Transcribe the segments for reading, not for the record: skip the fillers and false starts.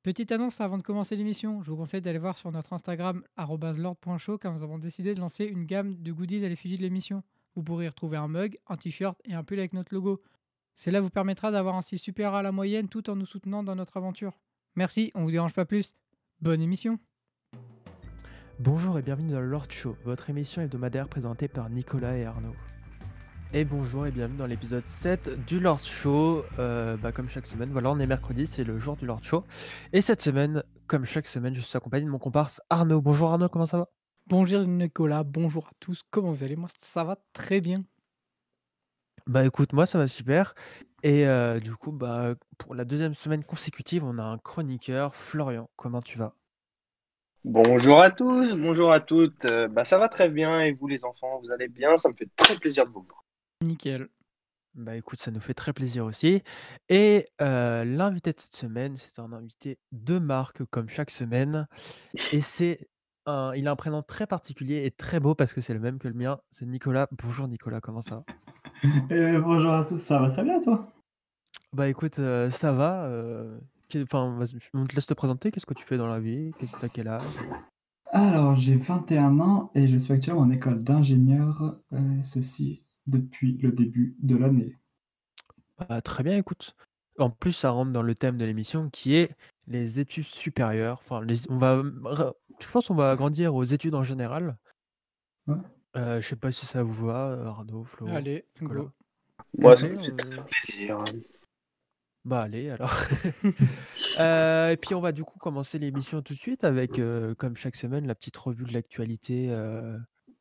Petite annonce avant de commencer l'émission, je vous conseille d'aller voir sur notre Instagram @lord.show car nous avons décidé de lancer une gamme de goodies à l'effigie de l'émission. Vous pourrez y retrouver un mug, un t-shirt et un pull avec notre logo. Cela vous permettra d'avoir un style supérieur à la moyenne tout en nous soutenant dans notre aventure. Merci, on vous dérange pas plus. Bonne émission. Bonjour et bienvenue dans le Lord Show, votre émission hebdomadaire présentée par Nicolas et Arnaud. Et bonjour et bienvenue dans l'épisode 7 du Lord Show. Comme chaque semaine, voilà, on est mercredi, c'est le jour du Lord Show. Et cette semaine, comme chaque semaine, je suis accompagné de mon comparse Arnaud. Bonjour Arnaud, comment ça va? Bonjour Nicolas, bonjour à tous, comment vous allez? Moi ça va très bien. Bah écoute, moi ça va super. Et du coup, pour la deuxième semaine consécutive, on a un chroniqueur, Florian. Comment tu vas? Bonjour à tous, bonjour à toutes. Ça va très bien et vous les enfants, vous allez bien? Ça me fait très plaisir de vous voir. Nickel. Bah écoute, ça nous fait très plaisir aussi. Et l'invité de cette semaine, c'est un invité de marque comme chaque semaine. Et il a un prénom très particulier et très beau parce que c'est le même que le mien, c'est Nicolas. Bonjour Nicolas, comment ça va? Bonjour à tous, ça va très bien toi? Bah écoute, ça va, vas-y, on te laisse te présenter. Qu'est-ce que tu fais dans la vie? Tu quel âge? Alors j'ai 21 ans et je suis actuellement en école d'ingénieur, ceci depuis le début de l'année. Bah, très bien, écoute. En plus, ça rentre dans le thème de l'émission qui est les études supérieures. Enfin, je pense qu'on va agrandir aux études en général. Ouais. Je sais pas si ça vous va, Arnaud, Flo, Allez, Nicolas? go. Moi, OK, ça me fait très plaisir. bah, allez alors. Et puis on va du coup commencer l'émission tout de suite avec, comme chaque semaine, la petite revue de l'actualité,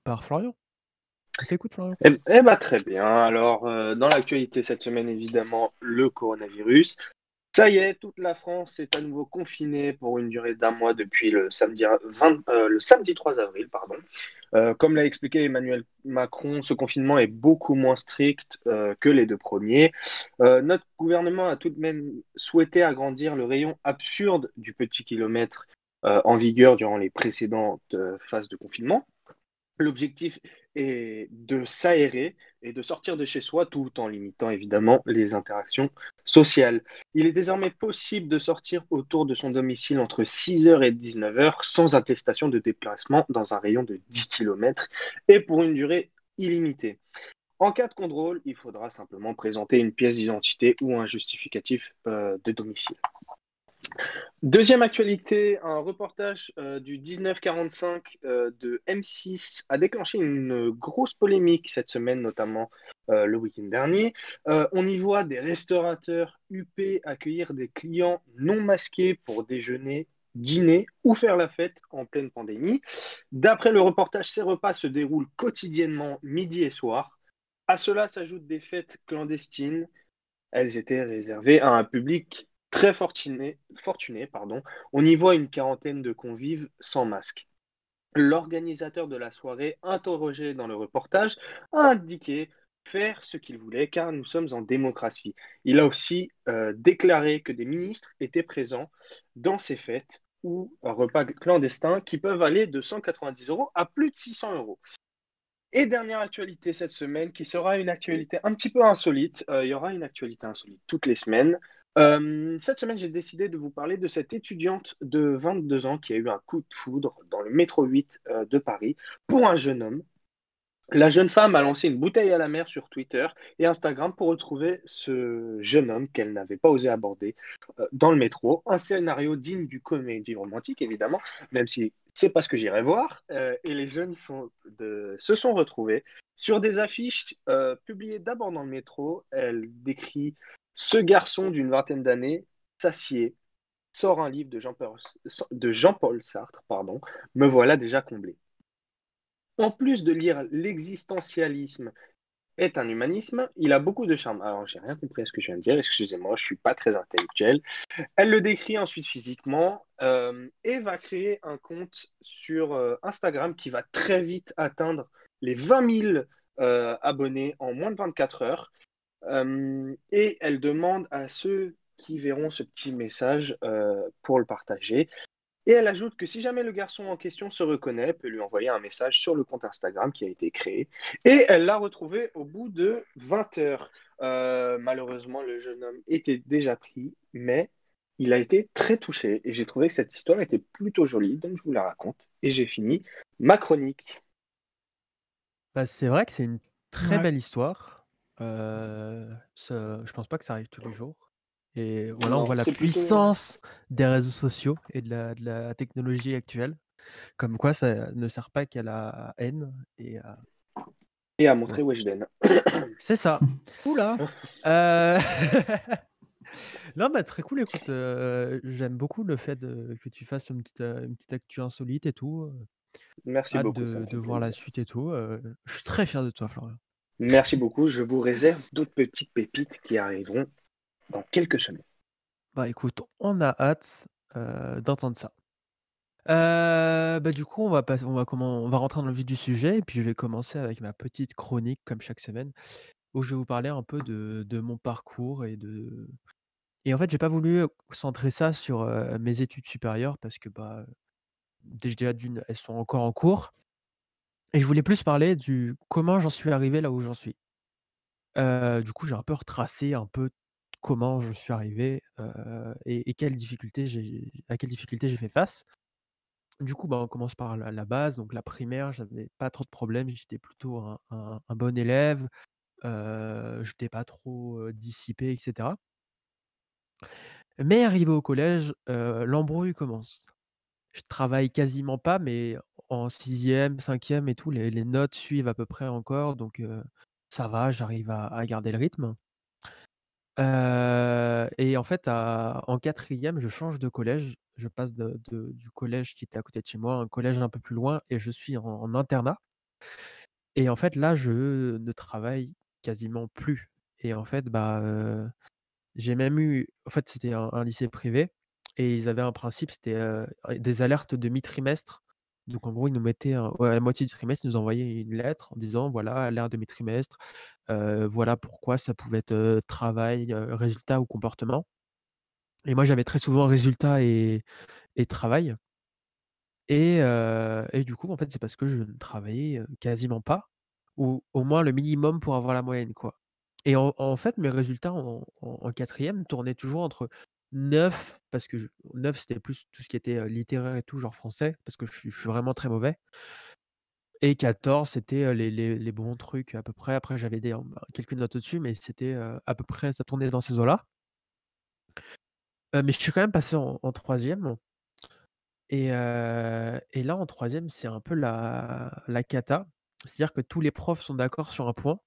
par Florian. On t'écoute Florian. Très bien. Alors, dans l'actualité cette semaine, évidemment, le coronavirus. Ça y est, toute la France est à nouveau confinée pour une durée d'un mois depuis le samedi 3 avril, pardon. Comme l'a expliqué Emmanuel Macron, ce confinement est beaucoup moins strict que les deux premiers. Notre gouvernement a tout de même souhaité agrandir le rayon absurde du petit kilomètre en vigueur durant les précédentes phases de confinement. L'objectif est de s'aérer et de sortir de chez soi tout en limitant évidemment les interactions sociales. Il est désormais possible de sortir autour de son domicile entre 6 heures et 19 heures sans attestation de déplacement dans un rayon de 10 km et pour une durée illimitée. En cas de contrôle, il faudra simplement présenter une pièce d'identité ou un justificatif de domicile. Deuxième actualité, un reportage du 1945 de M6 a déclenché une grosse polémique cette semaine, notamment le week-end dernier. On y voit des restaurateurs huppés accueillir des clients non masqués pour déjeuner, dîner ou faire la fête en pleine pandémie. D'après le reportage, ces repas se déroulent quotidiennement midi et soir. À cela s'ajoutent des fêtes clandestines. Elles étaient réservées à un public très fortuné, pardon. On y voit une quarantaine de convives sans masque. L'organisateur de la soirée, interrogé dans le reportage, a indiqué faire ce qu'il voulait car nous sommes en démocratie. Il a aussi déclaré que des ministres étaient présents dans ces fêtes ou repas clandestins qui peuvent aller de 190 euros à plus de 600 euros. Et dernière actualité cette semaine, qui sera une actualité un petit peu insolite. Il y aura une actualité insolite toutes les semaines. Cette semaine, j'ai décidé de vous parler de cette étudiante de 22 ans qui a eu un coup de foudre dans le métro 8 de Paris pour un jeune homme. La jeune femme a lancé une bouteille à la mer sur Twitter et Instagram pour retrouver ce jeune homme qu'elle n'avait pas osé aborder dans le métro. Un scénario digne du comédie romantique, évidemment, même si c'est pas ce que j'irai voir. Et les jeunes se sont retrouvés sur des affiches publiées d'abord dans le métro. Elle décrit ce garçon d'une vingtaine d'années s'assied, sort un livre de Jean-Paul Sartre, pardon, me voilà déjà comblé. En plus de lire l'existentialisme est un humanisme, il a beaucoup de charme. Alors, j'ai rien compris à ce que je viens de dire, excusez-moi, je suis pas très intellectuel. Elle le décrit ensuite physiquement et va créer un compte sur Instagram qui va très vite atteindre les 20 000 abonnés en moins de 24 heures. Et elle demande à ceux qui verront ce petit message pour le partager. Et elle ajoute que si jamais le garçon en question se reconnaît, elle peut lui envoyer un message sur le compte Instagram qui a été créé. Et elle l'a retrouvé au bout de 20 heures. Malheureusement, le jeune homme était déjà pris, mais il a été très touché et j'ai trouvé que cette histoire était plutôt jolie, donc je vous la raconte. Et j'ai fini ma chronique. Bah, c'est vrai que c'est une très Ouais. belle histoire. Je pense pas que ça arrive tous les jours et voilà, on Non, voit la c'est plutôt... puissance des réseaux sociaux et de la technologie actuelle. Comme quoi ça ne sert pas qu'à la haine et à Et à montrer ouais. Weshden. C'est ça. Oula. Heu, non, bah, très cool, écoute, j'aime beaucoup le fait que tu fasses une petite actu insolite et tout, Merci hâte beaucoup, ça me de fait voir la plaisir. suite et tout, je suis très fier de toi, Florian. Merci beaucoup. Je vous réserve d'autres petites pépites qui arriveront dans quelques semaines. Bah, écoute, on a hâte, d'entendre ça. Bah, du coup, on va rentrer dans le vif du sujet et puis je vais commencer avec ma petite chronique comme chaque semaine, où je vais vous parler un peu de mon parcours et en fait, j'ai pas voulu, centrer ça sur, mes études supérieures parce que, bah, déjà d'une, elles sont encore en cours et je voulais plus parler du comment j'en suis arrivé là où j'en suis. Du coup, j'ai un peu retracé un peu comment je suis arrivé, et quelles difficultés j'ai fait face. Du coup, bah, on commence par la base, donc la primaire, j'avais pas trop de problèmes, j'étais plutôt un bon élève, j'étais pas trop, dissipé et cetera. Mais arrivé au collège, l'embrouille commence. Je travaille quasiment pas, mais en sixième, cinquième et tout, les notes suivent à peu près encore, donc ça va, j'arrive à garder le rythme. Et en fait, en quatrième, je change de collège. Je passe du collège qui était à côté de chez moi à un collège un peu plus loin et je suis en internat et en fait, là, je ne travaille quasiment plus et en fait, bah, j'ai même eu en fait, c'était un lycée privé et ils avaient un principe, c'était, des alertes de mi-trimestre. Donc en gros, ils nous mettaient ouais, à la moitié du trimestre, ils nous envoyaient une lettre en disant: «Voilà, alerte de mi-trimestre, voilà pourquoi ça pouvait être, travail, résultat ou comportement». Et moi, j'avais très souvent résultat et travail et du coup, en fait, c'est parce que je ne travaillais, quasiment pas ou au moins le minimum pour avoir la moyenne, quoi. Et en fait, mes résultats en 4 tournaient toujours entre 9 parce que 9 c'était plus tout ce qui était, littéraire et tout, genre français, parce que je suis vraiment très mauvais et 14 c'était, les bons trucs à peu près. Après j'avais quelques notes au-dessus, mais c'était, à peu près ça tournait dans ces eaux-là. Mais je suis quand même passé en 3e et là en troisième c'est un peu la cata. C'est-à-dire que tous les profs sont d'accord sur un point,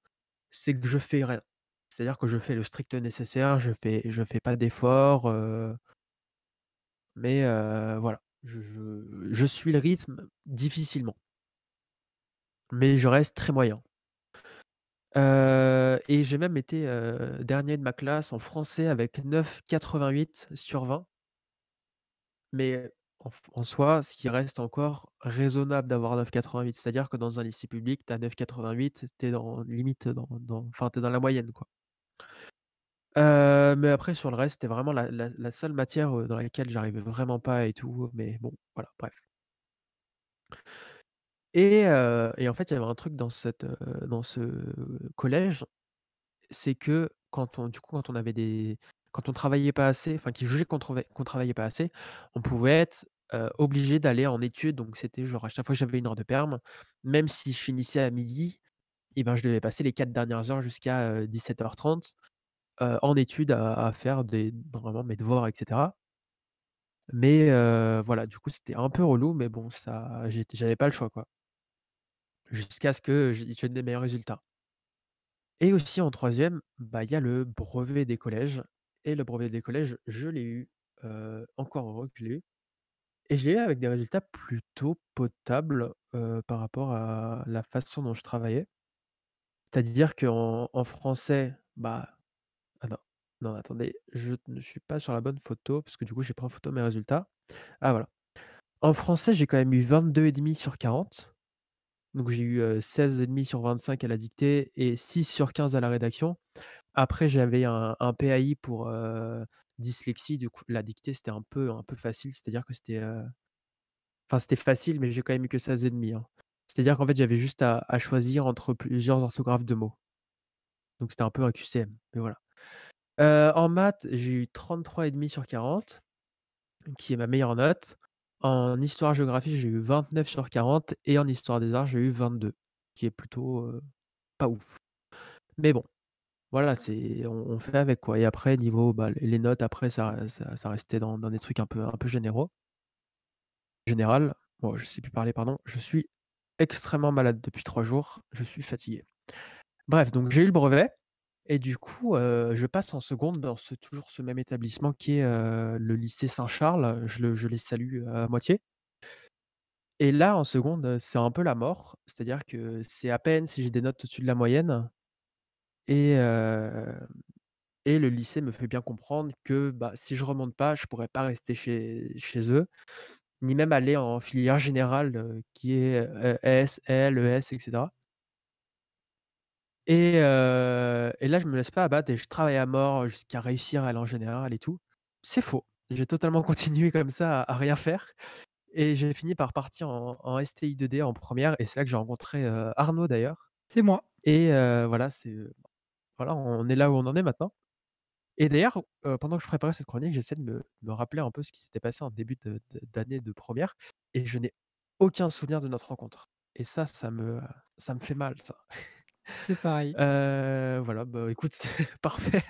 c'est que je fais rien. C'est-à-dire que je fais le strict nécessaire, je fais pas d'efforts, mais voilà. Je suis le rythme difficilement, mais je reste très moyen. Et j'ai même été, dernier de ma classe en français avec 9,88 sur 20. Mais en soi, ce qui reste encore raisonnable d'avoir 9,88. C'est-à-dire que dans un lycée public, tu as 9,88, tu es dans limite enfin, tu es dans la moyenne, quoi. Mais après sur le reste, c'était vraiment la seule matière, dans laquelle j'arrivais vraiment pas et tout, mais bon, voilà, bref. Et en fait, il y avait un truc dans ce collège, c'est que quand on avait quand on travaillait pas assez, enfin qu'ils jugeaient qu'on travaillait pas assez, on pouvait être, obligé d'aller en études. Donc c'était genre à chaque fois que j'avais une heure de perm, même si je finissais à midi, et ben, je devais passer les 4 dernières heures jusqu'à, 17h30, en études à faire vraiment mes devoirs et cetera. Mais voilà, du coup, c'était un peu relou, mais bon, j'avais pas le choix, quoi. Jusqu'à ce que j'ai des meilleurs résultats. Et aussi en troisième, bah, il y a le brevet des collèges et le brevet des collèges, je l'ai eu, encore heureux que je l'ai eu et je l'ai eu avec des résultats plutôt potables, par rapport à la façon dont je travaillais. C'est-à-dire qu'en français, bah ah non, non attendez, je ne suis pas sur la bonne photo parce que du coup j'ai pris en photo mes résultats. Ah voilà. En français, j'ai quand même eu 22,5 sur 40. Donc j'ai eu, 16,5 sur 25 à la dictée et 6 sur 15 à la rédaction. Après, j'avais un PAI pour, dyslexie, du coup, la dictée, c'était un peu facile, c'est-à-dire que enfin, c'était facile, mais j'ai quand même eu que 16,5, hein. C'est-à-dire qu'en fait, j'avais juste à choisir entre plusieurs orthographes de mots. Donc c'était un peu un QCM, mais voilà. En maths, j'ai eu 33,5 sur 40 qui est ma meilleure note. En histoire-géographie, j'ai eu 29 sur 40 et en histoire des arts, j'ai eu 22, qui est plutôt, pas ouf. Mais bon, voilà, on fait avec, quoi. Et après niveau, bah, les notes après ça restait dans des trucs un peu général. Bon, je sais plus parler, pardon. Je suis extrêmement malade depuis 3 jours, je suis fatigué. Bref, donc j'ai eu le brevet et du coup, je passe en seconde dans toujours ce même établissement qui est, le lycée Saint-Charles, je les salue à moitié. Et là, en seconde, c'est un peu la mort, c'est-à-dire que c'est à peine si j'ai des notes au-dessus de la moyenne et le lycée me fait bien comprendre que, bah, si je remonte pas, je pourrais pas rester chez eux, ni même aller en filière générale, qui est, S, L, ES et cetera. Et là, je me laisse pas abattre et je travaille à mort jusqu'à réussir à aller en générale et tout. C'est faux. J'ai totalement continué comme ça à rien faire et j'ai fini par partir en STI 2D en première et c'est là que j'ai rencontré, Arnaud d'ailleurs C'est moi. et voilà, voilà, on est là où on en est maintenant. Et d'ailleurs, pendant que je préparais cette chronique, j'essaie de me rappeler un peu ce qui s'était passé en début d'année de première et je n'ai aucun souvenir de notre rencontre et ça me fait mal ça. C'est pareil. Voilà, bah, écoute, c'est parfait.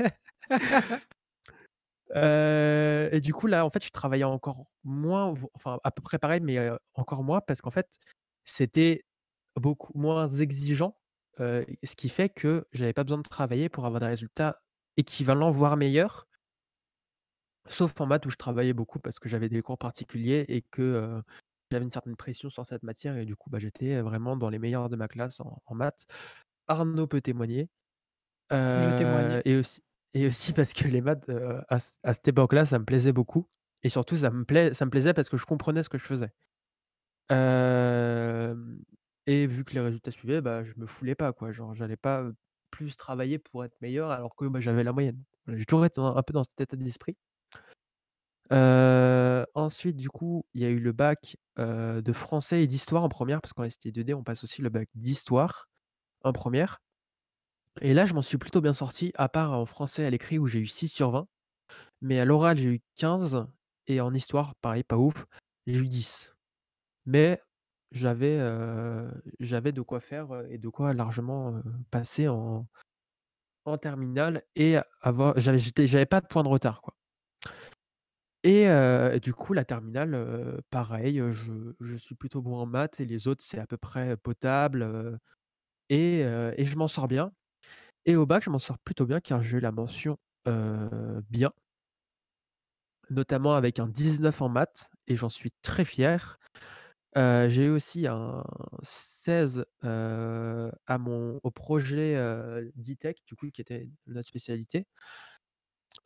Et du coup, là, en fait, je travaillais encore moins, enfin, à peu près pareil, mais encore moins parce qu'en fait, c'était beaucoup moins exigeant, ce qui fait que j'avais pas besoin de travailler pour avoir des résultats équivalents, voire meilleurs. Sauf en maths où je travaillais beaucoup parce que j'avais des cours particuliers et que, j'avais une certaine pression sur cette matière et du coup, bah, j'étais vraiment dans les meilleurs de ma classe en maths. Arnaud peut témoigner. Je témoigne. Et aussi parce que les maths, à cette époque-là, ça me plaisait beaucoup et surtout ça me plaisait parce que je comprenais ce que je faisais. Hem et vu que les résultats suivaient, bah, je me foulais pas quoi, genre j'allais pas, plus travailler pour être meilleur alors que, bah, j'avais la moyenne. Voilà, j'ai toujours été un peu dans cet état d'esprit. Ensuite du coup, il y a eu le bac, de français et d'histoire en première parce qu'en STI2D, on passe aussi le bac d'histoire en première. Et là, je m'en suis plutôt bien sorti, à part en français à l'écrit où j'ai eu 6 sur 20, mais à l'oral, j'ai eu 15 et en histoire, pareil, pas ouf, j'ai eu 10. Mais j'avais de quoi faire, et de quoi largement, passer en terminale et j'avais pas de point de retard, quoi. Et du coup, la terminale, pareil, je suis plutôt bon en maths et les autres, c'est à peu près potable, et je m'en sors bien. Et au bac, je m'en sors plutôt bien car j'ai eu la mention, bien, notamment avec un 19 en maths et j'en suis très fier. J'ai eu aussi un 16, au projet, d'e-tech du coup qui était notre spécialité.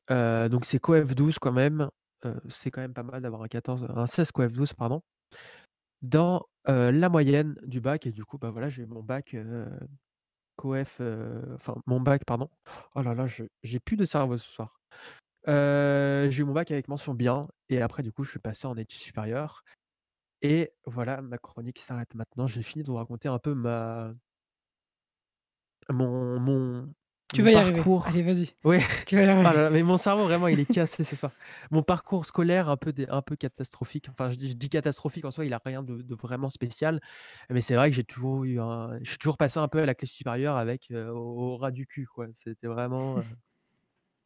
Donc c'est coef 12 quand même, c'est quand même pas mal d'avoir un 16 coef 12 pardon, dans, la moyenne du bac et du coup, bah, voilà, j'ai eu mon bac, coef, enfin mon bac pardon. Oh là là, j'ai plus de cerveau ce soir. J'ai eu mon bac avec mention bien et après du coup, je suis passé en études supérieures et voilà, ma chronique s'arrête maintenant. J'ai fini de vous raconter un peu mon mon Tu mon vas y arriver. parcours. Allez, vas-y. Ouais, Tu vas y oh là arriver. là, mais mon cerveau vraiment il est cassé ce soir. Mon parcours scolaire un peu catastrophique. Enfin, je dis catastrophique en soi, il a rien de vraiment spécial, mais c'est vrai que je suis toujours passé un peu à la classe supérieure avec, au ras du cul, quoi. C'était vraiment,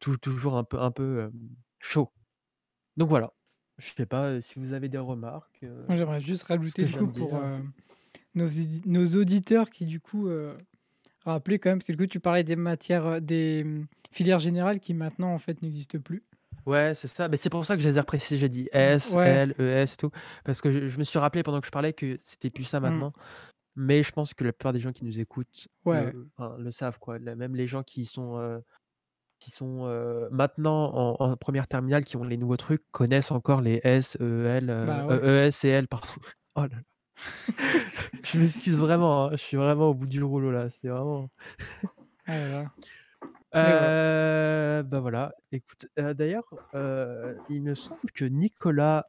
toujours un peu, chaud. Donc voilà. Je sais pas, si vous avez des remarques, Moi, j'aimerais juste ce rajouter que du je viens coup de pour dire. nos auditeurs qui du coup rappeler quand même, parce que du coup, tu parlais des matières, filières générales qui maintenant en fait n'existent plus. Ouais, c'est ça, mais c'est pour ça que je les ai reprécisés, j'ai dit S, Ouais. L, ES et tout, parce que je me suis rappelé pendant que je parlais que c'était plus ça Mmh. maintenant, mais je pense que la plupart des gens qui nous écoutent Ouais. enfin, le savent quoi. Même les gens qui sont maintenant en première terminale, qui ont les nouveaux trucs, connaissent encore les S, E, L, Bah ouais. ES et L, pardon. Oh là là. Je m'excuse vraiment, hein, je suis vraiment au bout du rouleau là, c'est vraiment. Ah là là. Mais voilà. Bah, voilà, écoute, d'ailleurs, il me semble que Nicolas,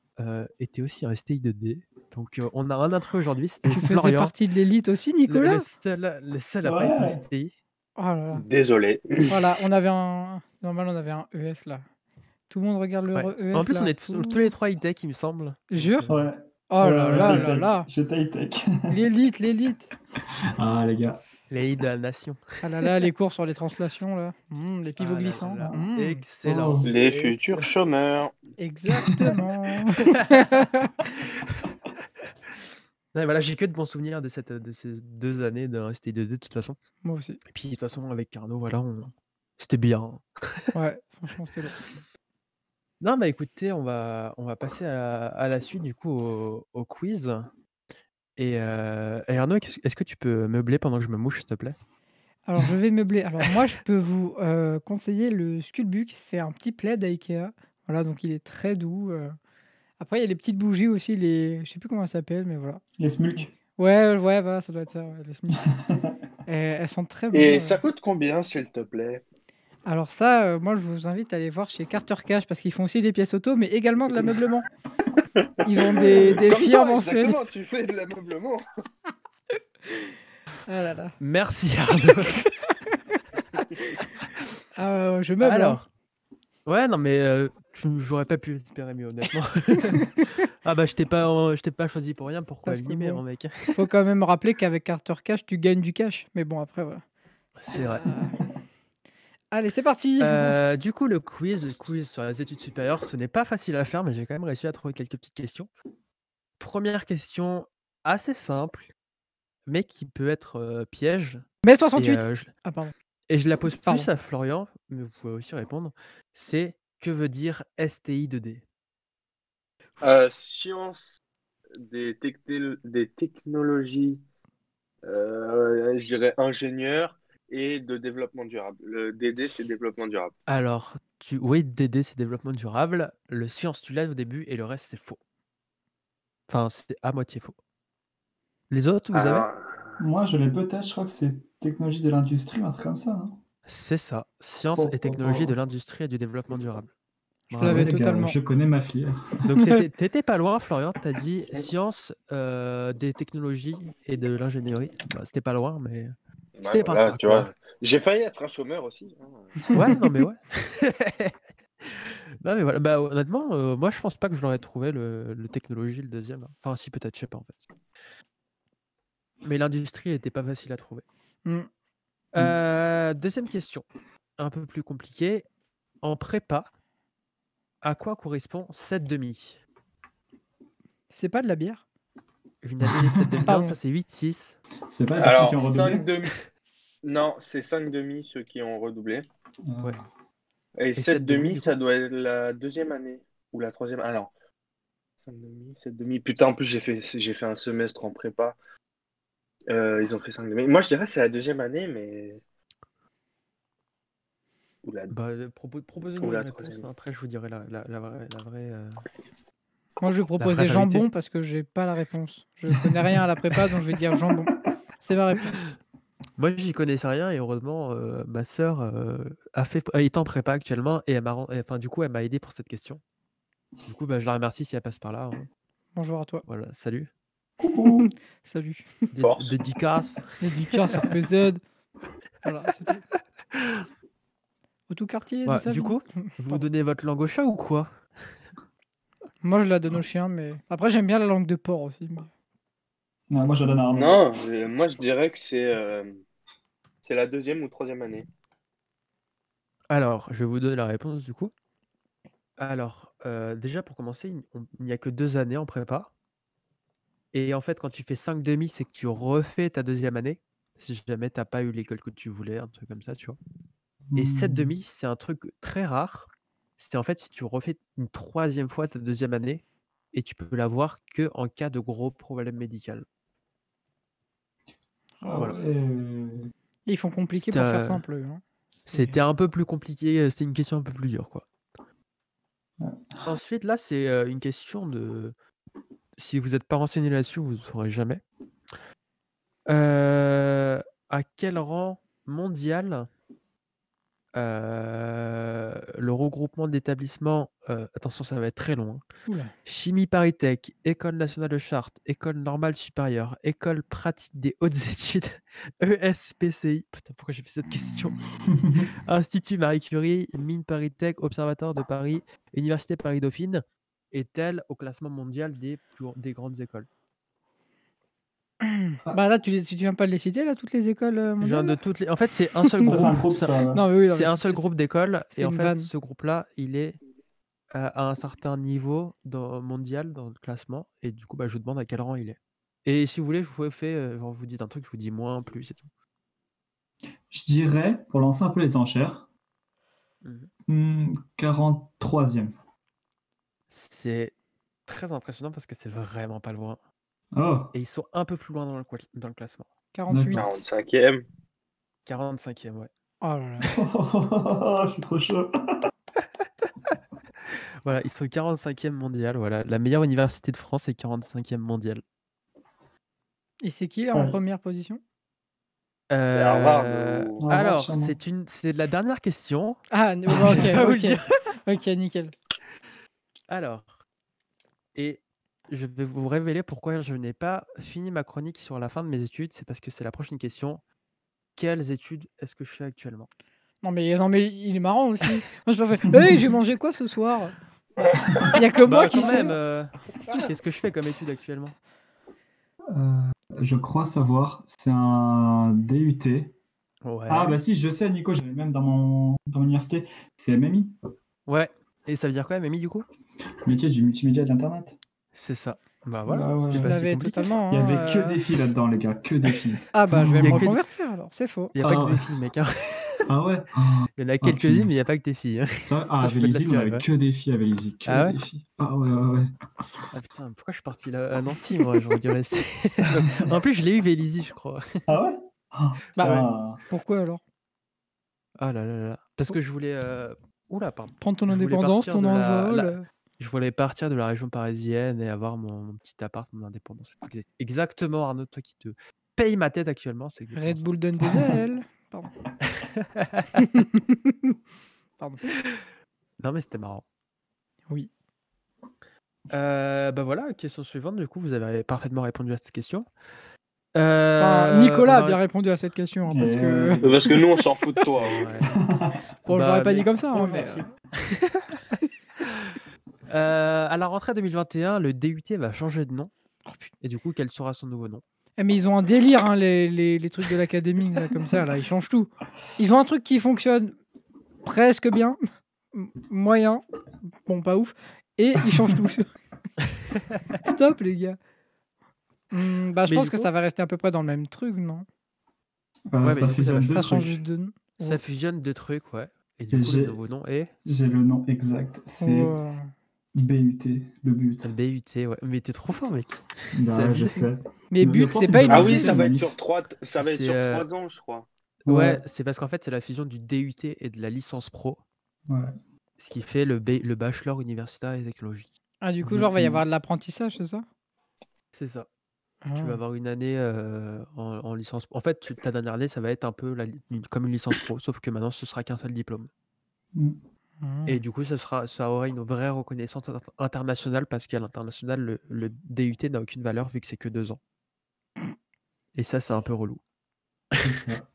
était aussi un STI2D, donc on a un intrus aujourd'hui, c'était Tu faisais Florian, partie de l'élite aussi, le Nicolas? le seul le seul à pas être Ouais. STI. Oh là là. Désolé. Voilà, on avait un c'est normal, on avait un ES là. Tout le monde regarde le Ouais. ES En plus, on là. est tous les 3 high-tech, il me semble. Jure? Ouais, Oh ouais, là ouais, là j'étais là high-tech. là. J'étais high-tech. L'élite, l'élite. Ah, les gars. Les hits de la nation. Ah là là, les cours sur les translations là. Les pivots Ah là glissants. là. Mmh. Excellent. Oh. Les futurs Excellent. chômeurs. Exactement. Ouais, voilà, j'ai que de bons souvenirs de ces 2 années de STI2D de toute façon. Moi aussi. Et puis de toute façon avec Arnaud, voilà, c'était bien. Ouais, franchement, c'était lourd. Non, bah écoutez, on va passer à la suite du coup au quiz. Et Arnaud, est-ce que tu peux meubler pendant que je me mouche, s'il te plaît? Alors, je vais meubler. Alors, moi, je peux vous conseiller le Sculpbuck. C'est un petit plaid d'IKEA. Voilà, donc il est très doux. Après, il y a les petites bougies aussi, je sais plus comment elles s'appellent, mais voilà. Les smulks. Ouais, voilà, ça doit être ça, ouais, les Smith. Elles sont très Et bonnes. ça coûte combien, s'il te plaît? Alors ça, moi, je vous invite à aller voir chez Carter Cash parce qu'ils font aussi des pièces auto, mais également de l'ameublement. Ils ont des Comme firmes toi, mensuelles. exactement, tu fais de l'ameublement. Ah là là. Merci Arnaud. Je meuble. Alors, ouais, non mais j'aurais pas pu espérer mieux honnêtement. Ah bah je t'ai pas choisi pour rien, pourquoi Parce que mimer, bon. mon mec? Faut quand même rappeler qu'avec Carter Cash, tu gagnes du cash. Mais bon, après, voilà. C'est vrai. Allez, c'est parti. Du coup, le quiz sur les études supérieures, ce n'est pas facile à faire, mais j'ai quand même réussi à trouver quelques petites questions. Première question assez simple, mais qui peut être piège. Mai 68. Ah, pardon. Et je la pose Pardon. plus à Florian, mais vous pouvez aussi répondre. C'est que veut dire STI2D? Science des technologies, je dirais ingénieur et de développement durable. Le DD, c'est développement durable. Alors, oui, DD, c'est développement durable. Le science, tu l'as au début, et le reste, c'est faux. Enfin, c'est à moitié faux. Les autres, vous avez? Moi, je l'ai peut-être, je crois que c'est technologie de l'industrie, un truc comme ça, non? C'est ça. Science et technologie de l'industrie et du développement durable. Je l'avais les gars, totalement. je connais ma filière. Donc, t'étais pas loin, Florian. T'as dit science, des technologies et de l'ingénierie. Bah, c'était pas loin, mais c'était pas voilà, ça, tu quoi. vois. J'ai failli être un chômeur aussi. Ouais, non, mais ouais. Non, mais voilà. Bah, honnêtement, moi, je pense pas que je l'aurais trouvé, le technologie, le deuxième. Enfin, si, peut-être, je sais pas, en fait. Mais l'industrie était pas facile à trouver. Deuxième question, un peu plus compliquée. En prépa, à quoi correspond 7,5? C'est pas de la bière? Une année 7,5, non, Pardon. ça c'est 8,6. C'est pas les personnes Alors, qui ont redoublé 5,5. Non, c'est 5,5 ceux qui ont redoublé. Ouais. Et 7,5, du ça coup doit être la deuxième année. Ou la troisième. Ah non. 5,5, 7,5. Putain, en plus, j'ai fait un semestre en prépa. Ils ont fait 5,5. Moi, je dirais que c'est la deuxième année, mais. Ou la, Bah, ou proposez-nous la une réponse, troisième. après je vous dirai la vraie. Moi, je vais proposer vraie vérité. jambon parce que j'ai pas la réponse. Je connais rien à la prépa, donc je vais dire jambon. C'est ma réponse. Moi, j'y connaissais rien et heureusement, ma sœur est en prépa actuellement et du coup, elle m'a aidé pour cette question. Du coup, bah, je la remercie si elle passe par là. Hein. Bonjour à toi. Voilà, salut. Coucou. Salut. Dédicace. Dédicace RPZ. Voilà, c'est tout. Au tout quartier de sa Du vie. coup, vous donnez votre langue au chat ou quoi? Moi, je la donne au chien, mais après, j'aime bien la langue de porc aussi. Mais... Non, moi, je la donne à Arnaud. Non, moi, je dirais que c'est la deuxième ou troisième année. Alors, je vais vous donner la réponse du coup. Alors, déjà pour commencer, il n'y a que 2 années en prépa. Et en fait, quand tu fais 5,5, c'est que tu refais ta deuxième année. Si jamais t'as pas eu l'école que tu voulais, un truc comme ça, tu vois. Et 7,5, c'est un truc très rare. C'est en fait si tu refais une troisième fois ta deuxième année et tu peux l'avoir que en cas de gros problème médical. Ah Voilà. ouais. Ils font compliqué pour faire simple. Hein. C'était un peu plus compliqué, c'était une question un peu plus dure, quoi. Ouais. Ensuite, là, c'est une question de. Si vous n'êtes pas renseigné là-dessus, vous ne saurez jamais. À quel rang mondial Le regroupement d'établissements, attention, ça va être très long, hein. Oula. Chimie Paris Tech, École nationale de Chartres, École normale supérieure, École pratique des hautes études, ESPCI. Putain, pourquoi j'ai fait cette question? Institut Marie Curie, Mines Paris Tech, Observatoire de Paris, Université Paris Dauphine, est-elle au classement mondial des grandes écoles? Bah là, tu viens pas de les citer, là, toutes les écoles Je viens mondiales de là toutes les. En fait, c'est un seul Ça, c'est un groupe. groupe, ça. Ouais. Non, mais oui, non, C'est mais un seul c'était- groupe d'écoles. c'était Et en une fait, vanne. ce groupe-là, il est à un certain niveau mondial dans le classement. Et du coup, bah, je vous demande à quel rang il est. Et si vous voulez, je vous fais, genre, vous dites un truc, je vous dis moins, plus et tout. Je dirais, pour lancer un peu les enchères, Mhm. 43e. C'est très impressionnant parce que c'est vraiment pas loin. Oh, Et ils sont un peu plus loin dans le classement. 48. 45e. 45e, ouais. Oh là là. je suis trop chaud. Voilà, ils sont 45e mondial. Voilà, la meilleure université de France est 45e mondiale. Et c'est qui là en Ouais. première position? C'est Harvard ou- Alors, sûrement. c'est de la dernière question. Ah, Je vais pas vous le ok, dire. ok, nickel. Alors, et je vais vous révéler pourquoi je n'ai pas fini ma chronique sur la fin de mes études. C'est parce que c'est la prochaine question. Quelles études est-ce que je fais actuellement? Non mais il est marrant aussi. Moi je me fais, hey, j'ai mangé quoi ce soir? Il y a que moi Bah, qui quand sais. même, qu'est-ce que je fais comme étude actuellement? Je crois savoir, c'est un DUT. Ouais. Ah bah si, je sais, Nico, j'avais même dans mon université, c'est MMI, Ouais. Et ça veut dire quoi, Mimi, du coup? métier du multimédia et de l'internet. C'est ça. Bah voilà, Ouais, c'était ouais. pas si L'avais compliqué. totalement. Il y hein, avait que des filles là-dedans, les gars, que des filles. Ah bah je vais Il y me a que des- reconvertir alors, c'est faux. Il n'y a pas Ah que des ouais. filles, mec. Hein. Ah ouais. Il y en a quelques-unes, punaise. mais il n'y a pas que des filles. Hein. Ça, Ça, à je peux te Vélizy, on l'assurer, avait ouais. que des filles à Vélizy, que Ah ouais des filles. Ah ouais, ouais, ouais. Ah putain, pourquoi je suis parti là à Nancy, moi? J'aurais dû rester. En plus, je l'ai eu Vélizy, je crois. Ah ouais. Ah, Bah, putain. Pourquoi alors? Ah là là là. Parce que je voulais. Oula, pardon. Prendre ton Je voulais indépendance, partir ton de la- envol. Je voulais partir de la région parisienne et avoir mon petit appart, mon indépendance. Exactement, Arnaud, toi qui te paye ma tête actuellement, c'est exactement Red ça. Bull donne des ailes. Pardon. Pardon. Non, mais c'était marrant. Oui. Bah voilà, question suivante. Du coup, vous avez parfaitement répondu à cette question. Enfin, Nicolas on a bien répondu à cette question, hein, parce Et que... Parce que nous, on s'en fout de toi. C'est hein. vrai. Bon, je Bah, l'aurais pas mais dit comme ça, hein, bonjour, mais... Philippe. À la rentrée 2021, le DUT va changer de nom. Oh, putain. Et du coup, quel sera son nouveau nom? Eh, mais ils ont un délire, hein, les trucs de l'académie, là, comme ça, là, ils changent tout. Ils ont un truc qui fonctionne presque bien, moyen, bon, pas ouf, et ils changent tout. Stop, les gars. Bah, je Mais pense du que coup- ça va rester à peu près dans le même truc, non? Ouais, mais ça du coup, ça va- fusionne deux Ça change trucs. juste de nom. Ça fusionne deux trucs, ouais. Et du Et coup, le j'ai- nouveau nom est J'ai le nom exact, c'est Oh. BUT, le but. BUT, ouais. Mais t'es trop fort, mec. Bah, c'est je abusé. sais. Mais Le but, prof, c'est il pas nous une a Ah rajouté oui, ça une va être manif. sur 3 ans, je crois. Ouais, c'est parce qu'en fait, c'est la fusion du DUT et de la licence pro, Ouais. ce qui fait le bachelor universitaire et technologique. Ah, du coup, genre, va y Exactement. avoir de l'apprentissage, c'est ça? C'est ça. Ah. Tu vas avoir une année en licence. En fait, ta dernière année, ça va être un peu comme une licence pro, sauf que maintenant, ce sera qu'un seul diplôme. Mm. Ah. Et du coup, ça aura une vraie reconnaissance internationale parce qu'à l'international, le DUT n'a aucune valeur vu que c'est que 2 ans. Et ça, c'est un peu relou. C'est ça.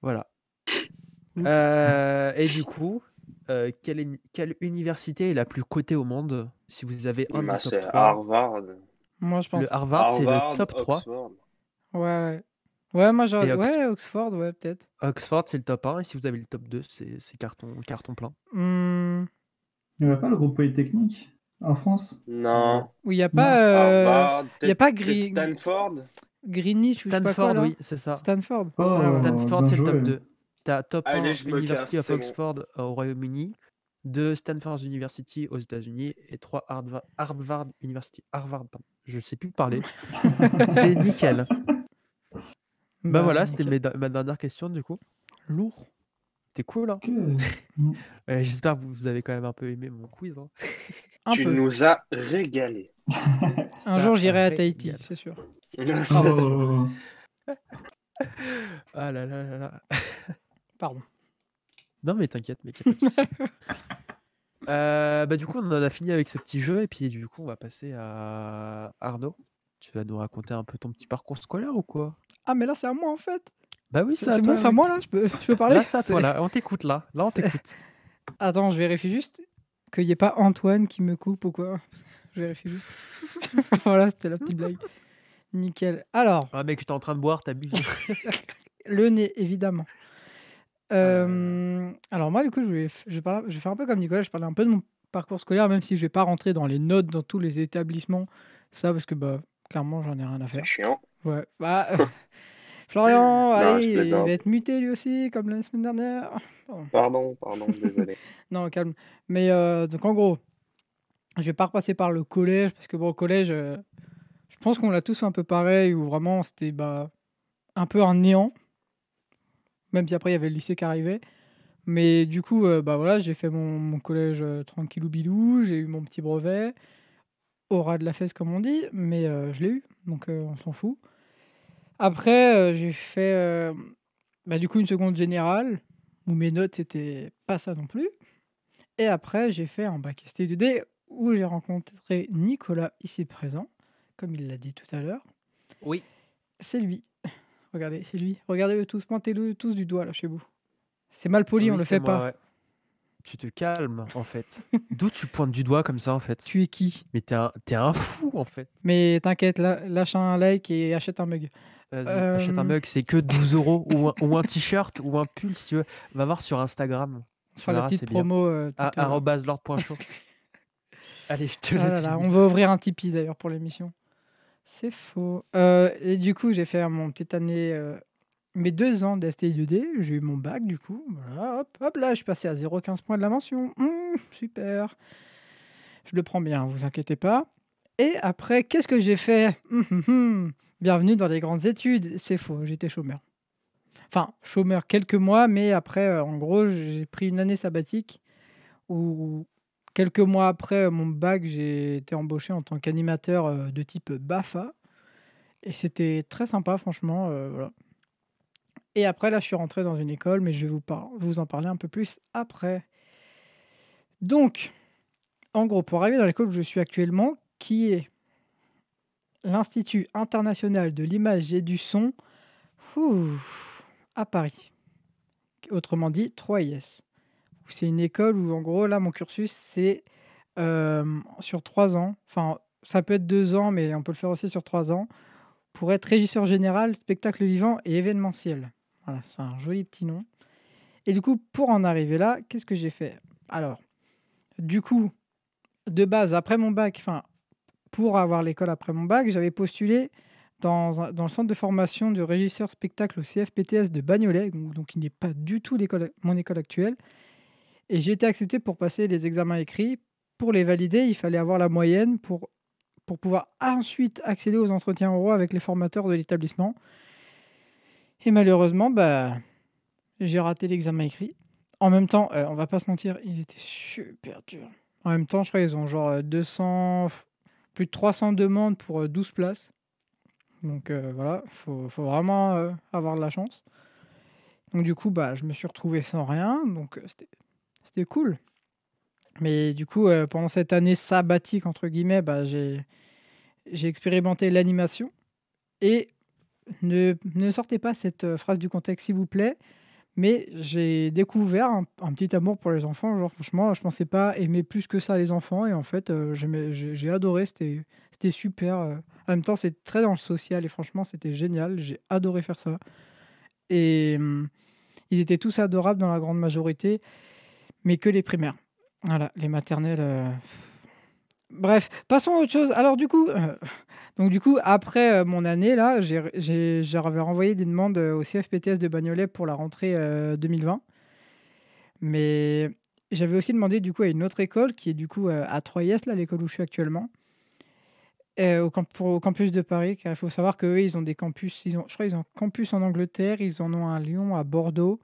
Voilà. Oups. Et du coup, quelle université est la plus cotée au monde si vous avez un Bah, des top c'est 3? Harvard. Moi, je pense. Le Harvard, c'est le Harvard, top 3. Oxford. Ouais. Ouais, moi, genre. Et Ouais, Oxford, ouais, peut-être. Oxford, c'est le top 1. Et si vous avez le top 2, c'est carton plein. Hmm. Il n'y a pas le groupe Polytechnique en France? Non. Où il n'y a pas. Harvard, y a pas peut-être Stanford. Greenwich ou je sais pas quoi, Stanford, là. oui, c'est ça. Stanford. Oh, Ah ouais. Stanford, bien c'est le top joué. 2. T'as top 1 Allez, je me University casse, of c'est bon. Oxford au Royaume-Uni, 2 Stanford University aux États-Unis et 3 Harvard University. Harvard, pardon. Je sais plus parler. C'est nickel. Bah voilà, c'était nickel. ma dernière question du coup. Lourd. C'était cool, hein. Ok. Mm. J'espère que vous avez quand même un peu aimé mon quiz. Hein. Un Tu peu. nous as régalé. Un Ça jour, j'irai à Tahiti, régale. c'est sûr. Oh. Ah là là là là. Pardon. Non, mais t'inquiète, mec, y a pas de souci. Bah, du coup, on en a fini avec ce petit jeu et puis du coup, on va passer à Arnaud. Tu vas nous raconter un peu ton petit parcours scolaire ou quoi? Ah, mais là, c'est à moi en fait. Bah oui, c'est à C'est bon, toi, c'est à oui. moi là, je peux parler. Là, c'est à toi, là. On t'écoute, là. Là, on c'est- t'écoute. Attends, je vérifie juste qu'il n'y ait pas Antoine qui me coupe ou quoi. Parce que je vérifie juste. Voilà, c'était la petite blague. Nickel. Alors, Ah, mec, t'es en train de boire, t'abuses. le nez, évidemment. là Alors moi, du coup, je vais faire un peu comme Nicolas, je parlais un peu de mon parcours scolaire, même si je vais pas rentrer dans les notes dans tous les établissements. Ça, parce que bah, clairement, j'en ai rien à C'est faire. chiant. Ouais. Bah, Florian, Non, je allez, il va plaisante. être muté lui aussi, comme la semaine dernière. Bon. Pardon, désolé. Non, calme. Mais donc en gros, je vais pas repasser par le collège, parce que bon, au collège, je pense qu'on l'a tous fait un peu pareil, où vraiment c'était bah, un peu un néant, même si après il y avait le lycée qui arrivait. Mais du coup, bah voilà, j'ai fait mon collège tranquillou bilou, j'ai eu mon petit brevet, au ras de la fesse comme on dit, mais je l'ai eu, donc on s'en fout. Après, j'ai fait bah, du coup une seconde générale, où mes notes c'était pas ça non plus. Et après, j'ai fait un bac STI2D où j'ai rencontré Nicolas ici présent, comme il l'a dit tout à l'heure. Oui. C'est lui. Regardez, c'est lui. Regardez-le tous, pointez-le tous du doigt là chez vous. C'est mal poli, Oui, on le c'est fait moi, pas. ouais. Tu te calmes, en fait. D'où tu pointes du doigt comme ça, en fait? Tu es qui? Mais t'es un fou, en fait. Mais t'inquiète, lâche un like et achète un mug. Vas-y, achète un Euh, mug, c'est que 12 euros ou un t-shirt ou un pull, si tu veux. Va voir sur Instagram. On Tu fera la verras, petite c'est bien. promo Twitter. là. @lord.show. Allez, je te Ah là laisse là, finir. on va ouvrir un Tipeee d'ailleurs pour l'émission. C'est faux. Et du coup, j'ai fait mon petite année, mes 2 ans d'STI2D. J'ai eu mon bac du coup. Voilà, hop, hop, là, je suis passé à 0,15 points de la mention. Super. Je le prends bien, vous inquiétez pas. Et après, qu'est-ce que j'ai fait? Bienvenue dans les grandes études. C'est faux, j'étais chômeur. Enfin, chômeur quelques mois, mais après, en gros, j'ai pris une année sabbatique où quelques mois après mon bac, j'ai été embauché en tant qu'animateur de type BAFA. Et c'était très sympa, franchement. Voilà. Et après, là, je suis rentré dans une école, mais je vais vous en parler un peu plus après. Donc, en gros, pour arriver dans l'école où je suis actuellement, qui est l'Institut international de l'image et du son à Paris. Autrement dit, 3IS. C'est une école où, en gros, là, mon cursus, c'est sur 3 ans. Enfin, ça peut être 2 ans, mais on peut le faire aussi sur 3 ans. Pour être régisseur général, spectacle vivant et événementiel. Voilà, c'est un joli petit nom. Et du coup, pour en arriver là, qu'est-ce que j'ai fait? Alors, du coup, de base, après mon bac, enfin, pour avoir l'école après mon bac, j'avais postulé dans le centre de formation de régisseur spectacle au CFPTS de Bagnolet, donc qui n'est pas du tout mon école actuelle. Et j'ai été accepté pour passer les examens écrits. Pour les valider, il fallait avoir la moyenne pour pouvoir ensuite accéder aux entretiens oraux avec les formateurs de l'établissement. Et malheureusement, bah, j'ai raté l'examen écrit. En même temps, on va pas se mentir, il était super dur. En même temps, je crois qu'ils ont genre 200, plus de 300 demandes pour 12 places. Donc voilà, faut vraiment avoir de la chance. Donc du coup, bah, je me suis retrouvé sans rien, donc c'était cool. Mais du coup, pendant cette année sabbatique, entre guillemets, bah, j'ai expérimenté l'animation. Et ne sortez pas cette phrase du contexte, s'il vous plaît. Mais j'ai découvert un petit amour pour les enfants. Genre, franchement, je pensais pas aimer plus que ça les enfants. Et en fait, j'ai adoré. C'était super. En même temps, c'est très dans le social. Et franchement, c'était génial. J'ai adoré faire ça. Et ils étaient tous adorables dans la grande majorité. Mais que les primaires. Voilà, les maternelles. Bref, passons à autre chose. Alors du coup, après mon année là, j'avais renvoyé des demandes au CFPTS de Bagnolet pour la rentrée 2020. Mais j'avais aussi demandé du coup à une autre école qui est du coup à 3IS, là, l'école où je suis actuellement, au campus de Paris, car il faut savoir qu'eux, ils ont des campus, je crois qu'ils ont un campus en Angleterre, ils en ont un à Lyon, à Bordeaux.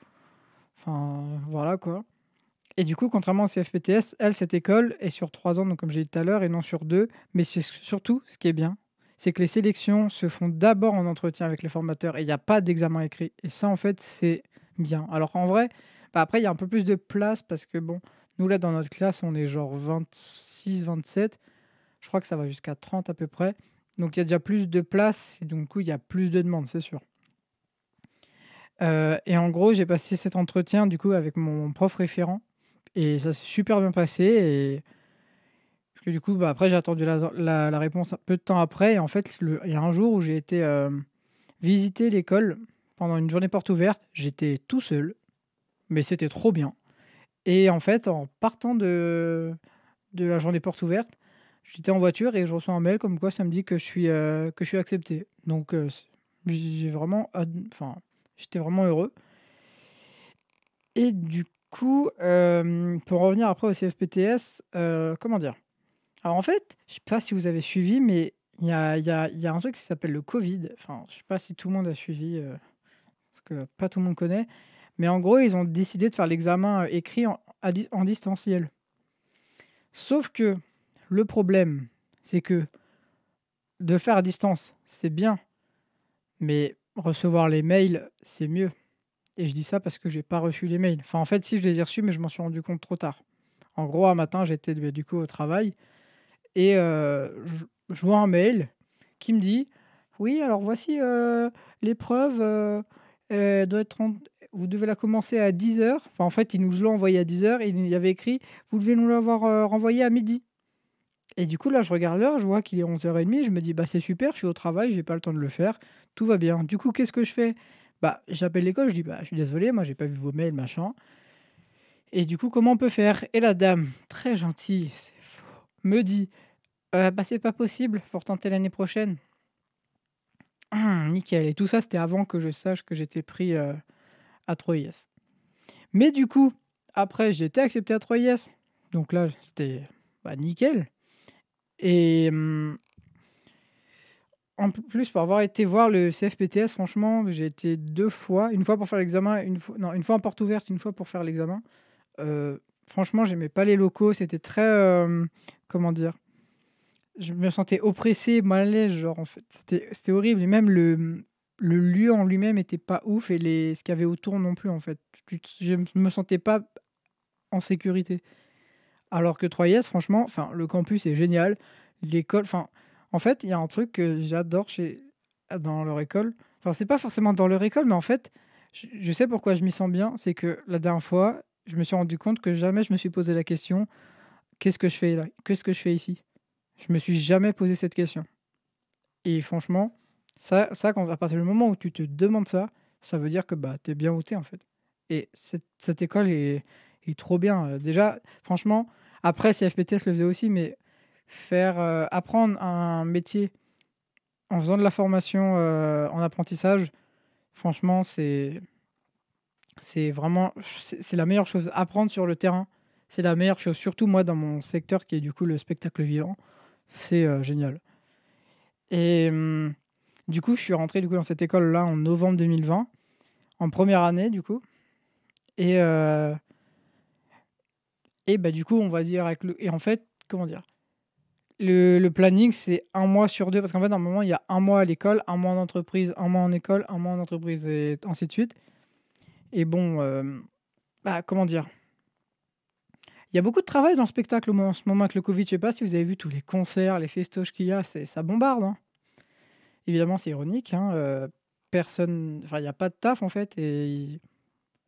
Enfin, voilà quoi. Et du coup, contrairement au CFPTS, cette école est sur 3 ans, donc comme j'ai dit tout à l'heure, et non sur 2. Mais c'est surtout, ce qui est bien, c'est que les sélections se font d'abord en entretien avec les formateurs et il n'y a pas d'examen écrit. Et ça, en fait, c'est bien. Alors en vrai, Bah, après, il y a un peu plus de place parce que bon, nous là dans notre classe, on est genre 26, 27. Je crois que ça va jusqu'à 30 à peu près. Donc il y a déjà plus de place et donc du coup, il y a plus de demandes, c'est sûr. Et en gros, j'ai passé cet entretien du coup avec mon prof référent et ça s'est super bien passé et parce que du coup, bah, après j'ai attendu la réponse un peu de temps après et en fait, il y a un jour où j'ai été, visiter l'école pendant une journée porte ouverte. J'étais tout seul, mais c'était trop bien et en fait, en partant de la journée porte ouverte, j'étais en voiture et je reçois un mail comme quoi ça me dit que je suis accepté. Donc, j'ai vraiment enfin, j'étais vraiment heureux et du coup, pour revenir après au CFPTS, comment dire? Alors en fait, je sais pas si vous avez suivi, mais il y a un truc qui s'appelle le covid. Enfin, je sais pas si tout le monde a suivi, parce que pas tout le monde connaît, mais en gros, ils ont décidé de faire l'examen, écrit en distanciel. Sauf que le problème, c'est que de faire à distance, c'est bien, mais recevoir les mails, c'est mieux. Et je dis ça parce que j'ai pas reçu les mails. Enfin, en fait, si je les ai reçus, mais je m'en suis rendu compte trop tard. En gros, un matin, j'étais du coup au travail et je vois un mail qui me dit: «Oui, alors voici, l'épreuve, elle doit être vous devez la commencer à 10 heures». Enfin, en fait, il nous l'a envoyé à 10 heures et il y avait écrit: «Vous devez nous l'avoir, renvoyé à midi». Et du coup, là, je regarde l'heure, je vois qu'il est 11h30, je me dis: «Bah, c'est super, je suis au travail, j'ai pas le temps de le faire, tout va bien». Du coup, qu'est-ce que je fais? Bah, j'appelle l'école, je dis: «Bah, je suis désolé, moi, j'ai pas vu vos mails, machin et du coup, comment on peut faire?» Et la dame, très gentille, c'est faux, me dit: Bah, c'est pas possible, faut retenter l'année prochaine». Nickel et tout ça, c'était avant que je sache que j'étais pris, à 3IS. Mais du coup, après, j'ai été accepté à 3IS, donc là, c'était, bah, nickel et en plus, pour avoir été voir le CFPTS, franchement, j'ai été 2 fois, une fois pour faire l'examen, une fois non, une fois en porte ouverte, une fois pour faire l'examen. Franchement, j'aimais pas les locaux, c'était très, comment dire? Je me sentais oppressé, mal à l'aise, genre, en fait. C'était horrible et même le lieu en lui-même était pas ouf et ce qu'il y avait autour non plus, en fait. Je me sentais pas en sécurité. Alors que 3IS, franchement, enfin, le campus est génial. L'école, enfin, en fait, il y a un truc que j'adore dans leur école. Enfin, c'est pas forcément dans leur école, mais en fait, je sais pourquoi je m'y sens bien. C'est que la dernière fois, je me suis rendu compte que jamais je me suis posé la question: «Qu'est-ce que je fais là? Qu'est-ce que je fais ici?» Je me suis jamais posé cette question et franchement, quand à partir du moment où tu te demandes ça, ça veut dire que, bah, tu es bien où tu es, en fait et cette école est trop bien, déjà, franchement, après CFPTS le faisait aussi, mais apprendre un métier en faisant de la formation, en apprentissage, franchement, c'est vraiment c'est la meilleure chose. Apprendre sur le terrain, c'est la meilleure chose. Surtout moi dans mon secteur qui est du coup le spectacle vivant, c'est, génial et du coup, je suis rentré du coup dans cette école-là en novembre 2020, en première année du coup et bah, du coup, on va dire et en fait, comment dire? Le planning, c'est un mois sur 2 parce qu'en fait, normalement, il y a un mois à l'école, un mois en entreprise, un mois en école, un mois en entreprise et ainsi de suite et bon, bah, comment dire? Il y a beaucoup de travail dans le spectacle en ce moment avec le covid. Je sais pas si vous avez vu tous les concerts, les festoches qu'il y a, ça bombarde, hein. Évidemment, c'est ironique, hein, personne enfin, il y a pas de taf, en fait et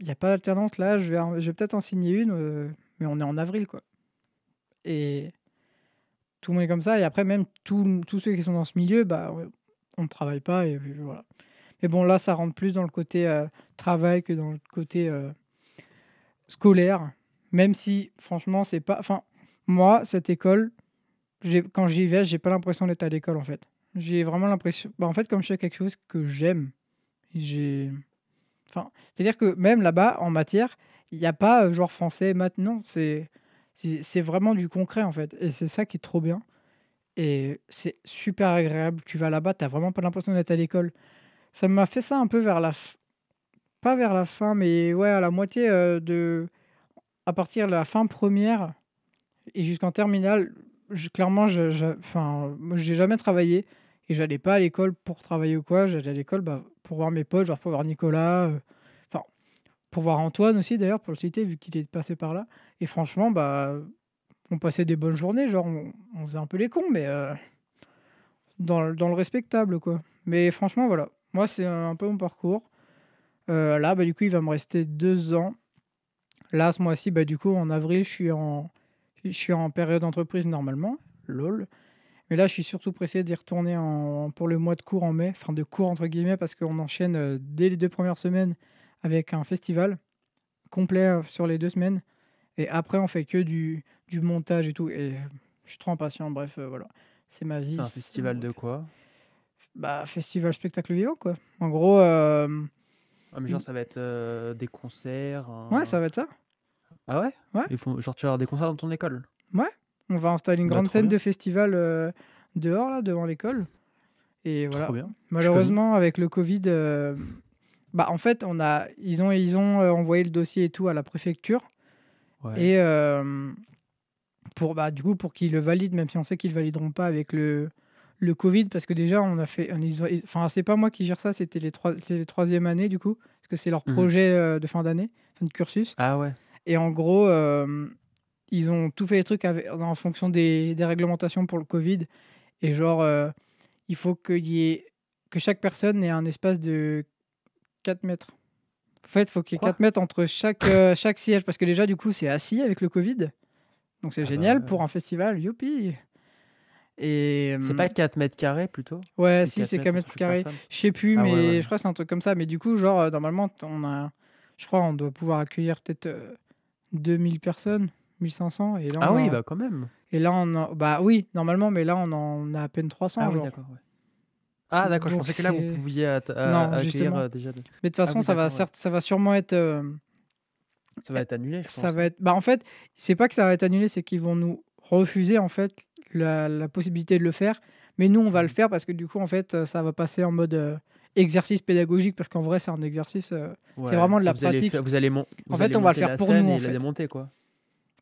il y a pas d'alternance. Là, je vais peut-être en signer une, mais on est en avril, quoi et tout le monde est comme ça et après même tous ceux qui sont dans ce milieu, bah, ouais, on ne travaille pas et puis voilà. Mais bon, là, ça rentre plus dans le côté, travail que dans le côté, scolaire, même si franchement, c'est pas enfin, moi, cette école, quand j'y vais, j'ai pas l'impression d'être à l'école, en fait. J'ai vraiment l'impression bah, en fait, comme je fais quelque chose que j'aime, j'ai enfin, c'est-à-dire que même là-bas, en matière, il y a pas, genre français, maths, non, c'est vraiment du concret, en fait et c'est ça qui est trop bien et c'est super agréable. Tu vas là-bas, tu as vraiment pas l'impression d'être à l'école. Ça m'a fait ça un peu vers la f pas vers la fin, mais ouais, à la moitié, à partir de la fin première et jusqu'en terminale, clairement, enfin, moi, j'ai jamais travaillé et j'allais pas à l'école pour travailler ou quoi. J'allais à l'école bah, pour voir mes potes, genre pour voir Nicolas. Enfin, pour voir Antoine aussi d'ailleurs, pour le citer, vu qu'il est passé par là. Et franchement, bah, on passait des bonnes journées, genre on faisait un peu les cons, mais dans le respectable, quoi. Mais franchement, voilà. Moi, c'est un peu mon parcours. Là, bah, du coup, il va me rester 2 ans. Là, ce mois-ci, bah, du coup, en avril, je suis en période entreprise normalement, lol. Mais là, je suis surtout pressé d'y retourner pour le mois de cours en mai, enfin de cours entre guillemets, parce qu'on enchaîne dès les 2 premières semaines avec un festival complet sur les 2 semaines. Et après, on fait que du montage et tout. Et je suis trop impatient. Bref, voilà. C'est ma C'est vie. un C'est festival de quoi? bah, festival spectacle vivant, quoi. En gros, Ah, mais genre, ça va être des concerts. ouais, ça va être ça. Ah ouais? Ouais. Genre, tu vas avoir des concerts dans ton école? Ouais. On va installer une Bah, grande trop scène bien. de festival dehors, là, devant l'école. Et voilà. Trop bien. Malheureusement, avec le Covid, bah, en fait, ils ont envoyé le dossier et tout à la préfecture. Ouais. Et du coup, pour qu'ils le valident, même si on sait qu'ils ne valideront pas avec le Covid, parce que déjà, enfin, c'est pas moi qui gère ça, c'est les troisième années, du coup, parce que c'est leur Mhm. projet de fin d'année, fin de cursus. Ah ouais. Et en gros, ils ont tout fait les trucs en fonction des réglementations pour le Covid. Et genre, il faut que chaque personne ait un espace de 4 mètres. En fait, il faut qu'il y ait Quoi? 4 mètres entre chaque siège, parce que déjà, du coup, c'est assis avec le Covid. Donc c'est Ah bah génial ouais. pour un festival, youpi! Et C'est pas 4 mètres carrés plutôt? ouais, Ou si, 4 c'est mètres 4 entre mètres chaque carrés. personne? Je sais plus, Ah ouais, mais ouais. je crois que c'est un truc comme ça. Mais du coup, genre, normalement, je crois on doit pouvoir accueillir peut-être 2000 personnes, 1500. Et là, Ah oui, bah quand même. bah oui, normalement, mais là, on en a à peine 300, Ah oui, genre. d'accord, ouais. Ah d'accord, je Donc pensais que là, vous c'est... pouviez Non, accueillir justement. déjà... Mais de toute Ah façon, oui, d'accord, ouais. ça va sûrement être... Ça va être annulé, je ça pense. va être... Bah en fait, c'est pas que ça va être annulé, c'est qu'ils vont nous refuser, en fait, la possibilité de le faire. Mais nous, on va le Mhm. faire parce que du coup, en fait, ça va passer en mode exercice pédagogique, parce qu'en vrai, c'est un exercice... c'est Ouais. vraiment de la Et vous allez pratique. vous En fait, allez on va le monter faire la pour nous, scène en et la fait. démonter, quoi.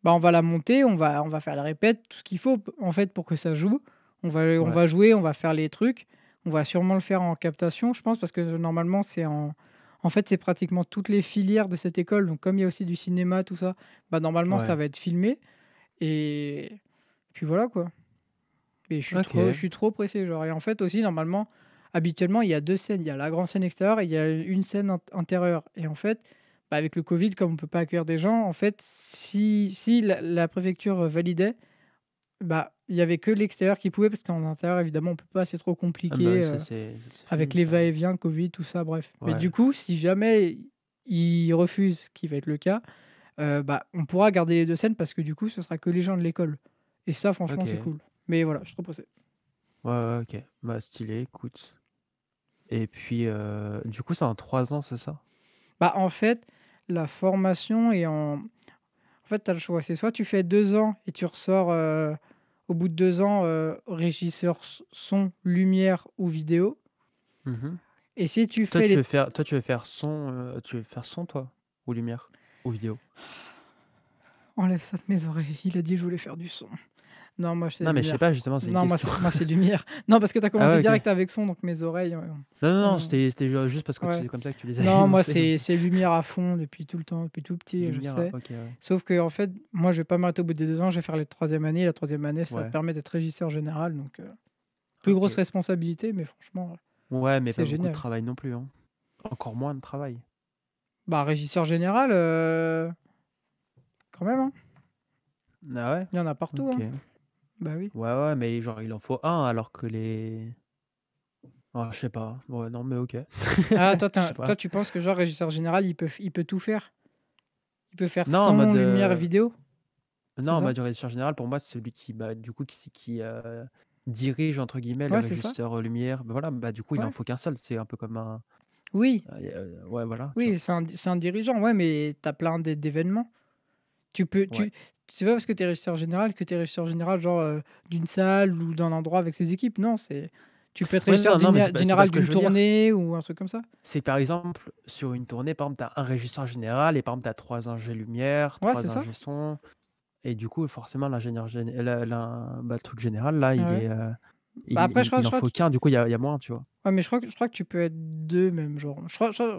Bah, on va la monter, on va faire la répète, tout ce qu'il faut, en fait, pour que ça joue. On Ouais. va jouer, on va faire les trucs. On va sûrement le faire en captation, je pense, parce que normalement, en fait, c'est pratiquement toutes les filières de cette école. Donc, comme il y a aussi du cinéma, tout ça, bah, normalement, ça Ouais. va être filmé. Et puis voilà, quoi. Et Ok. je suis trop pressé, genre. Et en fait, aussi, normalement, habituellement, il y a 2 scènes. Il y a la grande scène extérieure et il y a une scène intérieure. Et en fait, bah, avec le Covid, comme on peut pas accueillir des gens, en fait, si la préfecture validait, bah, il y avait que l'extérieur qui pouvait, parce qu'en intérieur, évidemment, on peut pas, c'est trop Ah bah compliqué oui, ça c'est avec fini, les ça. va-et-vient, Covid, tout ça, bref. Mais Ouais. du coup, si jamais ils refusent, ce qui va être le cas, bah, on pourra garder les 2 scènes, parce que du coup, ce sera que les gens de l'école. Et ça, franchement, c'est Ok. cool. Mais voilà, je suis trop pressé. Ouais, ok. Bah stylé, écoute. Et puis, du coup, c'est en 3 ans, c'est ça? Bah, en fait, la formation est En fait, tu as le choix. C'est soit tu fais 2 ans et tu ressors au bout de 2 ans régisseur son, lumière ou vidéo. Mhm. Et si tu Toi, fais les... tu veux faire son, toi? Ou lumière? Ou vidéo? Enlève ça de mes oreilles. Il a dit que je voulais faire du son. Non, moi, c'est Non, mais je sais lumière. pas, justement, c'est une Non, question. moi, c'est lumière. Non, parce que tu as Ah commencé ouais, ok. direct avec son, donc mes oreilles... Non, non, non, euh, c'était juste parce que ouais. c'est comme ça que tu les as Non, moi, énoncés. donc. c'est lumière à fond depuis tout le temps, depuis tout petit, je Lumière, sais. ok, ouais. Sauf que, en fait, moi, je vais pas m'arrêter au bout des 2 ans, je vais faire la troisième année. La troisième année, ça te Ouais. permet d'être régisseur général, donc plus grosse Ok. responsabilité, mais franchement, Ouais, mais c'est pas beaucoup de génial. travail non plus, hein. Encore moins de travail. Bah, régisseur général, quand même, hein. Ah ouais? Il y en a partout, Ok. hein. Bah oui. Ouais, ouais, mais genre, il en faut un alors que les... Ah, je sais pas. Ouais, non, mais ok. Ah, toi, Je sais pas. tu penses que genre régisseur général, il peut tout faire? Il peut faire Non, en son, mode... lumière et vidéo? Non, C'est en ça? mode régisseur général, pour moi, c'est celui qui, bah, du coup, qui dirige, entre guillemets, le Ouais, c'est ça. régisseur lumière. Bah, voilà, bah, du coup, il en Ouais. faut qu'un seul. C'est un peu comme un... Oui, ouais, voilà, tu vois. oui, c'est un dirigeant, ouais, mais t'as plein d'événements. Ouais. C'est pas parce que t'es régisseur général que t'es régisseur général, genre d'une salle ou d'un endroit avec ses équipes. Non, tu peux être Ouais, régisseur non, mais c'est pas général ce que d'une je veux dire. tournée ou un truc comme ça. C'est par exemple, sur une tournée, par exemple, tu as un régisseur général et par exemple, tu as 3 ingé lumière, Ouais, c'est 3 ça. ingé son. Et du coup, forcément, l'ingénieur le truc général, là, Ah il ouais. est. Bah, après, je crois, il je en crois faut qu'un, du coup, il y a moins, tu vois. ouais, mais je crois que tu peux être deux même, genre.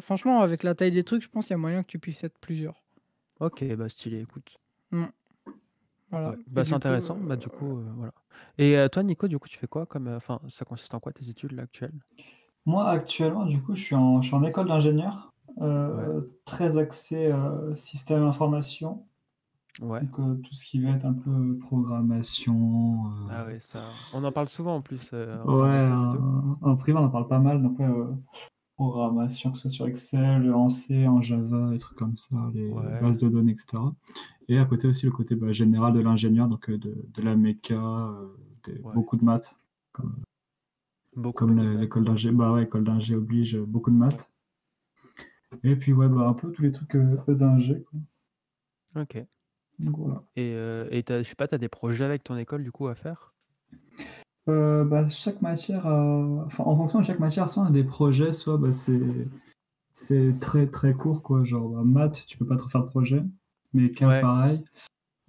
Franchement, avec la taille des trucs, je pense qu'il y a moyen que tu puisses être plusieurs. Ok, bah stylé, écoute. Mm, voilà. Ouais, Et bah c'est du coup, intéressant, bah du coup, voilà. Et toi, Nico, du coup, tu fais quoi comme, enfin, ça consiste en quoi tes études là actuelles? Moi, actuellement, du coup, je suis en école d'ingénieur, Ouais, très axé système information. ouais. Donc, tout ce qui va être un peu programmation. Ah ouais, ça, on en parle souvent en plus en Ouais, message et tout. en primaire, on en parle pas mal. Donc, ouais, programmation, que ce soit sur Excel, en C, en Java, des trucs comme ça, les Ouais, bases de données, etc. Et à côté aussi, le côté général de l'ingénieur, donc de la méca, ouais. beaucoup de maths. Comme, Beaucoup de l'école maths. d'ingé, bah ouais, école d'ingé oblige beaucoup de maths. Et puis, ouais, bah, un peu tous les trucs d'ingé, quoi. Ok. Donc, voilà. Et je sais pas, t'as des projets avec ton école du coup à faire? Bah, chaque matière, enfin, en fonction de chaque matière, soit on a des projets, soit bah, c'est très très court, quoi. Genre, bah, maths, tu peux pas trop faire de projet, mais cas Ouais, pareil.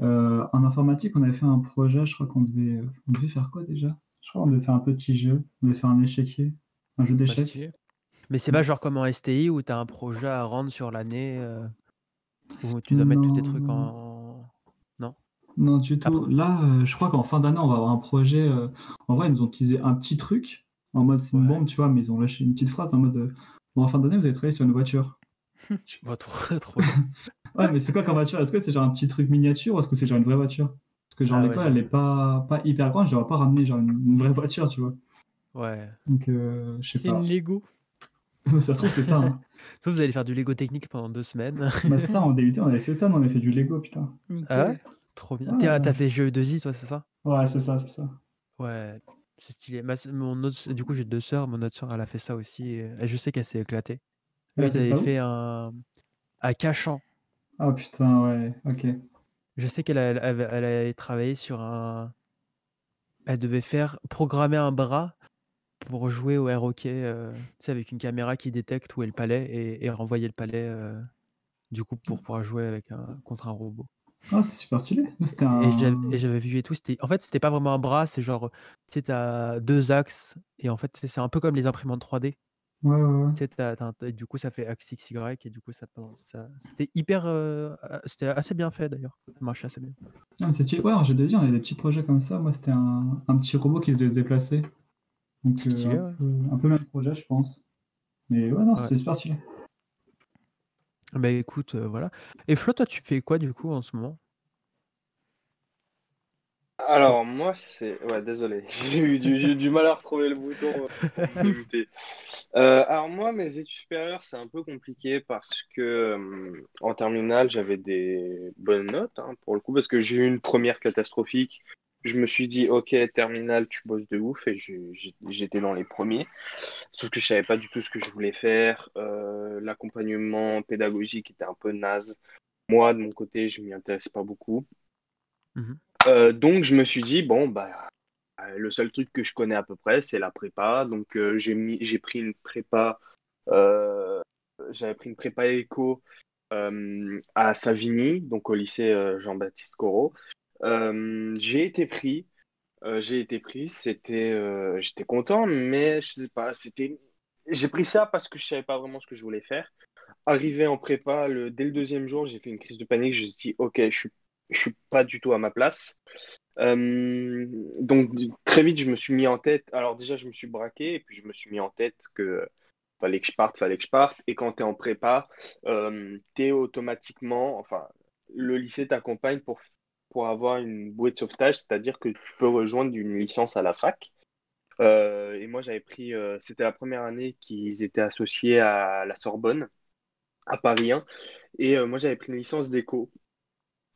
En informatique, on avait fait un projet, je crois on devait faire quoi déjà? Je crois qu'on devait faire un petit jeu, on devait faire un échiquier, un jeu bah d'échecs. stylé. Mais c'est Donc, pas genre comme en STI où t'as un projet à rendre sur l'année, où tu dois mettre tous tes trucs non, Non? non du Après tout. Là, je crois qu'en fin d'année, on va avoir un projet. En vrai, ils nous ont utilisé un petit truc, en mode c'est une ouais. bombe, tu vois, mais ils ont lâché une petite phrase en mode bon, en fin d'année, vous allez travailler sur une voiture. Bah trop trop bien. Ouais, mais c'est quoi comme voiture? Est-ce que c'est genre un petit truc miniature ou est-ce que c'est genre une vraie voiture? Parce que genre Ah ouais, l'école, elle est j'avoue. pas hyper grande, je leur ai pas ramené genre une vraie voiture, tu vois. Ouais. Donc, je sais c'est une pas. Lego. Ça se trouve, c'est ça, hein. Sauf vous allez faire du Lego technique pendant 2 semaines. Bah, c'est ça, en DUT, on avait fait ça, nous, on avait fait du Lego, putain. Ah ouais? Nickel. Trop bien. Ouais, T'as fait GE2I toi, c'est ça? ouais, c'est ça, c'est ça. Ouais, c'est stylé. Mon autre du coup, j'ai 2 sœurs, mon autre sœur, elle a fait ça aussi et je sais qu'elle s'est éclatée. Elle Eux, a ils fait avaient ça fait où? un à Cachan. Ah putain, ouais, ok. Je sais elle avait travaillé sur elle devait programmer un bras pour jouer au air hockey, tu sais, avec une caméra qui détecte où est le palais et renvoyer le palais, du coup, pour pouvoir jouer contre un robot. Ah, c'est super stylé. Nous, c'était Et un. j'avais vu et tout, c'était pas vraiment un bras, c'est genre, tu sais, tu as 2 axes et en fait, c'est un peu comme les imprimantes 3D. Ouais, ouais, ouais. Tu sais, et du coup, ça fait axe X, Y et du coup, ça c'était hyper, c'était assez bien fait d'ailleurs. Ça marchait assez bien. Ah, mais c'est stylé. Ouais, en G2I, on avait des petits projets comme ça. Moi, c'était un petit robot qui se devait se déplacer. Donc, Stylé, ouais. un peu même projet, je pense. Mais ouais, non, Ouais. c'était super stylé. Bah, écoute, voilà. Et Flo, toi, tu fais quoi du coup en ce moment? Flo? Alors, moi, c'est. Ouais, désolé, j'ai eu du mal à retrouver le bouton pour me démuter. Alors, moi, mes études supérieures, c'est un peu compliqué parce que en terminale, j'avais des bonnes notes, hein, pour le coup, parce que j'ai eu une première catastrophique. Je me suis dit, ok, terminale, tu bosses de ouf, et j'étais dans les premiers. Sauf que je savais pas du tout ce que je voulais faire. L'accompagnement pédagogique était un peu naze. Moi, de mon côté, je m'y intéresse pas beaucoup. Mmh. Donc, je me suis dit, bon, bah, le seul truc que je connais à peu près, c'est la prépa. Donc, j'ai pris une prépa, euh, j'avais pris une prépa éco à Savigny, donc au lycée Jean-Baptiste Corot. J'ai été pris, j'étais content, mais je sais pas, j'ai pris ça parce que je savais pas vraiment ce que je voulais faire. Arrivé en prépa, dès le deuxième jour, j'ai fait une crise de panique. Je me suis dit, ok, je suis pas du tout à ma place. Donc très vite, je me suis mis en tête. Alors déjà, je me suis braqué et puis je me suis mis en tête que fallait que je parte, fallait que je parte. Et quand tu es en prépa, t'es automatiquement, enfin, le lycée t'accompagne pour avoir une bouée de sauvetage, c'est-à-dire que tu peux rejoindre une licence à la fac. Et moi, c'était la première année qu'ils étaient associés à la Sorbonne, à Paris 1. Et moi, j'avais pris une licence d'éco.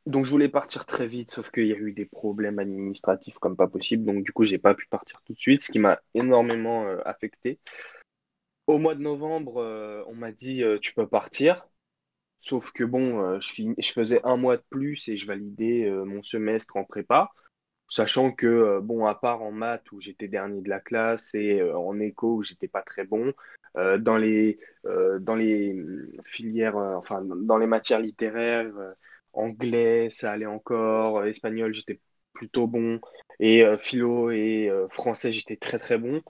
Donc je voulais partir très vite, sauf qu'il y a eu des problèmes administratifs comme pas possible. Donc du coup, j'ai pas pu partir tout de suite, ce qui m'a énormément affecté. Au mois de novembre, on m'a dit tu peux partir. Sauf que bon, je faisais un mois de plus et je validais mon semestre en prépa. Sachant que, bon, à part en maths où j'étais dernier de la classe et en éco où j'étais pas très bon, dans les filières, enfin, dans les matières littéraires, anglais, ça allait encore, espagnol, j'étais plutôt bon. Et philo et français, j'étais très très bon.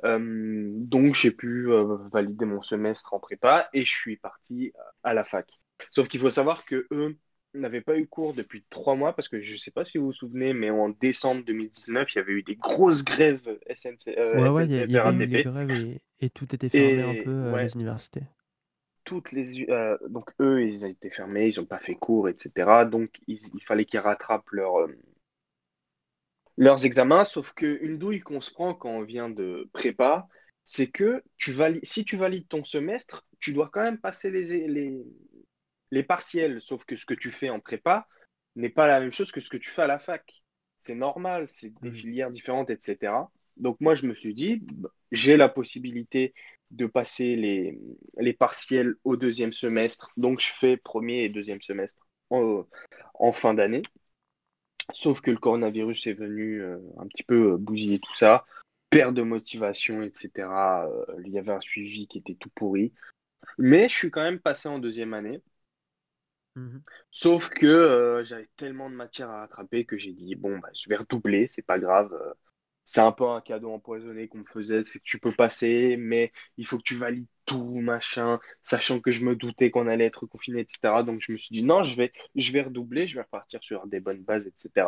Donc j'ai pu valider mon semestre en prépa et je suis parti à la fac. Sauf qu'il faut savoir que eux n'avaient pas eu cours depuis 3 mois parce que je ne sais pas si vous vous souvenez, mais en décembre 2019, il y avait eu des grosses grèves Ouais, ouais, il SNCF y et avait eu les RATP. grèves et tout était fermé un peu Et ouais, les universités. donc eux, ils ont été fermés, ils n'ont pas fait cours, etc. Donc il fallait qu'ils rattrapent leurs examens, sauf qu'une douille qu'on se prend quand on vient de prépa, c'est que si tu valides ton semestre, tu dois quand même passer les partiels, sauf que ce que tu fais en prépa n'est pas la même chose que ce que tu fais à la fac. C'est normal, c'est des Mhm. filières différentes, etc. Donc moi, je me suis dit, j'ai la possibilité de passer les partiels au deuxième semestre, donc je fais premier et deuxième semestre en fin d'année. Sauf que le coronavirus est venu un petit peu bousiller tout ça, perte de motivation, etc. Il y avait un suivi qui était tout pourri. Mais je suis quand même passé en deuxième année. Mhm. Sauf que j'avais tellement de matière à rattraper que j'ai dit, bon, bah, je vais redoubler, c'est pas grave. C'est un peu un cadeau empoisonné qu'on me faisait, c'est que tu peux passer, mais il faut que tu valides tout, machin, sachant que je me doutais qu'on allait être confiné, etc. Donc je me suis dit, non, je vais redoubler, je vais repartir sur des bonnes bases, etc.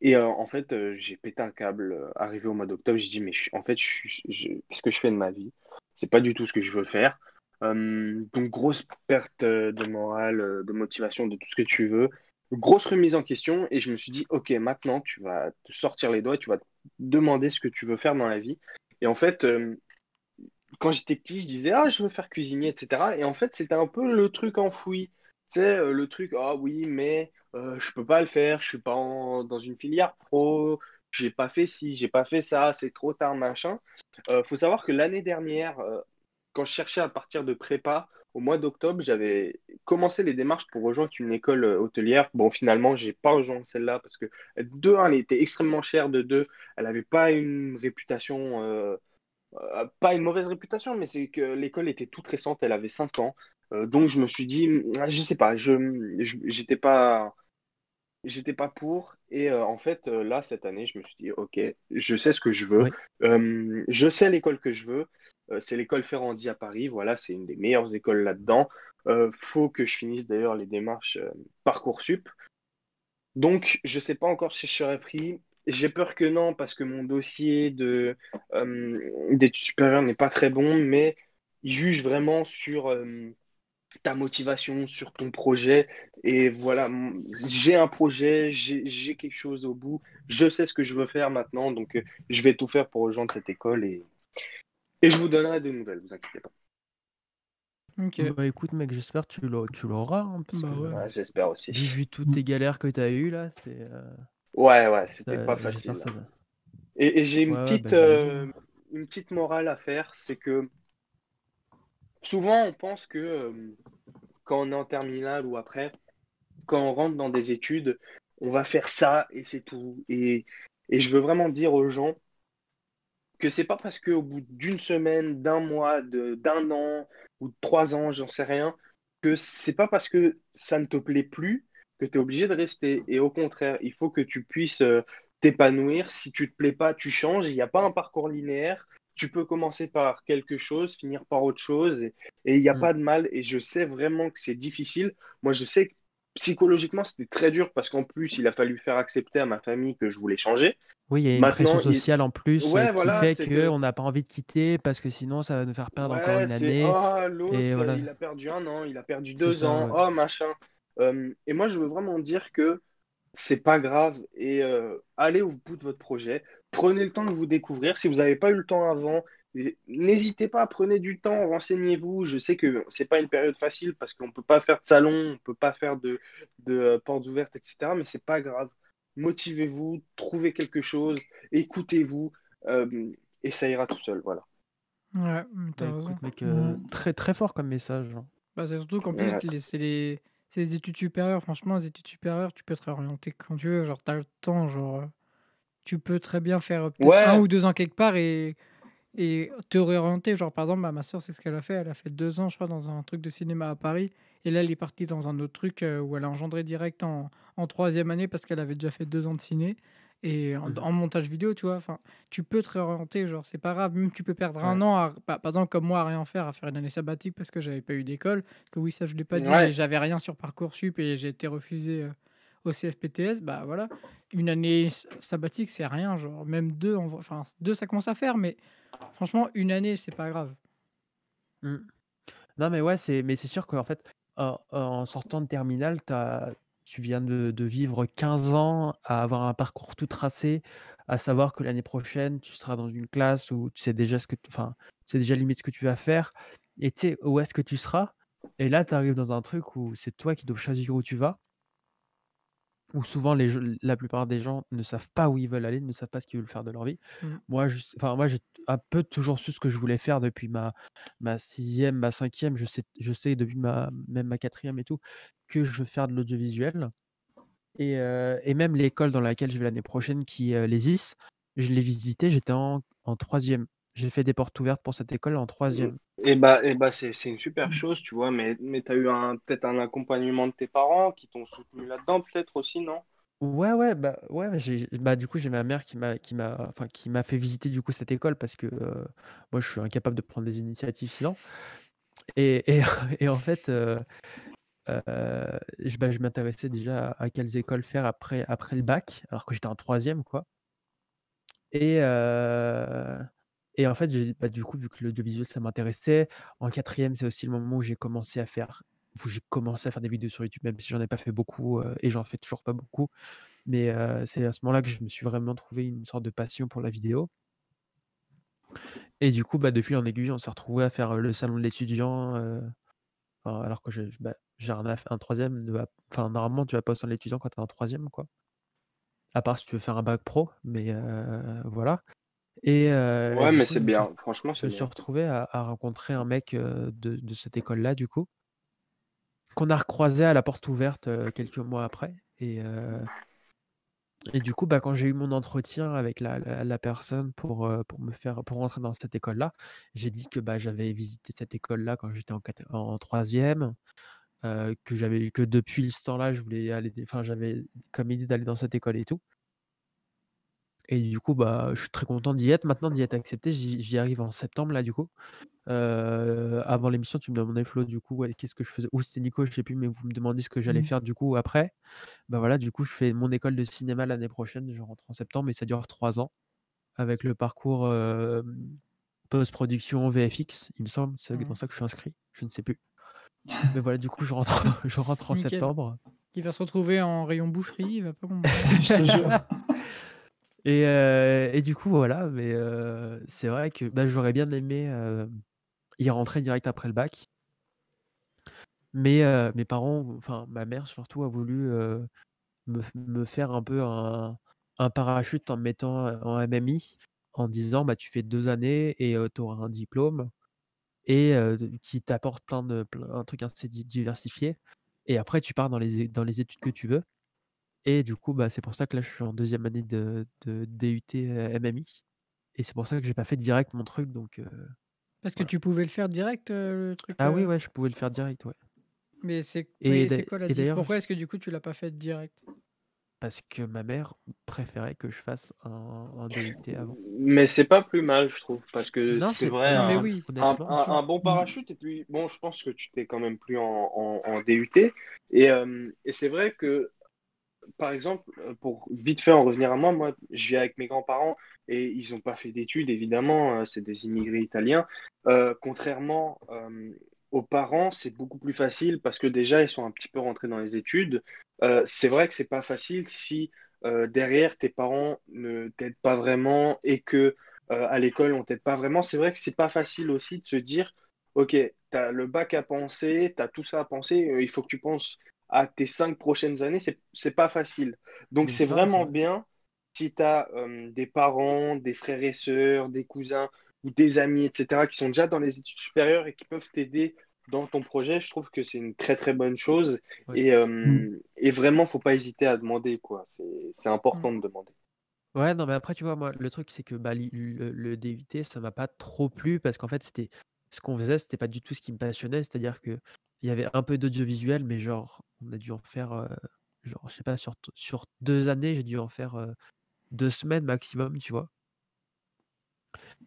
Et en fait, j'ai pété un câble. Arrivé au mois d'octobre, j'ai dit, mais en fait, qu'est-ce que je fais de ma vie? C'est pas du tout ce que je veux faire. Donc, grosse perte de morale, de motivation, de tout ce que tu veux. Grosse remise en question. Et je me suis dit, OK, maintenant, tu vas te sortir les doigts, tu vas te demander ce que tu veux faire dans la vie. Et en fait, quand j'étais petit, je disais, ah, je veux faire cuisinier, etc. Et en fait, c'était un peu le truc enfoui. Tu sais, le truc, ah oui, mais je peux pas le faire, je suis pas dans une filière pro, j'ai pas fait ci, j'ai pas fait ça, c'est trop tard, machin. Faut savoir que l'année dernière, quand je cherchais à partir de prépa, au mois d'octobre, j'avais commencé les démarches pour rejoindre une école hôtelière. Bon, finalement, j'ai pas rejoint celle-là parce que, de un, elle était extrêmement chère, de deux, elle avait pas une réputation. Pas une mauvaise réputation, mais c'est que l'école était toute récente, elle avait 5 ans. Donc je me suis dit, je sais pas, j'étais pas pour. Et en fait, là, cette année, je me suis dit, ok, je sais ce que je veux. Oui. Je sais l'école que je veux. C'est l'école Ferrandi à Paris. Voilà, c'est une des meilleures écoles là-dedans. Faut que je finisse d'ailleurs les démarches Parcoursup. Donc, je sais pas encore si je serai pris. J'ai peur que non, parce que mon dossier d'études supérieures n'est pas très bon, mais il juge vraiment sur ta motivation, sur ton projet. Et voilà, j'ai un projet, j'ai quelque chose au bout, je sais ce que je veux faire maintenant, donc je vais tout faire pour rejoindre cette école et je vous donnerai des nouvelles, vous inquiétez pas. Ok. Bah écoute mec, j'espère que tu l'auras, hein, parce Bah que ouais. Ouais, j'espère aussi. vu toutes tes galères que tu as eues là, Ouais, c'était pas j'espère facile. que ça va. Et j'ai Ouais, ouais, bah j'imagine, hein. une petite morale à faire, c'est que souvent on pense que quand on est en terminale ou après, quand on rentre dans des études, on va faire ça et c'est tout. Et je veux vraiment dire aux gens que c'est pas parce qu'au bout d'une semaine, d'un mois, d'un an ou de 3 ans, j'en sais rien, que c'est pas parce que ça ne te plaît plus que tu es obligé de rester. Et au contraire, il faut que tu puisses t'épanouir. Si tu te plais pas, tu changes. Il n'y a pas un parcours linéaire. Tu peux commencer par quelque chose, finir par autre chose, et il n'y a Mm. pas de mal. Et je sais vraiment que c'est difficile. Moi, je sais que psychologiquement, c'était très dur parce qu'en plus, il a fallu faire accepter à ma famille que je voulais changer. Oui, il y a une pression Maintenant, sociale en plus ouais, qui voilà, fait c'est que qu'on n'a pas envie de quitter parce que sinon ça va nous faire perdre encore ouais, une c'est année. oh, Et l'autre, voilà, il a perdu 1 an, il a perdu c'est deux ça, ans, ouais. oh, machin. Et moi, je veux vraiment dire que c'est pas grave et allez au bout de votre projet. Prenez le temps de vous découvrir. Si vous n'avez pas eu le temps avant, n'hésitez pas, prenez du temps, renseignez-vous. Je sais que c'est pas une période facile parce qu'on peut pas faire de salon, on peut pas faire de portes ouvertes, etc. Mais c'est pas grave. Motivez-vous, trouvez quelque chose, écoutez-vous et ça ira tout seul. Voilà. Ouais, Bah t'as raison. écoute mec, Ouais. très très fort comme message, hein. Bah, c'est surtout qu'en plus, Ouais. c'est les études supérieures. Franchement, les études supérieures, tu peux te réorienter quand tu veux. Genre, t'as le temps. Genre, tu peux très bien faire peut-être un Ouais, ou 2 ans quelque part et te réorienter. Genre, par exemple, ma soeur, c'est ce qu'elle a fait. Elle a fait 2 ans, je crois, dans un truc de cinéma à Paris. Et là, elle est partie dans un autre truc où elle a engendré direct en troisième année parce qu'elle avait déjà fait 2 ans de ciné. Et Mmh. en montage vidéo, tu vois, enfin, tu peux te réorienter, genre, c'est pas grave. Même tu peux perdre un Ouais. an, par exemple, comme moi, à rien faire, à faire une année sabbatique parce que j'avais pas eu d'école. Parce que oui, ça, je l'ai pas dit, mais Ouais, j'avais rien sur Parcoursup et j'ai été refusé au CFPTS. Bah voilà, une année sabbatique, c'est rien, genre, même deux, enfin, deux, ça commence à faire, mais franchement, une année, c'est pas grave. Mmh. Non, mais ouais, c'est sûr qu'en fait, en sortant de terminale, tu viens de vivre 15 ans à avoir un parcours tout tracé, à savoir que l'année prochaine, tu seras dans une classe où tu sais déjà enfin, tu sais déjà limite ce que tu vas faire et tu sais où est-ce que tu seras. Et là, tu arrives dans un truc où c'est toi qui dois choisir où tu vas, où souvent la plupart des gens ne savent pas où ils veulent aller, ne savent pas ce qu'ils veulent faire de leur vie. Mm. Moi, j'ai un peu toujours su ce que je voulais faire depuis ma sixième, ma cinquième. Je sais depuis même ma quatrième et tout, que je veux faire de l'audiovisuel. Et même l'école dans laquelle je vais l'année prochaine, qui est l'ESIS, je l'ai visitée, j'étais en troisième. J'ai fait des portes ouvertes pour cette école en troisième. et bah c'est une super chose, tu vois, mais tu as eu peut-être un accompagnement de tes parents qui t'ont soutenu là-dedans, peut-être aussi, non? Ouais, ouais, ouais, du coup, j'ai ma mère qui m'a fait visiter du coup cette école parce que moi, je suis incapable de prendre des initiatives sinon. Et et en fait, je m'intéressais déjà à quelles écoles faire après le bac, alors que j'étais en troisième quoi. Et et en fait, du coup, vu que l'audiovisuel ça m'intéressait, en quatrième c'est aussi le moment où j'ai commencé à faire des vidéos sur YouTube, même si j'en ai pas fait beaucoup, et j'en fais toujours pas beaucoup. Mais c'est à ce moment-là que je me suis vraiment trouvé une sorte de passion pour la vidéo. Et du coup, de fil en aiguille, on s'est retrouvés à faire, le salon de l'étudiant, alors que j'ai rien à f un 3e enfin, normalement, tu vas pas au salon de l'étudiant quand tu es en troisième quoi. À part si tu veux faire un bac pro, mais voilà. Et Ouais, du mais coup, c'est bien, franchement, je c'est me suis bien. retrouvé à rencontrer un mec, de cette école-là, du coup, qu'on a recroisé à la porte ouverte, quelques mois après. Et du coup, quand j'ai eu mon entretien avec la personne pour rentrer dans cette école-là, j'ai dit que, j'avais visité cette école-là quand j'étais en 3e, que depuis ce temps-là, je voulais aller enfin, j'avais comme idée d'aller dans cette école et tout. Et du coup, je suis très content d'y être maintenant, d'y être accepté. J'y arrive en septembre là, du coup. Avant l'émission, tu me demandais Flo, du coup, ouais, qu'est-ce que je faisais? Ou c'était Nico, je sais plus, mais vous me demandiez ce que j'allais Mm. faire du coup après. Voilà, du coup, je fais mon école de cinéma l'année prochaine, je rentre en septembre et ça dure 3 ans avec le parcours, post-production VFX, il me semble, c'est dans Mhm. ça que je suis inscrit, je ne sais plus. Mais voilà, du coup, je rentre je rentre en Nickel. septembre. Il va se retrouver en rayon boucherie, il va pas comprendre. Je te jure. Et du coup, voilà, mais c'est vrai que, j'aurais bien aimé, y rentrer direct après le bac. Mais mes parents, enfin ma mère surtout, a voulu, me faire un peu un parachute en me mettant, en MMI, en disant: «Tu fais 2 années et tu auras un diplôme et qui t'apporte un truc assez diversifié et après tu pars dans les études que tu veux». Et du coup, c'est pour ça que là, je suis en deuxième année de DUT, MMI et c'est pour ça que j'ai pas fait direct mon truc donc Parce que voilà. tu pouvais le faire direct, le truc, Ah oui, ouais, je pouvais le faire direct, ouais. Et c'est quoi la diff? d'ailleurs, Pourquoi est-ce que du coup tu l'as pas fait direct? parce que ma mère préférait que je fasse un DUT avant. Mais c'est pas plus mal, je trouve, parce que Non, c'est c'est vrai, pas Non mais mal, oui, honnêtement. bien sûr. un bon Mm. parachute, et puis, bon, je pense que tu t'es quand même plus en DUT. Et c'est vrai que, par exemple, pour vite fait en revenir à moi, je vis avec mes grands-parents et ils n'ont pas fait d'études, évidemment, c'est des immigrés italiens. Contrairement aux parents, c'est beaucoup plus facile parce que déjà, ils sont un petit peu rentrés dans les études. C'est vrai que c'est pas facile si derrière, tes parents ne t'aident pas vraiment et que à l'école, on t'aide pas vraiment. C'est vrai que c'est pas facile aussi de se dire, OK, tu as le bac à penser, tu as tout ça à penser, il faut que tu penses à tes 5 prochaines années, c'est pas facile. Donc Mais c'est ça, c'est vraiment vrai. bien si tu as des parents, des frères et sœurs, des cousins ou des amis, etc., qui sont déjà dans les études supérieures et qui peuvent t'aider dans ton projet. Je trouve que c'est une très très bonne chose Ouais. et vraiment, faut pas hésiter à demander, quoi. C'est Mmh. important de demander. Ouais, non, mais après, tu vois, moi, le truc, c'est que le DUT, ça m'a pas trop plu parce qu'en fait, ce qu'on faisait, c'était pas du tout ce qui me passionnait. C'est-à-dire que il y avait un peu d'audiovisuel, mais genre, on a dû en faire, genre, je sais pas, sur 2 années, j'ai dû en faire, 2 semaines maximum, tu vois?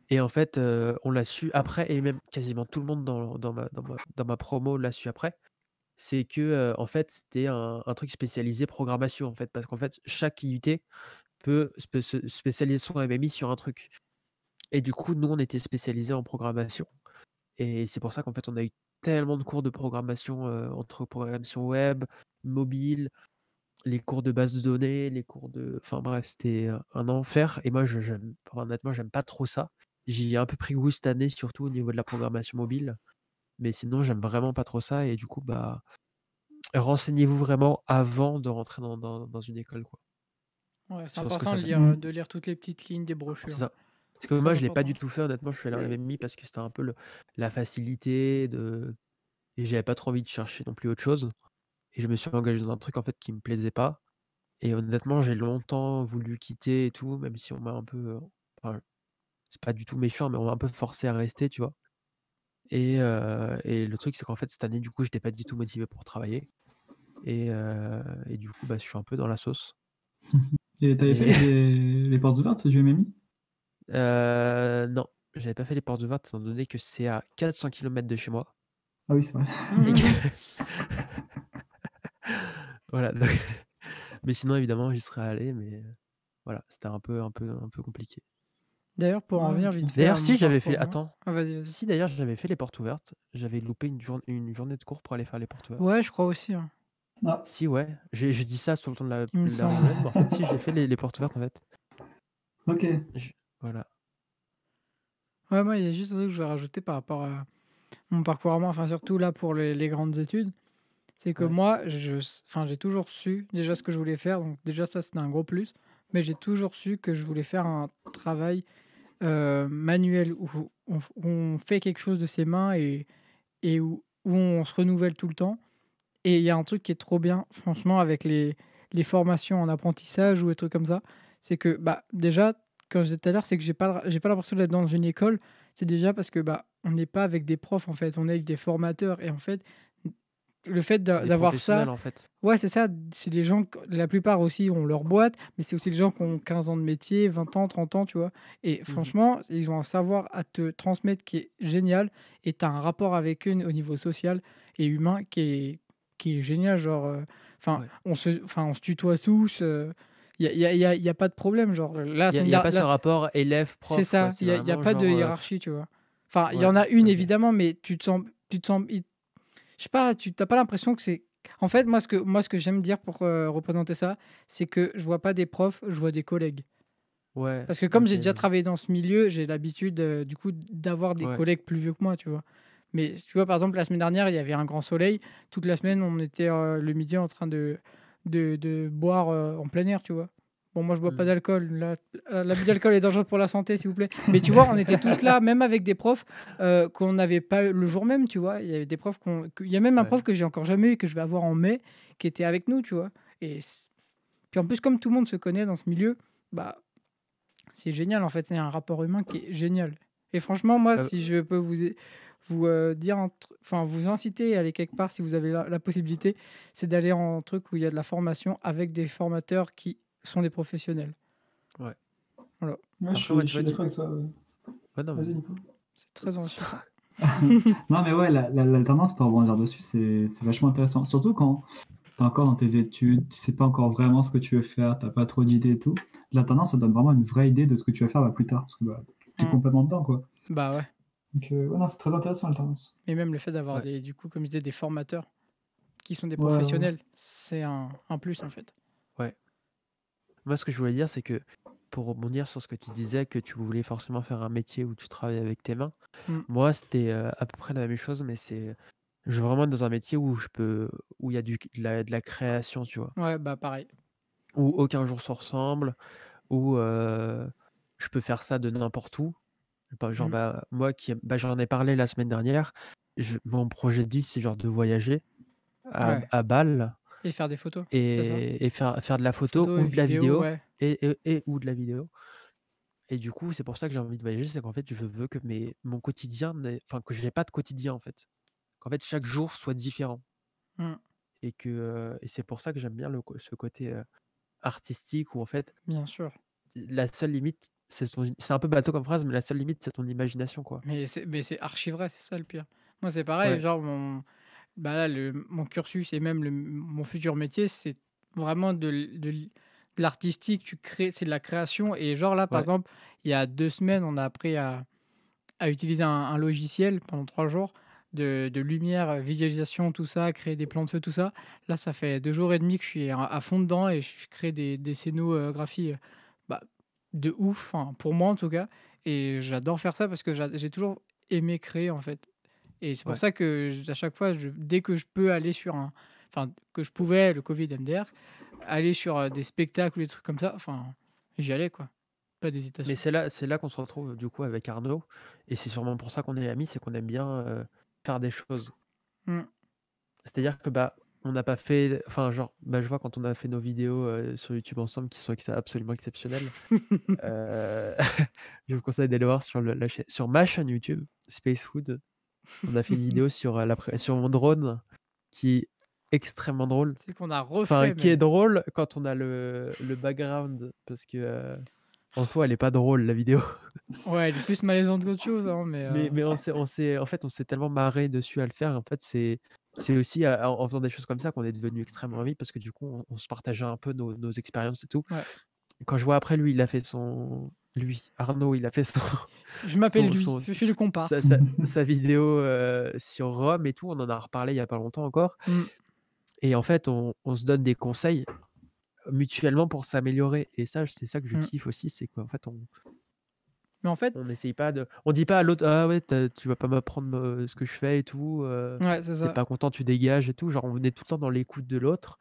Et en fait, on l'a su après et même quasiment tout le monde dans ma promo l'a su après. C'est que, en fait, c'était un truc spécialisé programmation, en fait. Parce qu'en fait, chaque IUT peut se spécialiser son MMI sur un truc. Et du coup, nous, on était spécialisés en programmation et c'est pour ça qu'en fait, on a eu tellement de cours de programmation, entre programmation web, mobile, les cours de base de données, les cours de enfin bref, c'était, un enfer et moi, je j'aime enfin, honnêtement, j'aime pas trop ça. J'y ai un peu pris goût cette année, surtout au niveau de la programmation mobile, mais sinon, j'aime vraiment pas trop ça et du coup, bah, renseignez-vous vraiment avant de rentrer dans une école, quoi, Ouais, c'est sur ce que important ça fait. de lire toutes les petites lignes des C'est brochures. ça. Parce C'est que moi, très je l'ai pas important. du tout fait honnêtement, je suis allé en MMI parce que c'était un peu la facilité de et j'avais pas trop envie de chercher non plus autre chose et je me suis engagé dans un truc, en fait, qui me plaisait pas et honnêtement, j'ai longtemps voulu quitter et tout, même si on m'a un peu, enfin, c'est pas du tout méchant, mais on m'a un peu forcé à rester, tu vois? Et le truc, c'est qu'en fait, cette année, du coup, j'étais pas du tout motivé pour travailler et du coup, bah, je suis un peu dans la sauce Et t'avais fait et les portes ouvertes du MMI? non, j'avais pas fait les portes ouvertes étant donné que c'est à 400 kilomètres de chez moi Ah oui, c'est vrai. et que voilà, donc mais sinon évidemment j'y serais allé, mais voilà, c'était un peu compliqué. D'ailleurs, pour en Ouais, venir OK. vite fait D'ailleurs à mon si j'avais fait parcours, moi. attends, Ah, vas-y, vas-y. si d'ailleurs j'avais fait les portes ouvertes, j'avais loupé une journée de cours pour aller faire les portes ouvertes. Ouais, je crois aussi, hein, Ah, Si ouais, j'ai dit ça sur le ton de il me la semble. réunion, mais en fait si j'ai fait les portes ouvertes en fait. OK. Je voilà. Ouais, moi, il y a juste un truc que je vais rajouter par rapport à mon parcours à moi, enfin, surtout là pour les grandes études. C'est que Ouais. moi, enfin, j'ai toujours su déjà ce que je voulais faire, donc déjà ça c'était un gros plus, mais j'ai toujours su que je voulais faire un travail manuel où on fait quelque chose de ses mains et où on se renouvelle tout le temps. Et il y a un truc qui est trop bien, franchement, avec les formations en apprentissage ou des trucs comme ça, c'est que bah, déjà, quand je disais tout à l'heure, c'est que j'ai pas l'impression d'être dans une école, c'est déjà parce que bah, on n'est pas avec des profs en fait, on est avec des formateurs et en fait, le fait C'est des d'avoir ça, professionnels en fait. ouais, c'est ça, c'est des gens, la plupart aussi ont leur boîte, mais c'est aussi des gens qui ont 15 ans de métier, 20 ans, 30 ans, tu vois. Et Mmh. franchement, ils ont un savoir à te transmettre qui est génial et tu as un rapport avec eux au niveau social et humain qui est génial. Genre, enfin, Ouais. on se tutoie tous, y a pas de problème. Genre, là, la Il semaine y a dernière, pas ce rapport c'est élève-prof quoi, ça, c'est y a vraiment pas de genre, hiérarchie, tu vois. Enfin, il y ouais, en a une OK. évidemment, mais tu te sens, je sais pas, tu as pas l'impression que c'est en fait, moi, ce que j'aime dire pour, représenter ça, c'est que je vois pas des profs, je vois des collègues. Ouais, Parce que comme OK, j'ai je déjà vois. travaillé dans ce milieu, j'ai l'habitude, du coup, d'avoir des Ouais. collègues plus vieux que moi, tu vois? Mais tu vois, par exemple, la semaine dernière, il y avait un grand soleil. Toute la semaine, on était, le midi en train de boire, en plein air, tu vois? Bon, moi, je bois pas Mmh. d'alcool. L'abus d'alcool est dangereux pour la santé, s'il vous plaît. Mais tu vois, on était tous là, même avec des profs, qu'on n'avait pas eu le jour même, tu vois? Il y avait des profs il y a même un Ouais. prof que j'ai encore jamais eu, que je vais avoir en mai, qui était avec nous, tu vois? Et puis en plus, comme tout le monde se connaît dans ce milieu, bah, c'est génial en fait, c'est un rapport humain qui est génial. Et franchement, moi, Bah, si je peux dire enfin vous inciter à aller quelque part si vous avez la possibilité, c'est d'aller en truc où il y a de la formation avec des formateurs qui sont des professionnels. ouais. Voilà, Ouais, Après moi, je tu vois, suis d'accord avec toi, ouais. ouais, non, Vas-y, vas-y. Nico. c'est très enrichissant. Non, mais ouais, l'alternance, pour rebondir dessus, c'est vachement intéressant. Surtout quand tu es encore dans tes études, tu sais pas encore vraiment ce que tu veux faire, tu pas trop d'idées et tout. L'alternance, ça donne vraiment une vraie idée de ce que tu vas faire plus tard, parce que bah, tu es Mmh. complètement dedans, quoi. Bah, ouais, Donc, ouais, non, c'est très intéressant, l'alternance. et même le fait d'avoir Ouais, du coup, comme je disais, des formateurs qui sont des Ouais, ouais. professionnels, c'est un plus en fait. ouais. Moi, ce que je voulais dire, c'est que pour rebondir sur ce que tu disais, que tu voulais forcément faire un métier où tu travailles avec tes mains, Mmh. moi, c'était, à peu près la même chose, mais je veux vraiment être dans un métier où il y a de la création, tu vois? Ouais, bah, pareil. Où aucun jour se ressemble, où, je peux faire ça de n'importe où. Bah, genre, Mmh. bah, moi j'en ai parlé la semaine dernière, mon projet de vie, c'est genre de voyager Ouais, à Bâle et faire des photos, c'était ça? et faire de la photo Photos et ou de la vidéos, vidéo ouais. et ou de la vidéo et du coup, c'est pour ça que j'ai envie de voyager, c'est qu'en fait, je veux que mon quotidien que j'ai pas de quotidien, en fait. qu'en fait, chaque jour soit différent Mmh. et c'est pour ça que j'aime bien ce côté, artistique où en fait, Bien sûr. la seule limite, c'est un peu bateau comme phrase, mais la seule limite, c'est ton imagination, quoi. Mais c'est archi vrai, c'est ça le pire. Moi, c'est pareil, Ouais, genre bah, là, mon cursus et même mon futur métier, c'est vraiment de l'artistique, tu crées c'est de la création et genre là, par ouais, exemple, il y a 2 semaines, on a appris à utiliser un logiciel pendant 3 jours de lumière, visualisation, tout ça, créer des plans de feu, tout ça. Là, ça fait 2 jours et demi que je suis à fond dedans et je crée des scénographies, bah, de ouf, enfin, pour moi en tout cas et j'adore faire ça parce que j'ai toujours aimé créer, en fait et c'est pour ouais. ça que à chaque fois, dès que je peux aller sur enfin, que je pouvais, le Covid MDR, aller sur, des spectacles ou des trucs comme ça, enfin, j'y allais, quoi. Pas Mais d'hésitation. c'est là qu'on se retrouve, du coup, avec Arnaud et c'est sûrement pour ça qu'on est amis, c'est qu'on aime bien, faire des choses. Mmh. C'est-à-dire que, bah, on n'a pas fait enfin, genre, bah, je vois quand on a fait nos vidéos, sur YouTube ensemble qui sont absolument exceptionnelles, heu, je vous conseille d'aller voir sur ma chaîne YouTube, Space Food. On a fait une vidéo sur, sur mon drone qui est extrêmement drôle. C'est qu'on a Enfin, refait, qui est mais drôle quand on a le background parce que, en soi, elle est pas drôle la vidéo. ouais, elle est plus malaisante qu'autre chose, hein, mais Mais on s'est tellement marré dessus à le faire. En fait, c'est aussi en faisant des choses comme ça qu'on est devenus extrêmement amis parce que du coup, on se partageait un peu nos expériences et tout. ouais. Et quand je vois après lui, Arnaud, il a fait son Je m'appelle son lui, son je suis le sa comparse. sa sa vidéo, sur Rome et tout. On en a reparlé il y a pas longtemps encore Mmh. et en fait, on se donne des conseils mutuellement pour s'améliorer et ça, c'est ça que je Mmh. kiffe aussi, c'est qu'en fait, Mais en fait on essaye pas de on dit pas à l'autre: «Ah ouais, tu vas pas m'apprendre, ce que je fais et tout, ouais, c'est tu ça. pas content, tu dégages» et tout. Genre, on est tout le temps dans l'écoute de l'autre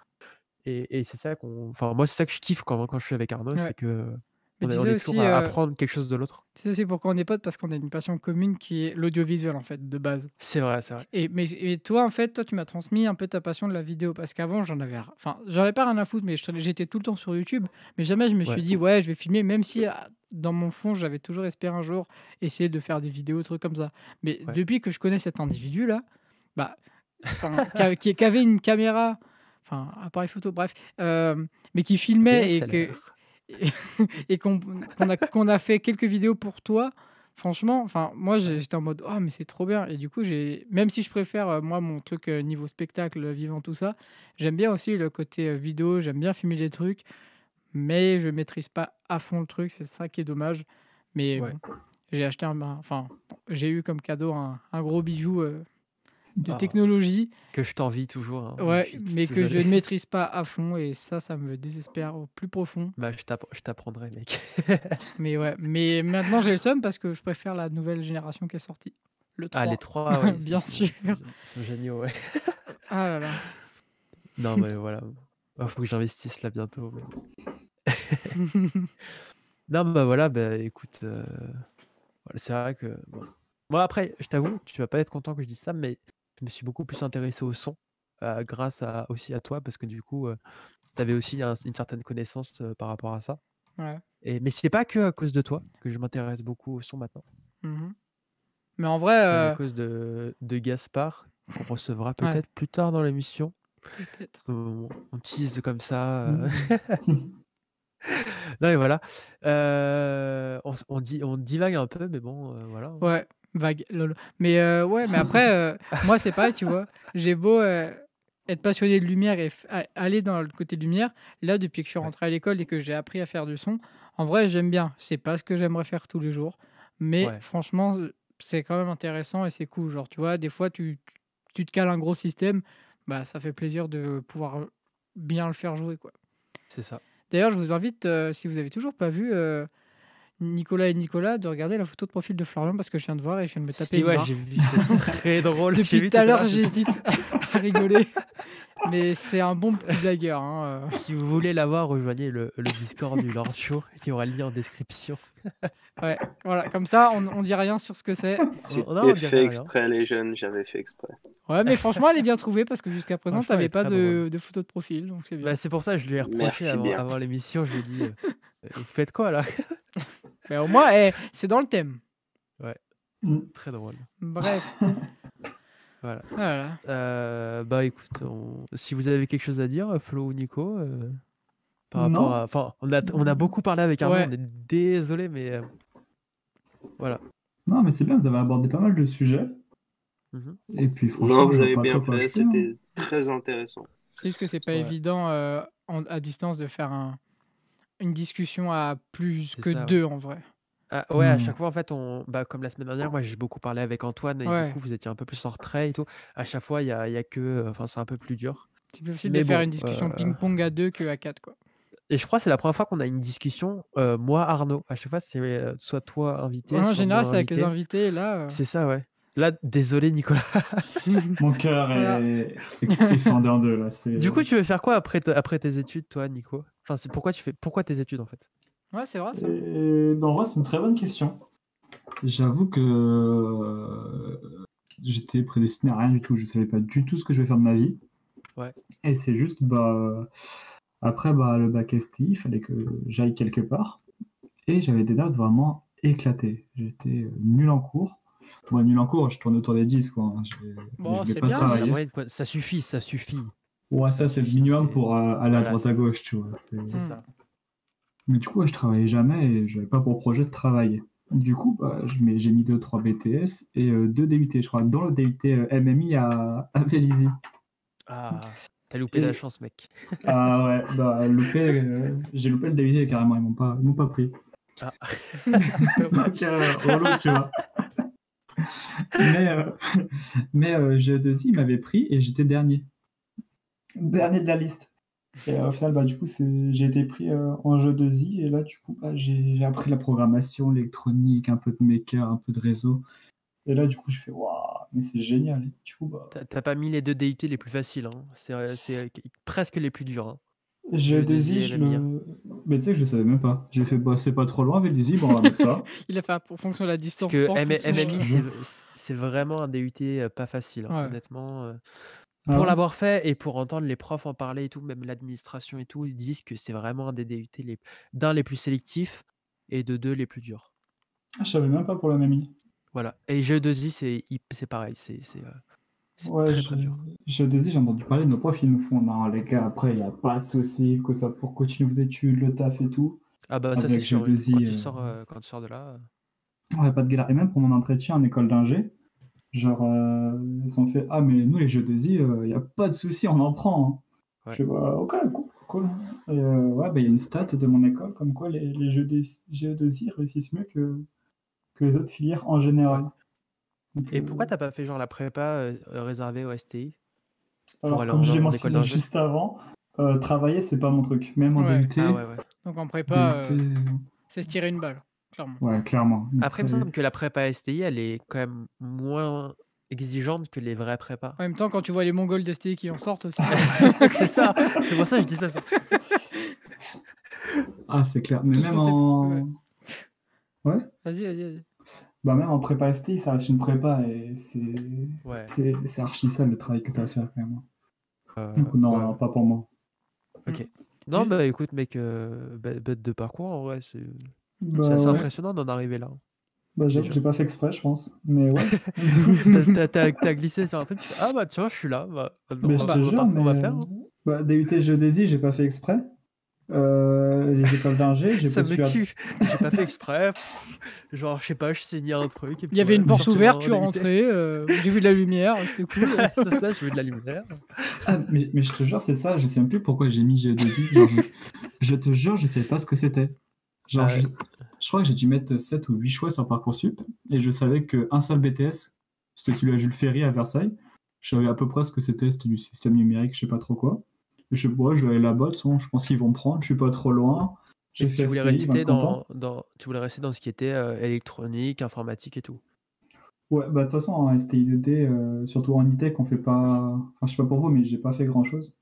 et c'est ça moi, c'est ça que je kiffe quand je suis avec Arnaud, c'est Ouais. que Mais on est toujours à apprendre quelque chose de l'autre. tu sais aussi pourquoi on est potes? Parce qu'on a une passion commune qui est l'audiovisuel, en fait, de base. C'est vrai, c'est vrai. Et toi, en fait, toi, tu m'as transmis un peu ta passion de la vidéo parce qu'avant, j'en avais pas rien à foutre, mais j'étais tout le temps sur YouTube, mais jamais je me Ouais, suis dit: «Ouais, je vais filmer», même si, dans mon fond, j'avais toujours espéré un jour essayer de faire des vidéos, trucs comme ça. Mais ouais. depuis que je connais cet individu-là, bah, enfin, qui avait une caméra, enfin, appareil photo, bref, mais qui filmait et que DSLR. et qu'on a fait quelques vidéos pour toi. Franchement, enfin, moi, Ouais, j'étais en mode: «Oh mais c'est trop bien» et du coup, même si je préfère, moi, mon truc, niveau spectacle, vivant, tout ça, j'aime bien aussi le côté, vidéo, j'aime bien filmer des trucs, mais je maîtrise pas à fond le truc, c'est ça qui est dommage. Mais ouais. bon, j'ai acheté enfin, j'ai eu comme cadeau un gros bijou, de Ah, technologie, que je t'envie toujours, hein, ouais, depuis toutes mais ces que je ne années. maîtrise pas à fond et ça me désespère au plus profond. Bah, je t'apprendrai, mec. Mais ouais, mais maintenant j'ai le seum parce que je préfère la nouvelle génération qui est sortie, le Ah, les 3, 3, ouais, bien sûr. ils sont géniaux, ouais. Ah là là. Non, mais voilà. Faut que j'investisse là bientôt, mais non, bah, voilà, bah, écoute, voilà, c'est vrai que bon. Moi après, je t'avoue, tu vas pas être content que je dise ça, mais je me suis beaucoup plus intéressé au son, grâce aussi à toi parce que du coup, tu avais aussi une certaine connaissance, par rapport à ça Ouais. mais c'est pas que à cause de toi que je m'intéresse beaucoup au son maintenant. Mmh. Mais en vrai, C'est à cause de Gaspard qu'on recevra ouais, peut-être plus tard dans l'émission. peut-être. On tease comme ça, Mm. non et voilà. On divague un peu mais bon, voilà, hein. Ouais, vague, lol. Mais ouais, mais après, moi c'est pareil, tu vois? J'ai beau, être passionné de lumière et aller dans le côté lumière, là depuis que je suis Ouais, rentré à l'école et que j'ai appris à faire du son, en vrai j'aime bien. C'est pas ce que j'aimerais faire tous les jours, mais ouais, franchement, c'est quand même intéressant et c'est cool. Genre, tu vois, des fois tu te cales un gros système, bah, ça fait plaisir de pouvoir, bien le faire jouer, quoi. c'est ça. D'ailleurs, je vous invite, si vous avez toujours pas vu, Nicolas et Nicolas, de regarder la photo de profil de Florian parce que je viens de voir et je viens de me taper Si, une ouais, j'ai barre. vu, c'est très drôle. J'ai Depuis vu tout tout à à l'heure, l'heure, j'hésite à rigoler, mais c'est un bon petit blagueur, hein, si vous voulez la voir, rejoignez le Discord du Lord Show, il y aura le lien en description. ouais, voilà, comme ça, on dit rien sur ce que c'est. Non, C'était on dirait fait rien. exprès, les jeunes, j'avais fait exprès. Ouais, mais franchement, elle est bien trouvée parce que jusqu'à présent, tu Franchement, elle avais est pas très drôle. de photo de profil, donc c'est Bah, bien. c'est pour ça que je lui ai reproché Merci bien. avant l'émission, je lui ai dit: «Vous faites quoi là?» Mais au moins, c'est dans le thème. Ouais, Mm. très drôle. Bref, Voilà. Voilà. Bah écoute, si vous avez quelque chose à dire, Flo ou Nico, par rapport Non. à. Enfin, on a beaucoup parlé avec Arnaud, Ouais. on est désolé, mais voilà. Non, mais c'est bien, vous avez abordé pas mal de sujets. Mhm. Et puis Non, franchement, vous je vois avez pas bien trop quoi fait, ajouter. hein. c'était très intéressant. C'est juste que c'est pas Ouais. évident à distance de faire une discussion à plus C'est que ça, ouais. 2 en vrai. Ah, ouais, à Hmm. chaque fois, en fait, comme la semaine dernière, moi j'ai beaucoup parlé avec Antoine et du Ouais. coup, vous étiez un peu plus en retrait et tout. À chaque fois, il y a que. Enfin, c'est un peu plus dur. C'est plus facile de Mais faire bon. une discussion ping-pong à 2 que à 4 quoi. Et je crois que c'est la première fois qu'on a une discussion, moi, Arnaud. À chaque fois, c'est soit toi invité, Ouais, en soit général, moi c'est avec les invité. invités et là. C'est ça, ouais. Là, désolé, Nicolas. Mon cœur Voilà. est fendé en deux là. Du coup, tu veux faire quoi après tes études, toi, Nico? Enfin, c'est pourquoi tes études, en fait? Ouais, c'est vrai ça. Ben, en vrai, c'est une très bonne question. J'avoue que j'étais prédestiné à rien du tout. Je savais pas du tout ce que je vais faire de ma vie. Ouais. Et c'est juste, après le bac STI, il fallait que j'aille quelque part. Et j'avais des notes vraiment éclatées. J'étais nul en cours. Bon, nul en cours, je tournais autour des 10, quoi. Bon, Je voulais c'est pas bien, C'est la travailler. moyenne, quoi. Ça suffit. Ouais, Ça ça, c'est le suffit, minimum c'est- pour aller à Voilà, droite à gauche, tu vois. c'est Hmm. ça. Mais du coup, ouais, je travaillais jamais et j'avais pas pour projet de travailler. Du coup, j'ai mis 2-3 BTS et 2 DUT, je crois, dont le DUT MMI à Vélizy. Ah, t'as loupé la Et chance, mec. ah ouais, j'ai loupé le DUT carrément, ils m'ont pas pris. Ah. Donc, Dommage. relou, tu vois. Mais G2I m'avait pris et j'étais dernier. Dernier de la liste. Et au final, du coup, j'ai été pris en G2I et là, du coup, j'ai appris la programmation, l'électronique, un peu de méca, un peu de réseau. Et là, du coup, je fais waouh, mais c'est génial. Et du coup, T'as pas mis les 2 DUT les plus faciles, hein. C'est presque les plus durs, hein. G2I, G2I et MMI, hein. Mais tu sais que je savais même pas. J'ai fait, c'est pas trop loin, Vélizy, bon, on va mettre ça. Il a fait pour fonction de la Parce distance, que pas en fonction. MMI, Je- c'est vraiment un DUT pas facile, hein, Ouais. honnêtement. Ah Pour ouais l'avoir fait et pour entendre les profs en parler et tout, même l'administration et tout, ils disent que c'est vraiment un des DUT d'un les plus sélectifs et de 2 les plus durs. Ah, je savais même pas pour la MMI. Voilà. Et G2I, c'est pareil, c'est Ouais, très très dur. G2I, j'ai entendu parler de nos profs, ils nous font, non, les gars, après, il n'y a pas de souci, que ça pour continuer vos études, le taf et tout. Ah bah ça c'est Avec sûr, oui. G2I, Quand tu sors de là. ouais, pas de galère. Et même pour mon entretien en école d'ingé, genre, ils ont fait, ah, mais nous, les G2I, il n'y a pas de souci, on en prend. Hein. Ouais. Je fais, ok, cool. Et ouais, il y a une stat de mon école, comme quoi les G2I réussissent mieux que les autres filières en général. Ouais. Donc, Et pourquoi t'as pas fait genre la prépa réservée au STI? alors, aller comme je l'ai en école mentionné d'ingé? juste avant, travailler, c'est pas mon truc. Même en Ouais. DUT, Ah ouais. Donc en prépa, DUT, c'est se tirer une balle, clairement. ouais, clairement. Après, il me semble que la prépa STI, elle est quand même moins exigeante que les vraies prépas. En même temps, quand tu vois les Mongols d'STI qui en sortent aussi. C'est ça, c'est pour ça que je dis ça surtout. Ah, c'est clair. Mais Tout ce même qu'on sait- en... Ouais. Vas-y. Même en prépa STI, ça reste une prépa et Ouais. c'est archi ça le travail que tu as à faire quand même. Euh, Donc non, ouais. non, pas pour moi. Ok. Non, bah écoute, mec, bête de parcours, en vrai, c'est assez Ouais. impressionnant d'en arriver là. J'avoue déjà. que j'ai pas fait exprès, je pense. Mais ouais. T'as glissé sur un truc, tu fais, ah bah tiens, je suis là, bah, maintenant, Mais on je va, te on va jure, on va faire. Hein. DUT Géodésie, j'ai pas fait exprès. Les écoles d'ingé, j'ai Ça me postulé à... tue. J'ai pas fait exprès. Genre, je sais pas, je signais un truc. Et puis Il y avait une voilà, porte je suis ouverte, retourné tu en DUT. rentrais, j'ai vu de la lumière, c'était cool. C'est ça, je veux de la lumière. Ah, mais je te jure, c'est ça, je sais même plus pourquoi j'ai mis Géodésie. Genre, je te jure, je savais pas ce que c'était. Genre, Ah ouais. je crois que j'ai dû mettre 7 ou 8 choix sur Parcoursup et je savais qu'un seul BTS, c'était celui à Jules Ferry à Versailles. Je savais à peu près ce que c'était du système numérique, je sais pas trop quoi. Et je vais aller là-bas, je pense qu'ils vont me prendre, je suis pas trop loin. J'ai fait Tu voulais STI, ils vont rester être contents. tu voulais rester dans ce qui était électronique, informatique et tout. Ouais, de toute façon, en STI2D, surtout en e-tech, on fait pas. Enfin, je sais pas pour vous, mais j'ai pas fait grand chose.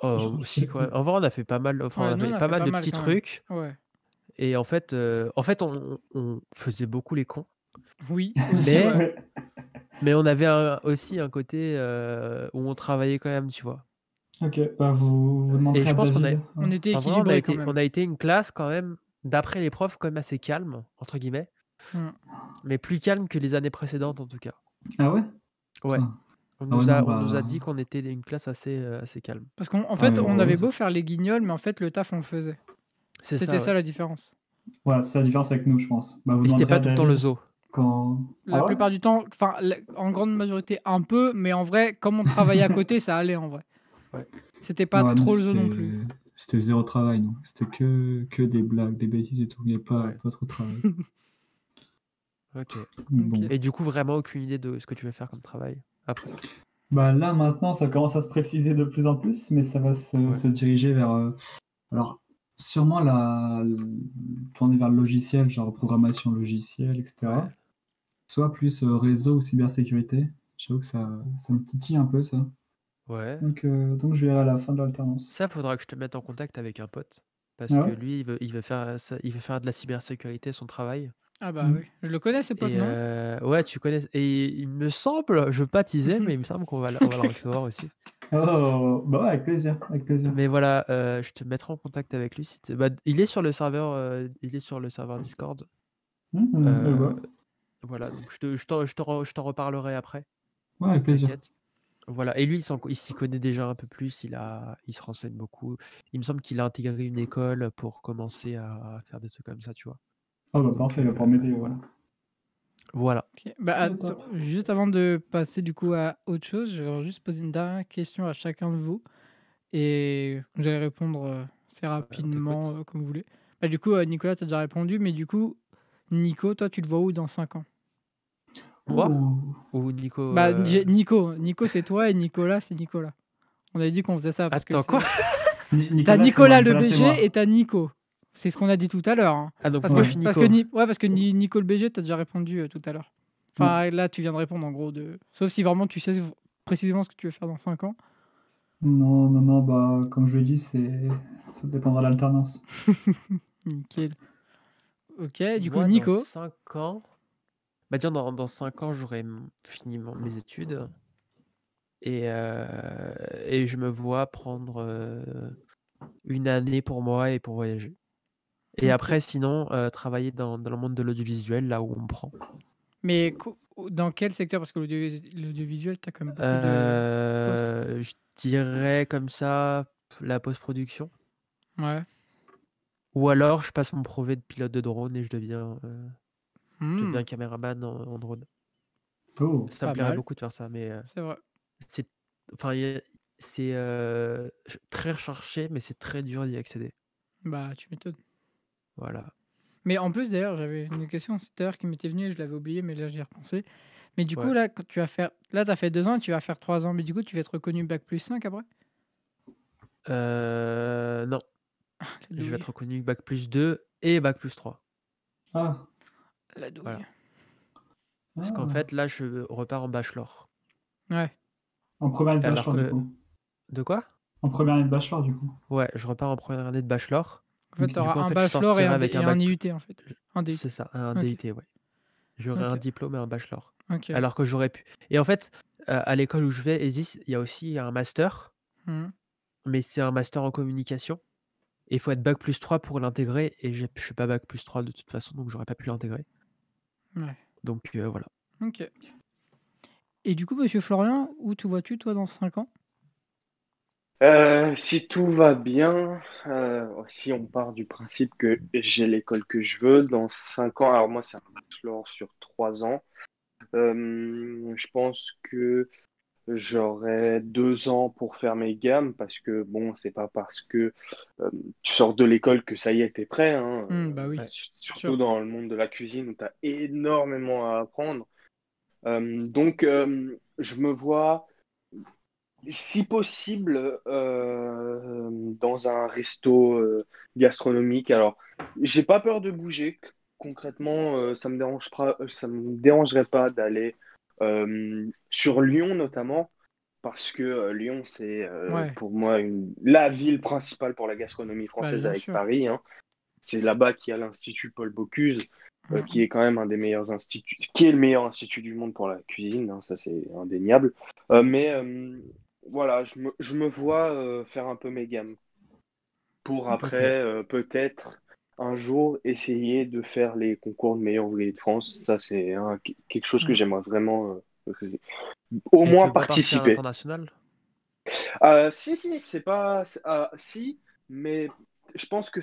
Oh, si, quoi. En vrai, on a fait pas mal, enfin, Ouais, on nous, avait on a pas fait mal pas de mal petits quand même. trucs. Ouais. Et en fait, on faisait beaucoup les cons. Oui, aussi, Mais, ouais. mais on avait aussi un côté où on travaillait quand même, tu vois. Ok, vous Et demanderez je à pense qu'on David. On était en vrai, on a équilibrés quand été, même. on a été une classe quand même, d'après les profs, quand même assez calme, entre guillemets. Hmm. Mais plus calme que les années précédentes, en tout cas. Ah ouais? Ouais. Putain. On Ah ouais, nous non, a, on nous a bah. dit qu'on était une classe assez calme. Parce qu'en Ah fait, ouais, on avait heureuse. beau faire les guignols, mais en fait, le taf, on le faisait. C'est C'était ça, ça ouais. la différence. Voilà, c'est la différence avec nous, je pense. Bah, vous Et c'était demanderez pas à tout le temps le David zoo. quand. La Ah ouais? plupart du temps, enfin, en grande majorité, un peu, mais en vrai, comme on travaillait à côté, ça allait en vrai. Ouais. C'était pas Ouais, nous, trop le jeu non plus. c'était zéro travail, non. C'était que des blagues, des bêtises et tout. Il n'y a Ouais. pas trop de travail. Ok. Bon. Ok. Et du coup, vraiment aucune idée de ce que tu veux faire comme travail après. Bah, là, maintenant, ça commence à se préciser de plus en plus, mais ça va Ouais. se diriger vers. Alors, sûrement tourner vers le logiciel, genre programmation logicielle, etc. Ouais. Soit plus réseau ou cybersécurité. J'avoue que ça me titille un peu, ça. Ouais. Donc je verrai à la fin de l'alternance. Ça, faudra que je te mette en contact avec un pote. Parce Ah que ouais? lui, il veut faire ça, il veut faire de la cybersécurité son travail. Ah bah Mm. oui. Je le connais, ce pote, Et non? ouais, tu connais. Et il me semble, je veux pas teaser, mais il me semble qu'on va, on va le recevoir aussi. Oh, bah ouais, avec plaisir, avec plaisir. Mais voilà, je te mettrai en contact avec lui. Bah, il est sur le serveur, Discord. Bah, Voilà, donc je t'en reparlerai après. ouais, avec plaisir. T'inquiète. Voilà. Et lui, il s'y connaît déjà un peu plus. Il se renseigne beaucoup. Il me semble qu'il a intégré une école pour commencer à faire des trucs comme ça, tu vois. Ah bah Donc, parfait, il va pouvoir m'aider. voilà. Voilà. Ok. Bah, Ouais, attends, top. juste avant de passer du coup à autre chose, je vais juste poser une dernière question à chacun de vous. Et vous allez répondre assez On rapidement, t'écoute. comme vous voulez. Bah, du coup, Nicolas, tu as déjà répondu, mais du coup, Nico, toi, tu te vois où dans 5 ans? Moi Ouh. ou Nico Bah, Nico, c'est toi et Nicolas, c'est Nicolas. On avait dit qu'on faisait ça parce que Attends, quoi? t'as Nicolas, c'est moi, Nicolas le Nicolas, c'est BG moi. et t'as Nico. C'est ce qu'on a dit tout à l'heure. Hein. Ah, donc Parce moi, que, je suis parce Nico. que, ouais, parce que Nico le BG, t'as déjà répondu tout à l'heure. Enfin, là, tu viens de répondre en gros. Sauf si vraiment tu sais précisément ce que tu veux faire dans 5 ans. Non, bah comme je l'ai dit, ça dépendra de l'alternance. Nickel. Ok, du coup, Moi, dans Nico. 5 ans. Bah, tiens, dans 5 ans, j'aurai fini mes études. Et je me vois prendre une année pour moi et pour voyager. Et Ok. après, sinon, travailler dans le monde de l'audiovisuel, là où on me prend. Mais dans quel secteur? Parce que l'audiovisuel, t'as quand même beaucoup de postes. Je dirais comme ça, la post-production. Ouais. Ou alors, je passe mon brevet de pilote de drone et je deviens Hmm, caméraman en drone. Oh, Ça me pas plairait mal. beaucoup de faire ça, mais C'est vrai. c'est enfin, c'est très recherché, mais c'est très dur d'y accéder. Bah, tu m'étonnes. Voilà. Mais en plus, d'ailleurs, j'avais une question tout à l'heure qui m'était venue et je l'avais oublié, mais là, j'y ai repensé. Mais du coup, Ouais. là, quand tu vas faire. Là, tu as fait 2 ans et tu vas faire 3 ans. Mais du coup, tu vas être reconnu bac plus 5 après? Non, La je vais douille. être reconnu bac plus 2 et bac plus 3. ah, La douille. Voilà. Parce qu'en ah. fait, là, je repars en bachelor. Ouais. En première année de Alors bachelor, du que. coup. De quoi? En première année de bachelor, du coup. Ouais, je repars en première année de bachelor. En fait, Ok. tu Du coup, auras en un fait, je bachelor et sortirai un, avec un et un bac. IUT, en fait. Un DUT. C'est ça, un Ok. DUT, ouais. J'aurai un Ok. diplôme et un bachelor. Ok. Alors que j'aurais pu. Et en fait, à l'école où je vais, il y a aussi un master, Hmm. mais c'est un master en communication. Et il faut être bac plus 3 pour l'intégrer. Et je suis pas bac plus 3 de toute façon, donc j'aurais pas pu l'intégrer. Ouais. Donc voilà. Ok. Et du coup, monsieur Florian, où te vois-tu, toi, dans 5 ans? Si tout va bien, si on part du principe que j'ai l'école que je veux, dans 5 ans, alors moi c'est un bachelor sur 3 ans, je pense que j'aurai 2 ans pour faire mes gammes parce que bon, c'est pas parce que euh, tu sors de l'école que ça y est, t'es prêt, hein, Bah oui, Ouais. surtout sûr. dans le monde de la cuisine où tu as énormément à apprendre. Donc, je me vois, si possible, dans un resto gastronomique. Alors, j'ai pas peur de bouger. Concrètement, ça me dérangerait pas d'aller sur Lyon notamment, parce que Lyon, c'est Ouais. pour moi la ville principale pour la gastronomie Bah, française bien avec sûr. Paris, hein. C'est là-bas qu'il y a l'Institut Paul Bocuse, qui Mhm. est quand même un des meilleurs instituts, qui est le meilleur institut du monde pour la cuisine, hein, ça c'est indéniable. Mais voilà, je me vois faire un peu mes gammes pour Ok. après peut-être un jour essayer de faire les concours de meilleur ouvrier de France. Ça c'est quelque chose que Mhm. j'aimerais vraiment au Et tu moins veux pas partir à participer. l'international? Si, c'est pas. Si, mais je pense que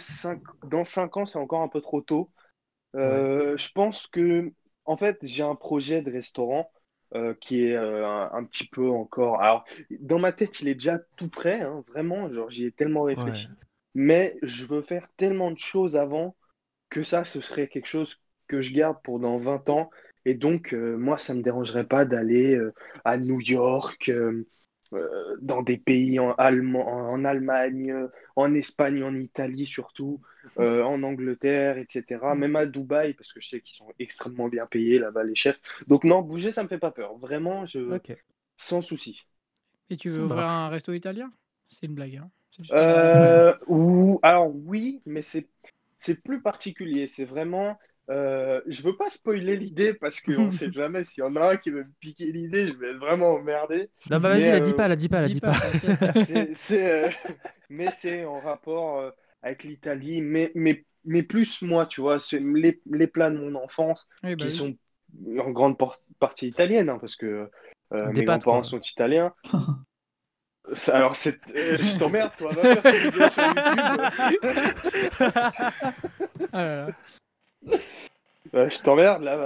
dans 5 ans, c'est encore un peu trop tôt. Ouais, Je pense que, en fait, j'ai un projet de restaurant qui est un petit peu encore. Alors, dans ma tête, il est déjà tout prêt, hein, vraiment. Genre, j'y ai tellement ouais. réfléchi. Mais je veux faire tellement de choses avant que ça, ce serait quelque chose que je garde pour dans 20 ans. Et donc, moi, ça me dérangerait pas d'aller à New York, dans des pays en Allemagne, en Espagne, en Italie surtout, en Angleterre, etc. Mm. Même à Dubaï, parce que je sais qu'ils sont extrêmement bien payés là-bas, les chefs. Donc non, bouger, ça me fait pas peur. Vraiment, Ok, sans souci. Et tu veux ça ouvrir un marche. resto italien? C'est une blague, hein. C'est juste une blague. Alors oui, mais c'est plus particulier. C'est vraiment. Je veux pas spoiler l'idée parce qu'on sait jamais s'il y en a un qui veut me piquer l'idée, je vais être vraiment emmerdé. Non, bah vas-y, Mais la dis pas, la dis pas, la Dis dis pas, pas. t'inquiète. mais c'est en rapport avec l'Italie, mais plus moi, tu vois, c'est les plats de mon enfance Oui, bah qui oui. sont en grande partie italiennes, hein, parce que Des mes pâtes, grands-parents quoi. sont italiens. Alors, je t'emmerde, toi, va faire tes vidéos sur YouTube. Ah là là. Je t'emmerde, là,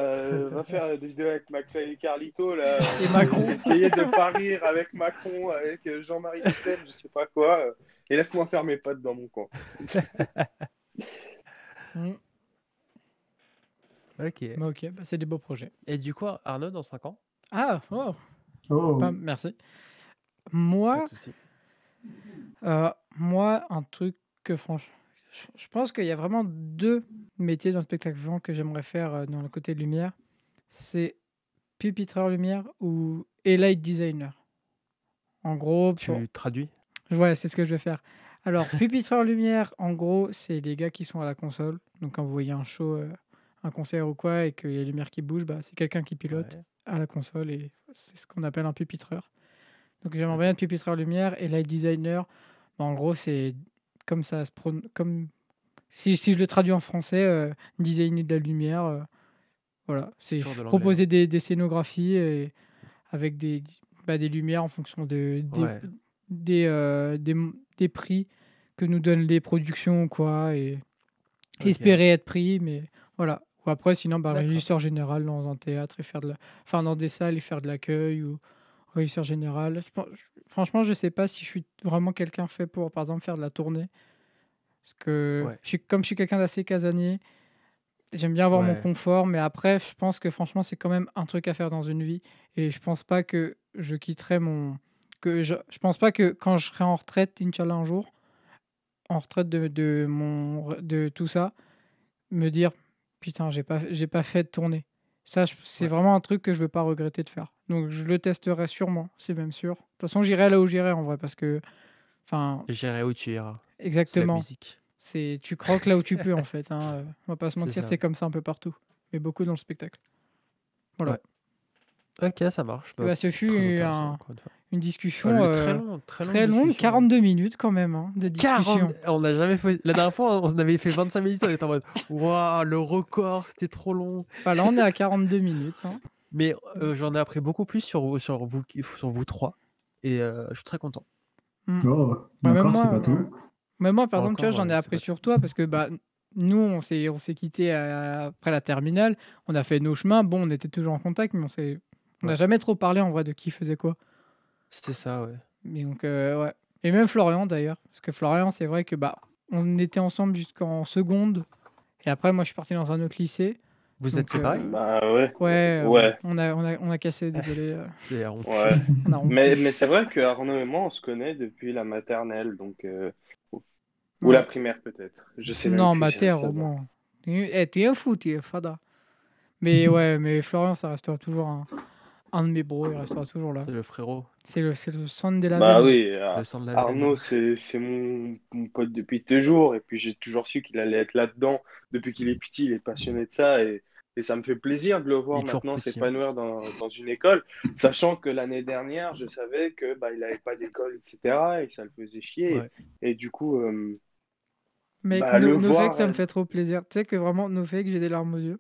va faire des vidéos avec McFly et Carlito, là, Et Macron. essayer de pas rire avec Macron, avec Jean-Marie Le Pen, je sais pas quoi, et laisse-moi faire mes potes dans mon coin. Mm. Ok. Bah, ok, bah, c'est des beaux projets. Et du coup, Arnaud, dans 5 ans? Ah, oh, Oh, merci. Pas Moi, de souci. un truc que franchement, je pense qu'il y a vraiment deux métiers dans le spectacle vivant que j'aimerais faire dans le côté de lumière. C'est pupitreur lumière ou light designer. En gros, Tu traduis? ouais, c'est ce que je vais faire. Alors, pupitreur lumière, en gros, c'est les gars qui sont à la console. Donc, quand vous voyez un show, un concert ou quoi, et qu'il y a les lumières qui bougent, bah, c'est quelqu'un qui pilote Ouais. à la console et c'est ce qu'on appelle un pupitreur. Donc, j'aimerais Ok. bien être pupitreur lumière et light designer. Bah, en gros, c'est comme ça comme si je le traduis en français, designer de la lumière. Voilà, C'est c'est toujours de l'anglais, hein. proposer des scénographies avec des lumières en fonction Ouais. des prix que nous donnent les productions ou quoi, et Ok. espérer être pris, mais voilà. Ou après, sinon, D'accord. régisseur général dans un théâtre et enfin, dans des salles et faire de l'accueil, ou régisseur général. Franchement, je sais pas si je suis vraiment quelqu'un fait pour, par exemple, faire de la tournée. Parce que Ouais. comme je suis quelqu'un d'assez casanier, j'aime bien avoir mon Ouais. confort, mais après, je pense que franchement, c'est quand même un truc à faire dans une vie. Et je pense pas que je quitterai je pense pas que quand je serai en retraite, Inch'Allah, un jour, en retraite de tout ça, me dire putain, j'ai pas fait de tournée. Ça, c'est Ouais. vraiment un truc que je veux pas regretter de faire. Donc, je le testerai sûrement, c'est même sûr. De toute façon, j'irai là où j'irai en vrai, parce que, enfin, J'irai où tu iras. C'est la exactement. musique. Tu croques là où tu peux en fait, hein. On va pas se C'est mentir, ça. c'est comme ça un peu partout, mais beaucoup dans le spectacle. Voilà. Ouais. Ok, ça marche. Et bah, ce fut Très intéressant, encore une fois. une discussion Très longue très longue, discussion, hein. 42 minutes quand même, hein, de discussion. 40. On n'a jamais fait. La dernière fois, on avait fait 25 minutes. On était en mode waouh, le record, c'était trop long. Voilà, on est à 42 minutes, hein. Mais j'en ai appris beaucoup plus sur vous trois. Et je suis très content. oh. Ouais, même Encore, c'est moi, pas tout. même moi, par exemple, tu vois, Encore, j'en ai c'est appris pas sur toi parce que bah, nous, on s'est quittés après la terminale, on a fait nos chemins. Bon, on était toujours en contact, mais on n'a Ouais. jamais trop parlé en vrai de qui faisait quoi. C'était ça, ouais. Mais donc, ouais. Et même Florian d'ailleurs, parce que Florian, c'est vrai que bah, on était ensemble jusqu'en seconde, et après, moi, je suis parti dans un autre lycée. Vous Donc, êtes séparés? Bah ouais. ouais, Ouais. on a cassé, désolé. C'est la honte. Ouais. On a rompu. Mais c'est vrai que Arnaud et moi, on se connaît depuis la maternelle, donc ou la Ouais. primaire peut-être. Je sais même Non, plus, ma j'irai terre, au savoir. moins. T'es un fou, t'es fada. Mais ouais, mais Florian, ça restera toujours un de mes bros, il restera toujours là. C'est le frérot, C'est le sang de la Bah veine. oui, le sang de la Arnaud, veine. c'est mon pote depuis toujours, et puis j'ai toujours su qu'il allait être là-dedans. Depuis qu'il est petit, il est passionné de ça, et ça me fait plaisir de le Il voir est toujours maintenant petit, hein. s'épanouir dans une école, sachant que l'année dernière, je savais que bah, il n'avait pas d'école, etc., et que ça le faisait chier. Ouais. Et du coup, Mec, bah, le no fake, voir ça me fait trop plaisir. Tu sais que vraiment, no fake, j'ai des larmes aux yeux.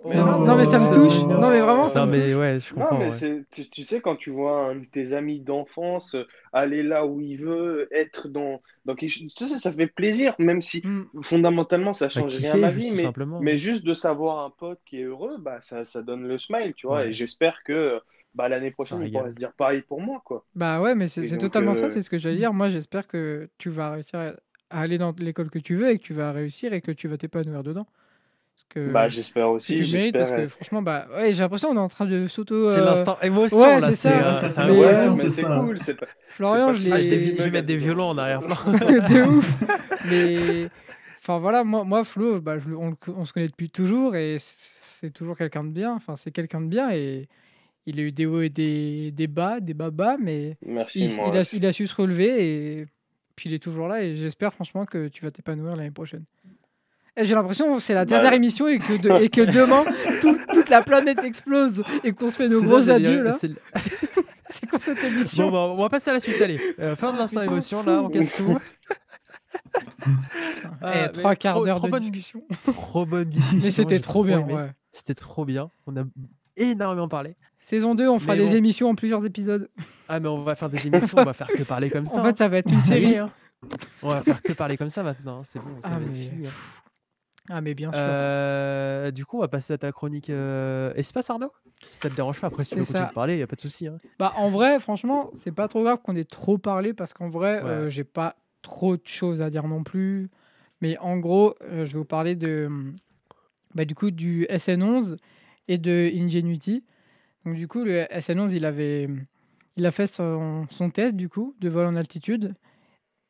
Non, mais ça me touche. Oh. Non, mais vraiment, ça Non, me mais touche. ouais, je Non, comprends. mais Ouais. tu sais, quand tu vois un de tes amis d'enfance aller là où il veut, être dans quelque chose, tu sais, ça fait plaisir, même si Hmm. fondamentalement ça Bah, change rien à kiffer, ma juste vie, tout mais simplement. juste de savoir un pote qui est heureux, bah, ça donne le smile, tu vois, et Ouais, j'espère que bah, l'année ça prochaine il pourra régale. se dire pareil pour moi, quoi. Bah ouais, mais Et c'est donc, totalement ça, c'est ce que j'allais dire. Moi, j'espère que tu vas réussir à aller dans l'école que tu veux et que tu vas réussir et que tu vas t'épanouir dedans. bah, Parce que tu le mérites, parce que franchement, bah ouais, j'ai l'impression qu'on est en train de s'auto. C'est l'instant émotion, Ouais, là. c'est ça. C'est Mais ouais, l'émotion, mais c'est c'est ça. cool, c'est Florian, pas je si Ah, l'ai je vais smug à mettre des des violons enfants, en tu vois. arrière-plan. de ouf. Mais enfin voilà, moi Flo, bah, on se connaît depuis toujours et c'est toujours quelqu'un de bien. Enfin, c'est quelqu'un de bien et il a eu des hauts et des bas, des bas, mais Merci, moi aussi. il a su se relever et puis il est toujours là et j'espère franchement que tu vas t'épanouir l'année prochaine. Et j'ai l'impression que c'est la dernière Bah, émission et que demain, toute la planète explose et qu'on se fait nos C'est ça, gros j'allais adieux dire. là. C'est quoi cette Bon, émission? bah, on va passer à la suite. Allez, fin de Ah l'instant putain, émotion, là, on casse tout. putain. Ah, mais 3 quarts d'heure trop de bonne, discussion. trop bonne Mais discussion. c'était J'ai trop trop bien, aimé. ouais. C'était trop bien. On a énormément parlé. Saison 2, on fera Mais des bon. émissions en plusieurs épisodes. Ah, mais on va faire des émissions, on va faire que parler comme ça. En fait, ça va être une Ça y est, série. hein. On va faire que parler comme ça maintenant. C'est bon, ça Ah va être mais, fini. ah mais bien sûr. Du coup, on va passer à ta chronique Espace, Arnaud. Si ça te dérange pas, après, si tu C'est veux continuer ça. de parler, y a pas de souci. Hein. Bah en vrai, franchement, c'est pas trop grave qu'on ait trop parlé parce qu'en vrai, Ouais. j'ai pas trop de choses à dire non plus. Mais en gros, je vais vous parler de, bah, du coup, du SN11 et de Ingenuity. Donc du coup, le SN11, il a fait son test du coup de vol en altitude,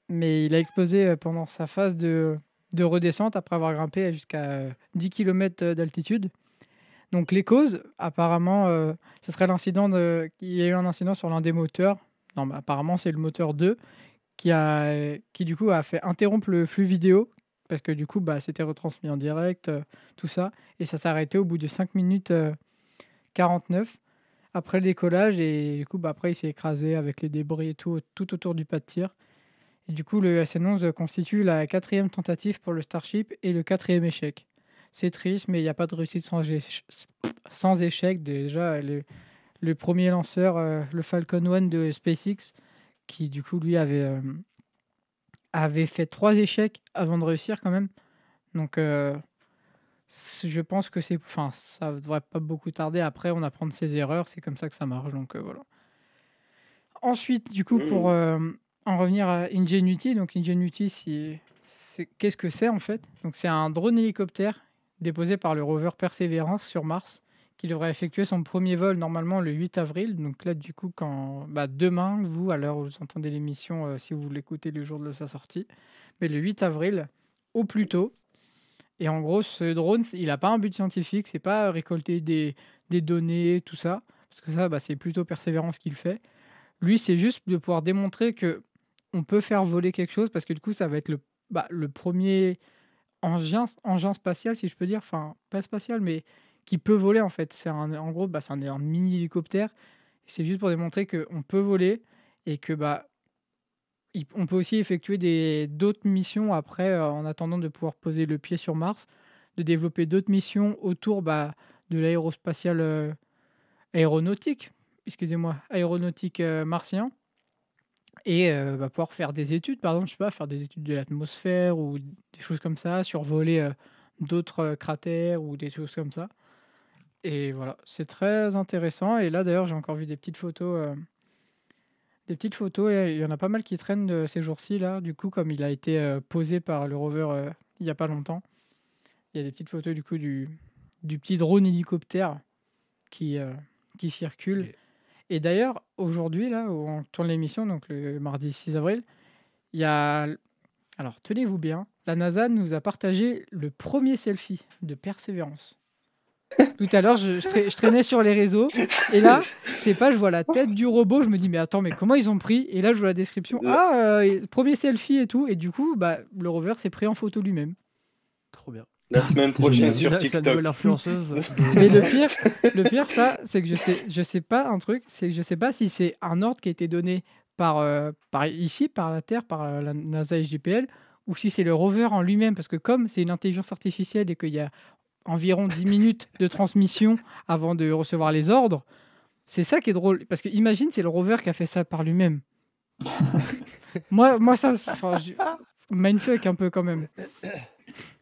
mais il a explosé pendant sa phase de redescente après avoir grimpé jusqu'à 10 km d'altitude. Donc les causes, apparemment, ce serait il y a eu un incident sur l'un des moteurs. Non, mais apparemment c'est le moteur 2 qui du coup a fait interrompre le flux vidéo parce que du coup bah, c'était retransmis en direct, tout ça, et ça s'est arrêté au bout de 5 minutes 49 après le décollage et du coup bah, après il s'est écrasé avec les débris et tout autour du pas de tir. Et du coup le SN11 constitue la 4e tentative pour le Starship et le 4e échec. C'est triste, mais il n'y a pas de réussite sans échec. Déjà, le premier lanceur, le Falcon 1 de SpaceX, qui du coup, lui, avait fait 3 échecs avant de réussir quand même. Donc, je pense que enfin, ça ne devrait pas beaucoup tarder. Après, on apprend de ses erreurs. C'est comme ça que ça marche. Donc, voilà. Ensuite, du coup, pour en revenir à Ingenuity, donc Ingenuity, qu'est-ce que c'est en fait? Donc, c'est un drone hélicoptère déposé par le rover Perseverance sur Mars, qui devrait effectuer son premier vol normalement le 8 avril. Donc là, du coup, demain, vous, à l'heure où vous entendez l'émission, si vous l'écoutez le jour de sa sortie, mais le 8 avril, au plus tôt. Et en gros, ce drone, il n'a pas un but scientifique, c'est pas récolter des données, tout ça, parce que ça, c'est plutôt Perseverance qui le fait. Lui, c'est juste de pouvoir démontrer que on peut faire voler quelque chose, parce que du coup, ça va être le premier engin spatial, si je peux dire, enfin, pas spatial, mais qui peut voler en fait. En gros, c'est un mini hélicoptère. Et c'est juste pour démontrer qu'on peut voler et que on peut aussi effectuer d'autres missions après, en attendant de pouvoir poser le pied sur Mars, de développer d'autres missions autour de l'aérospatial, aéronautique, excusez-moi, aéronautique martien. Et pouvoir faire des études, par exemple, je sais pas, faire des études de l'atmosphère ou des choses comme ça, survoler d'autres cratères ou des choses comme ça. Et voilà, c'est très intéressant. Et là, d'ailleurs, j'ai encore vu des petites photos. Et il y en a pas mal qui traînent ces jours-ci, là. Du coup, comme il a été posé par le rover il y a pas longtemps, il y a des petites photos du coup du petit drone hélicoptère qui circule. Ok. Et d'ailleurs, aujourd'hui, là, où on tourne l'émission, donc le mardi 6 avril, il y a... Alors, tenez-vous bien, la NASA nous a partagé le premier selfie de Persévérance. Tout à l'heure, je traînais sur les réseaux, et là, je vois la tête du robot, je me dis, mais attends, mais comment ils ont pris? Et là, je vois la description, premier selfie et tout, et du coup, le rover s'est pris en photo lui-même. Trop bien. La semaine C'est prochaine génial. sur Sa TikTok. nouvelle influenceuse. Mais le pire, ça, c'est que je sais pas un truc, c'est que je sais pas si c'est un ordre qui a été donné par la Terre, par la NASA et JPL, ou si c'est le rover en lui-même, parce que comme c'est une intelligence artificielle et qu'il y a environ 10 minutes de transmission avant de recevoir les ordres. C'est ça qui est drôle. Parce que imagine, c'est le rover qui a fait ça par lui-même. moi ça... mindfuck un peu quand même.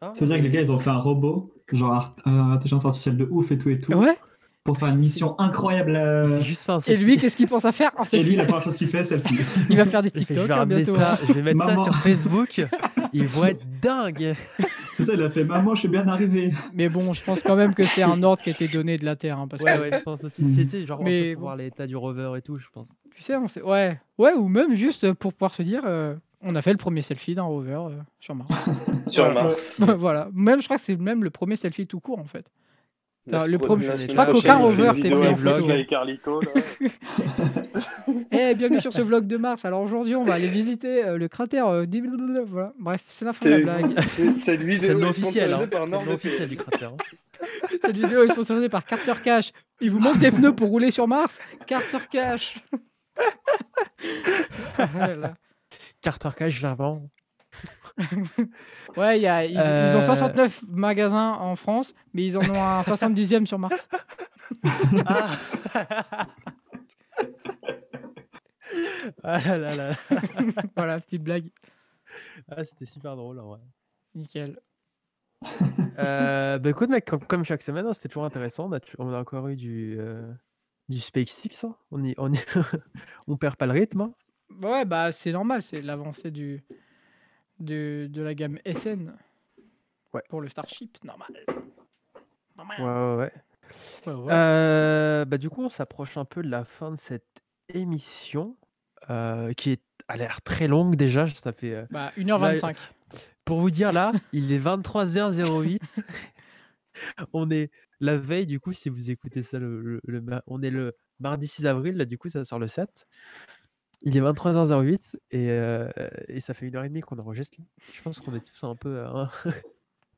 Ça veut dire que les gars, ils ont fait un robot, genre intelligence artificielle de ouf et tout, Ouais. pour faire une mission incroyable. C'est juste fait un Et selfie. lui, qu'est-ce qu'il pense à faire? Et lui, la première chose qu'il fait, c'est selfie. Il va faire des Il fait, je TikTok vais ramener bientôt. ça, je vais mettre Maman. ça sur Facebook. Ils vont être dingues. C'est ça, il a fait maman, je suis bien arrivé. Mais bon, je pense quand même que c'est un ordre qui a été donné de la Terre. Hein, parce que, Ouais, je pense aussi. C'était genre un Mais peu pour voir l'état du rover et tout, je pense. tu sais, ouais, ou même juste pour pouvoir se dire, on a fait le premier selfie d'un rover sur Mars. Sur Voilà. Mars. Voilà. Même, je crois que c'est même le premier selfie tout court en fait. Le premier- je crois qu'aucun rover s'est pris en vlog photo. avec Carlito. Là. Bienvenue sur ce vlog de Mars. Alors aujourd'hui, on va aller visiter le cratère. Voilà. Bref, c'est la fin de la blague. Cette C'est vidéo le nom est officiel, sponsorisée hein. par C'est le nom NordVPN. officiel du cratère. Hein. Cette vidéo est sponsorisée par Carter Cash. Il vous manque des pneus pour rouler sur Mars? Carter Cash. Ah là là. Carter Cash, je la vends. Ouais, ils ont 69 magasins en France, mais ils en ont un 70e sur Mars. Ah. Ah là là là. Voilà, petite blague. Ah, c'était super drôle en vrai. Nickel. Bah écoute mec, comme chaque semaine, hein, c'était toujours intéressant. On a encore eu du SpaceX. Hein. On perd pas le rythme. Hein. Ouais, bah c'est normal, c'est l'avancée de la gamme SN. Ouais. Pour le Starship, normal. Ouais. Ouais. Bah du coup, on s'approche un peu de la fin de cette émission qui a l'air très longue déjà. Ça fait. Bah 1h25. Pour vous dire là, il est 23h08. On est la veille, du coup, si vous écoutez ça, on est le mardi 6 avril, là, du coup, ça sort le 7. Il est 23h08 et ça fait 1h30 qu'on enregistre. Là. Je pense qu'on est tous un peu,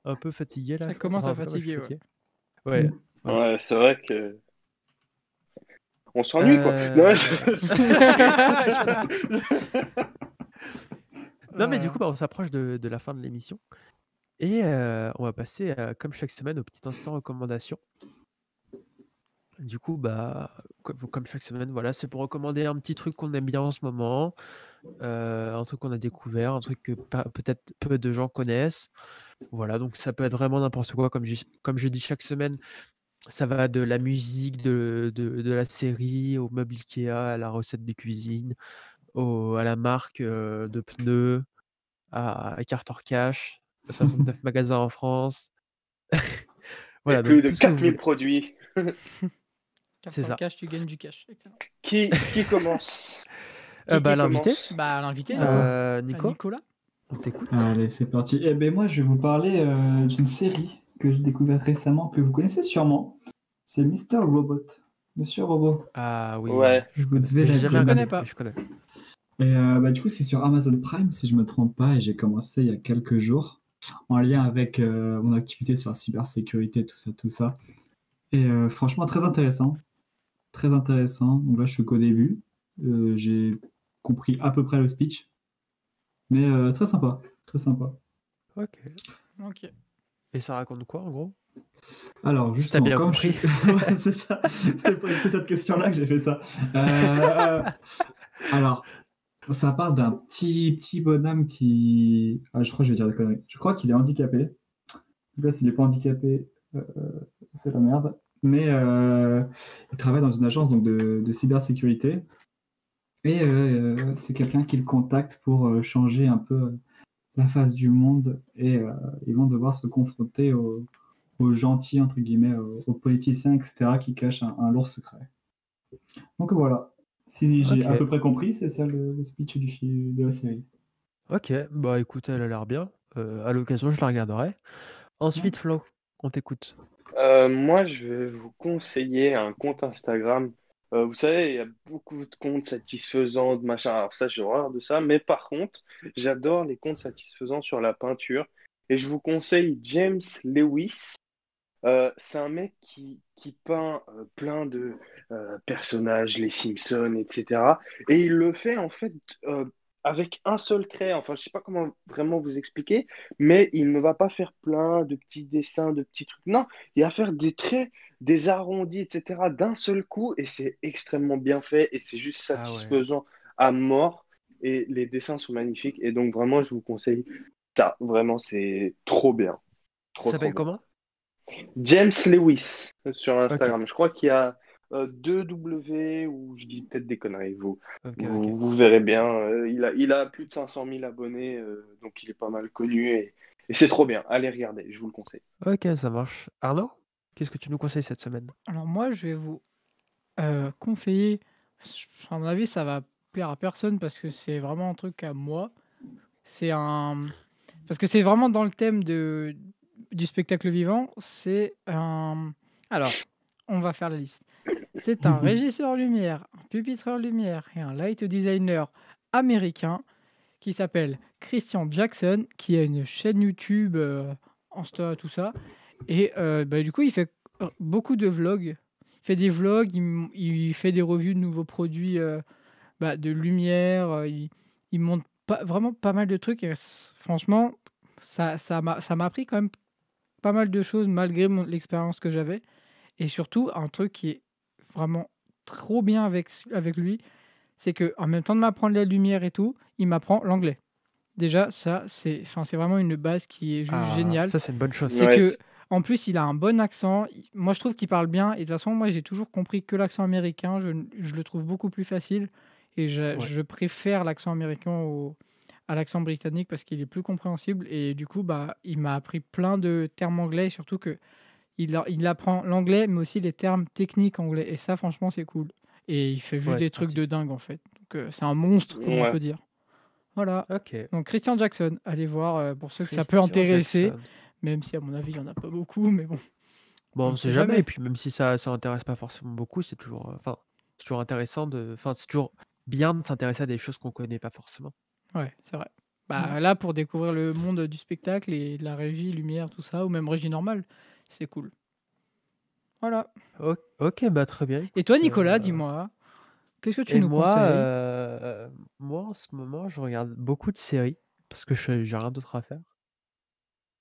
un peu fatigués là. Ça je crois. commence à en tout cas, moi, je suis fatiguer, fatigué. Ouais. Ouais, c'est vrai que. On s'ennuie, quoi. Non, mais du coup, on s'approche de la fin de l'émission. Et on va passer, comme chaque semaine, au petit instant recommandation. Du coup, bah, comme chaque semaine, voilà, c'est pour recommander un petit truc qu'on aime bien en ce moment, un truc qu'on a découvert, un truc que peut-être peu de gens connaissent. Voilà, donc ça peut être vraiment n'importe quoi, comme je dis chaque semaine, ça va de la musique, de la série, au meuble Ikea, à la recette de cuisine, à la marque de pneus, à Carter Cash, 69 magasins en France. Voilà, plus donc de tout ce que vous 4000 voulez. produits. Carte C'est sur ça. le cash, tu gagnes du cash. Excellent. Qui commence? Qui L'invité, commence Bah l'invité, Nico, Nicolas. on t'écoute. Allez, c'est parti. Eh ben moi, je vais vous parler d'une série que j'ai découverte récemment, que vous connaissez sûrement. C'est Mr. Robot. Monsieur Robot. Ah oui. Ouais. Je vous devais Mais j'ai la jamais Je regardé, connais pas. mais je connais. Et du coup, c'est sur Amazon Prime, si je me trompe pas, et j'ai commencé il y a quelques jours, en lien avec mon activité sur la cybersécurité, tout ça. Et franchement, très intéressant. Très intéressant. Donc là, je suis qu'au début. J'ai compris à peu près le speech. Mais très sympa. Très sympa. Ok. Ok. Et ça raconte quoi en gros? Alors, Si t'as justement, bien comme compris. Ouais, c'est ça. C'était pour éviter cette question-là que j'ai fait ça. Alors, ça parle d'un petit bonhomme qui... Ah, je crois que je vais dire des conneries. Je crois qu'il est handicapé. En tout cas, s'il n'est pas handicapé, c'est la merde. Mais il travaille dans une agence donc, de cybersécurité. Et c'est quelqu'un qui le contacte pour changer un peu la face du monde. Et ils vont devoir se confronter aux gentils, entre guillemets, aux politiciens, etc., qui cachent un lourd secret. Donc voilà. Si j'ai Ok. à peu près compris, c'est ça le speech de la série. Ok, bah écoute, elle a l'air bien. À l'occasion, je la regarderai. Ensuite, Flo, on t'écoute. Moi, je vais vous conseiller un compte Instagram. Vous savez, il y a beaucoup de comptes satisfaisants, de machin. Alors ça, j'ai horreur de ça. Mais par contre, j'adore les comptes satisfaisants sur la peinture. Et je vous conseille James Lewis. C'est un mec qui peint plein de personnages, les Simpsons, etc. Et il le fait en fait avec un seul trait. Enfin, je sais pas comment vraiment vous expliquer, mais il ne va pas faire plein de petits dessins, de petits trucs. Non, il va faire des traits, des arrondis, etc. d'un seul coup, et c'est extrêmement bien fait, et c'est juste Ah ouais. satisfaisant à mort. Et les dessins sont magnifiques, et donc vraiment, je vous conseille ça. Vraiment, c'est trop bien. Ça Trop, trop s'appelle bien. comment? James Lewis sur Ok, Instagram. Je crois qu'il y a 2 W ou je dis peut-être des conneries. ok. Vous verrez bien. Il a plus de 500 000 abonnés, donc il est pas mal connu et c'est trop bien. Allez regarder, je vous le conseille. Ok, ça marche. Arnaud, qu'est-ce que tu nous conseilles cette semaine? Alors moi, je vais vous conseiller, à mon avis, ça va plaire à personne parce que c'est vraiment un truc à moi. C'est un... Parce que c'est vraiment dans le thème du spectacle vivant. C'est un... Alors, on va faire la liste. C'est un régisseur lumière, un pupitreur lumière et un light designer américain qui s'appelle Christian Jackson, qui a une chaîne YouTube, Insta, tout ça. Et bah, du coup, il fait beaucoup de vlogs. Il fait des vlogs, il fait des revues de nouveaux produits, bah, de lumière. Il montre vraiment pas mal de trucs. Et franchement, ça m'a appris quand même pas mal de choses malgré l'expérience que j'avais. Et surtout, un truc qui est vraiment trop bien avec lui, c'est que en même temps de m'apprendre la lumière et tout, il m'apprend l'anglais. Déjà, ça, c'est vraiment une base qui est juste Ah, géniale. ça c'est une bonne chose. C'est Ouais, que, en plus, il a un bon accent. Moi, je trouve qu'il parle bien. Et de toute façon, moi, j'ai toujours compris que l'accent américain, je le trouve beaucoup plus facile. Et Ouais. je préfère l'accent américain à l'accent britannique parce qu'il est plus compréhensible. Et du coup, bah, il m'a appris plein de termes anglais. Surtout que il apprend l'anglais, mais aussi les termes techniques anglais. Et ça, franchement, c'est cool. Et il fait juste Ouais, des c'est trucs pratique. de dingue, en fait. Donc, c'est un monstre, comme on ouais. peut dire. Voilà. Ok. Donc, Christian Jackson, allez voir pour ceux que ça peut Christian intéresser. Jackson. Même si, à mon avis, il n'y en a pas beaucoup. Mais bon, Bon, on on ne sait sait jamais, et jamais. puis même si ça intéresse pas forcément beaucoup, c'est toujours, enfin, c'est toujours intéressant enfin, c'est toujours bien de s'intéresser à des choses qu'on connaît pas forcément. Ouais, c'est vrai. Bah, là, pour découvrir le monde du spectacle et de la régie, lumière, tout ça, ou même régie normale, c'est cool. Voilà. Ok, bah très bien, Et toi, écoute. Nicolas, dis-moi, qu'est-ce que tu Et nous moi, conseilles? moi en ce moment, je regarde beaucoup de séries parce que j'ai rien d'autre à faire.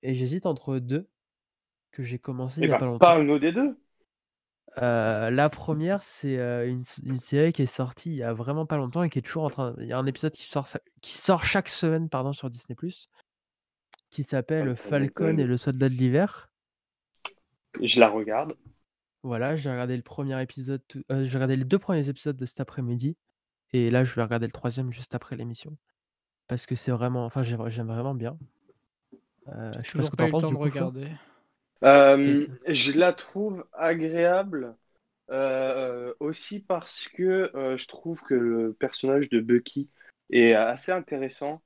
Et j'hésite entre deux que j'ai commencé il Et y a pas bah, longtemps. parle-nous des deux. La première, c'est une série qui est sortie il y a vraiment pas longtemps et qui est toujours en train. Il y a un épisode qui sort chaque semaine, pardon, sur Disney+, qui s'appelle Falcon et le soldat de l'hiver. Je la regarde. Voilà, j'ai regardé le premier épisode, j'ai regardé les 2 premiers épisodes de cet après-midi et là, je vais regarder le troisième juste après l'émission parce que c'est vraiment enfin, j'aime vraiment bien. J'ai Je sais pas ce toujours que pas tu en eu le penses temps du de coup, Flo? regarder. Tu Je la trouve agréable aussi parce que je trouve que le personnage de Bucky est assez intéressant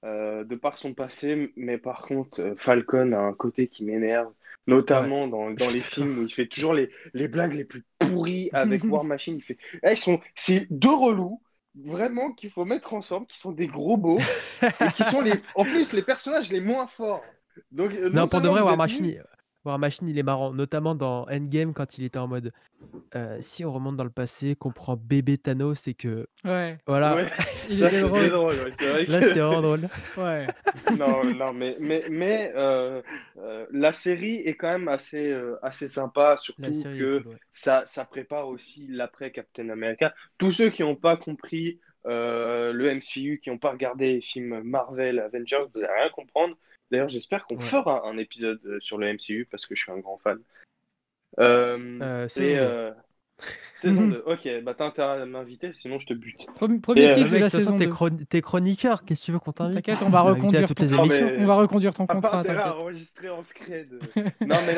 de par son passé, mais par contre, Falcon a un côté qui m'énerve, Ouais, notamment je dans suis les d'accord. films où il fait toujours les blagues les plus pourries avec War Machine. Il fait, eh, c'est deux relous, vraiment, qu'il faut mettre ensemble, qui sont des gros beaufs et qui sont en plus les personnages les moins forts. Donc, Non, non pour de seulement vrai, vous êtes nuls, War Machine, il est marrant, notamment dans Endgame quand il était en mode, si on remonte dans le passé, qu'on prend bébé Thanos et que Ouais, voilà, ouais, il ça était c'était drôle. drôle. Ouais. C'est vrai là, que c'était vraiment drôle. Ouais. non, non, la série est quand même assez sympa, La surtout série est que cool, ouais. ça prépare aussi l'après Captain America. Tous ceux qui n'ont pas compris le MCU, qui n'ont pas regardé les films Marvel, Avengers, vous n'allez rien comprendre. D'ailleurs, j'espère qu'on Ouais. fera un épisode sur le MCU parce que je suis un grand fan. Saison Et 2. saison 2, ok, bah t'as intérêt à m'inviter, sinon je te bute. Premier Et, titre de Mec, de la toute façon, saison 2. t'es chroniqueur, qu'est-ce que tu veux qu'on t'invite? T'inquiète, on va T'es invité à reconduire toutes ton, les non, émissions. on mais va reconduire ton t'as pas contrat, intérêt à t'inquiète. enregistrer en scred. Non, mais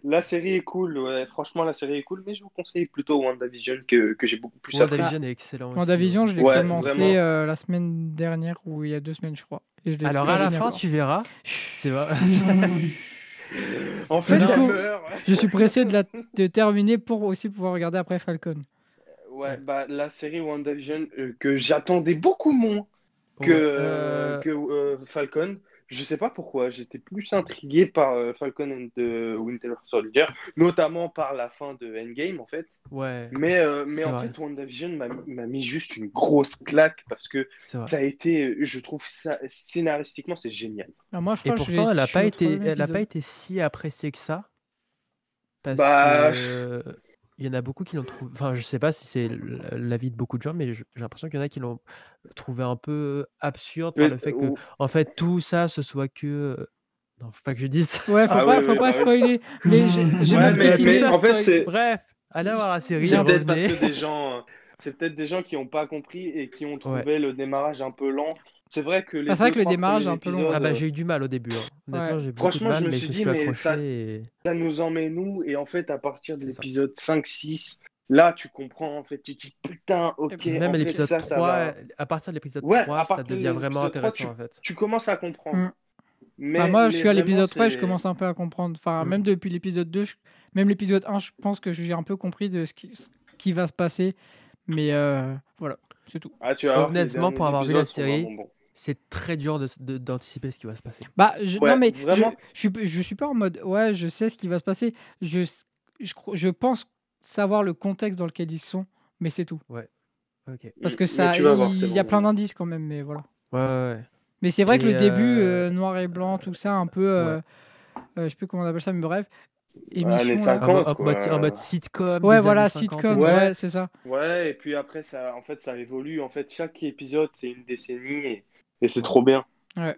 la série est cool. Ouais. Franchement, la série est cool, mais je vous conseille plutôt WandaVision que j'ai beaucoup plus apprécié. Bah, WandaVision est excellent aussi, ouais. WandaVision, je l'ai Ouais, commencé vraiment. la semaine dernière ou il y a 2 semaines, je crois. Et je l'ai Alors pas à la fini fin, encore. tu verras, c'est vrai. En Mais fait, du Non, elle coup, meurt. je suis pressé de terminer pour aussi pouvoir regarder après Falcon. Ouais, ouais, bah la série WandaVision que j'attendais beaucoup moins ouais, que Falcon. je sais pas pourquoi, j'étais plus intrigué par Falcon and the Winter Soldier, notamment par la fin de Endgame en fait. Ouais, Mais c'est en vrai, fait, WandaVision m'a mis juste une grosse claque parce que c'est vrai. ça a été, je trouve ça scénaristiquement, c'est génial. Ah, moi, je Et crois que pourtant, je suis au troisième elle a pas épisode. été si appréciée que ça, parce Bah, que il y en a beaucoup qui l'ont trouvé. Enfin, je sais pas si c'est l'avis de beaucoup de gens, mais j'ai l'impression qu'il y en a qui l'ont trouvé un peu absurde par le fait que, en fait, tout ça, ce soit que. Non, faut pas que je dise ça. Ouais, ah oui, faut oui, pas bah oui. spoiler. Mais j'ai ma Ouais, petite Tout mais idée. ça, en fait, bref, allez voir la série, c'est peut-être parce revenez. que des gens, c'est peut-être des gens qui n'ont pas compris et qui ont Ouais. trouvé le démarrage un peu lent. C'est vrai que Ah, les c'est vrai deux, que le trois démarrage est premiers un peu long. Ah épisodes, bah j'ai eu du mal au début, hein. Honnêtement, Ouais. j'ai beaucoup de franchement, mal, je me mais suis je me dit, suis mais accroché et ça nous emmène où? Et en fait, à partir de c'est ça. l'épisode 5-6, là, tu comprends, en fait, tu te dis, putain, ok, Même en à fait, l'épisode ça 3, va. à partir de l'épisode Ouais, 3, à ça partir de devient vraiment l'épisode 3, intéressant en fait. tu commences à Hmm. comprendre. Bah, moi, je Mais suis à vraiment, l'épisode 3 et je c'est. commence un peu à comprendre. Enfin, Mm. même depuis l'épisode 2, même l'épisode 1, je pense que j'ai un peu compris de ce qui va se passer. Mais voilà, c'est tout. Ah, tu vas voir que les Honnêtement, pour derniers avoir vu la épisodes sont vraiment série, bons. c'est très dur d'anticiper ce qui va se passer. Bah, non, Ouais, mais vraiment. je suis pas en mode, ouais, je sais ce qui va se passer. Je pense savoir le contexte dans lequel ils sont, mais c'est tout. Ouais, ok. Parce que Mais ça, tu vas voir, c'est il y a plein vraiment. d'indices quand même, mais voilà. Ouais. Mais c'est vrai que Et le début, noir et blanc, tout ça, un peu, ouais. je sais plus comment on appelle ça, mais bref, Années émission là. 50, En mode quoi. sitcom Ouais, des années voilà, 50 et sitcom, tout. Ouais, ouais, c'est ça. ouais, et puis après, ça, en fait, ça évolue. En fait, chaque épisode, c'est une décennie et c'est trop bien. Ouais.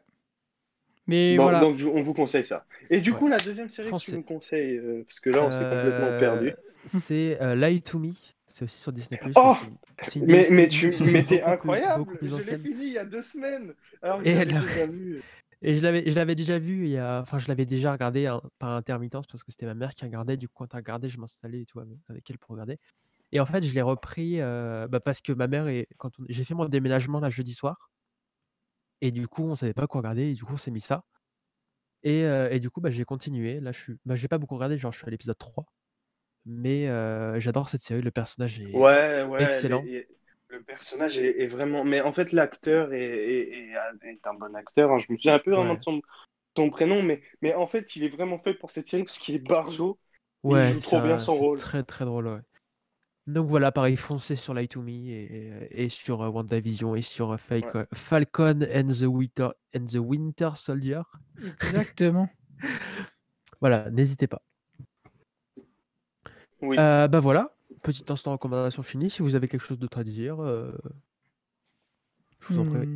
Mais voilà. Donc, on vous conseille ça. Et du Ouais. coup, la deuxième série que tu Foncez. nous conseilles, parce que là, on s'est complètement perdu. C'est Lie to Me. C'est aussi sur Disney+. Oh! C'est une Mais série t'es beaucoup incroyable! plus Je l'ai ancienne. fini il y a 2 semaines! Alors que Et je l'avais elle- déjà vu. Et je l'avais déjà vu enfin, je l'avais déjà regardé par intermittence parce que c'était ma mère qui regardait. Du coup, quand elle regardait, je m'installais et tout avec elle pour regarder. Et en fait, je l'ai repris parce que ma mère, j'ai fait mon déménagement là jeudi soir. Et du coup, on savait pas quoi regarder. Et du coup, on s'est mis ça. Et du coup, j'ai continué. Là, j'ai pas beaucoup regardé. Genre, je suis à l'épisode 3. Mais j'adore cette série. Le personnage est Ouais, excellent. le personnage est vraiment. Mais en fait, l'acteur est un bon acteur, hein. Je me souviens un peu vraiment Ouais. de son prénom, mais en fait, il est vraiment fait pour cette série parce qu'il est barjo et il Ouais, joue trop bien son c'est rôle. très très drôle. Ouais. Donc voilà, pareil, foncez sur Lie to Me et sur WandaVision et sur Ouais. Falcon and the Winter Soldier. Exactement. Voilà, n'hésitez pas. Oui. Bah voilà, petit instant recommandation fini. Si vous avez quelque chose d'autre à dire, je vous en prie.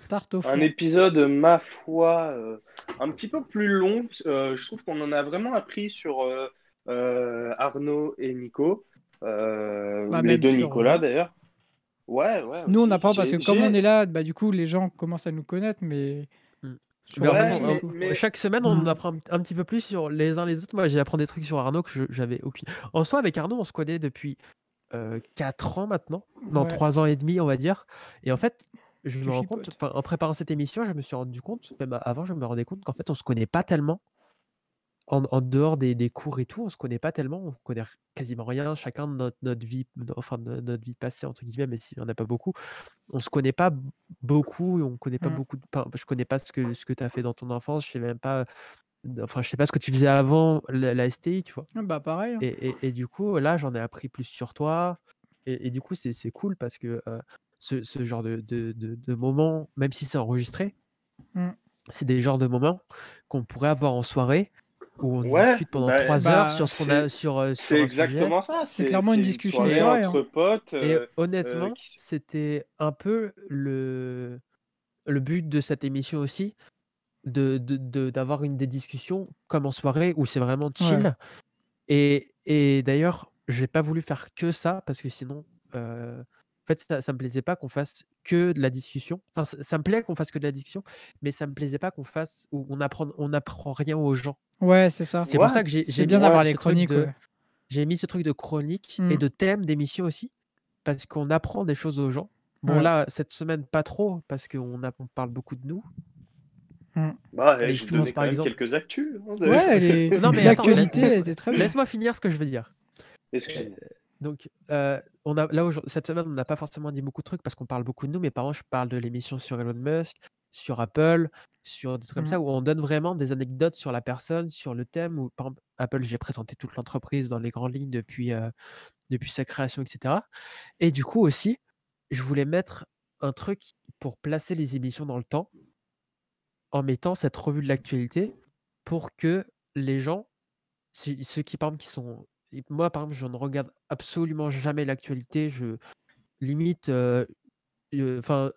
Tarte au Un fond. épisode, ma foi, un petit peu plus long. Je trouve qu'on en a vraiment appris sur Arnaud et Nico. Bah, Les même deux sur Nicolas vous. d'ailleurs. Ouais, Nous, on aussi. n'apprend parce que comme on est là, bah, du coup, les gens commencent à nous connaître, mais Mm. sur Mais en vous, fait, c'est Ouais, beaucoup. mais chaque semaine, on en apprend un petit peu plus sur les uns les autres. Moi, j'apprends des trucs sur Arnaud que j'avais aucune. En soi, avec Arnaud, on se connaît depuis 4 ans maintenant. Non, Ouais. 3 ans et demi, on va dire. Et en fait, je Tu me rends compte, chipotes. en préparant cette émission, je me suis rendu compte, même avant, je me rendais compte qu'en fait, on se connaît pas tellement. En dehors des cours et tout, on se connaît pas tellement, on connaît quasiment rien, chacun de notre vie, enfin de notre vie passée entre guillemets, même s'il y en a pas beaucoup. On se connaît pas beaucoup et on connaît pas beaucoup enfin, je connais pas ce que tu as fait dans ton enfance, je sais même pas, enfin je sais pas ce que tu faisais avant la STI, tu vois? Ah, bah, pareil, hein. Et du coup, là, j'en ai appris plus sur toi et du coup, c'est cool parce que, ce genre de moments, même si c'est enregistré, Mm. c'est des genres de moments qu'on pourrait avoir en soirée où on ouais, discute pendant 3 heures sur ce qu'on a sur c'est un sujet. exactement ça. C'est clairement une C'est une discussion de soirée soirée, hein. entre potes. Et honnêtement, Qui... c'était un peu le but de cette émission aussi, d'avoir des discussions comme en soirée où c'est vraiment chill. Et d'ailleurs, j'ai pas voulu faire que ça parce que sinon, en fait, ça me plaisait pas qu'on fasse que de la discussion. Enfin, ça me plaît qu'on fasse que de la discussion, mais ça me plaisait pas qu'on fasse où on apprend rien aux gens. Ouais, c'est ça. C'est pour ça que j'ai C'est mis bien d'avoir ce les truc chroniques, de ouais. j'ai mis ce truc de chronique et de thème d'émission aussi, parce qu'on apprend des choses aux gens. Bon Ouais. là, cette semaine, pas trop, parce qu'on parle beaucoup de nous. Bah, Mais je je donnais pense quand par même exemple. quelques actus. Hein, Ouais, Non mais attends, l'actualité, elle était très bien. laisse-moi finir ce que je veux dire. Excuse-moi. Donc, cette semaine, on n'a pas forcément dit beaucoup de trucs parce qu'on parle beaucoup de nous, mais par exemple, je parle de l'émission sur Elon Musk, sur Apple, sur des trucs comme Mmh. ça, où on donne vraiment des anecdotes sur la personne, sur le thème. Où, par exemple, Apple, j'ai présenté toute l'entreprise dans les grandes lignes depuis sa création, etc. Et du coup aussi, je voulais mettre un truc pour placer les émissions dans le temps, en mettant cette revue de l'actualité pour que les gens, ceux qui, par exemple, qui sont... Moi, par exemple, je ne regarde absolument jamais l'actualité. Je limite, enfin,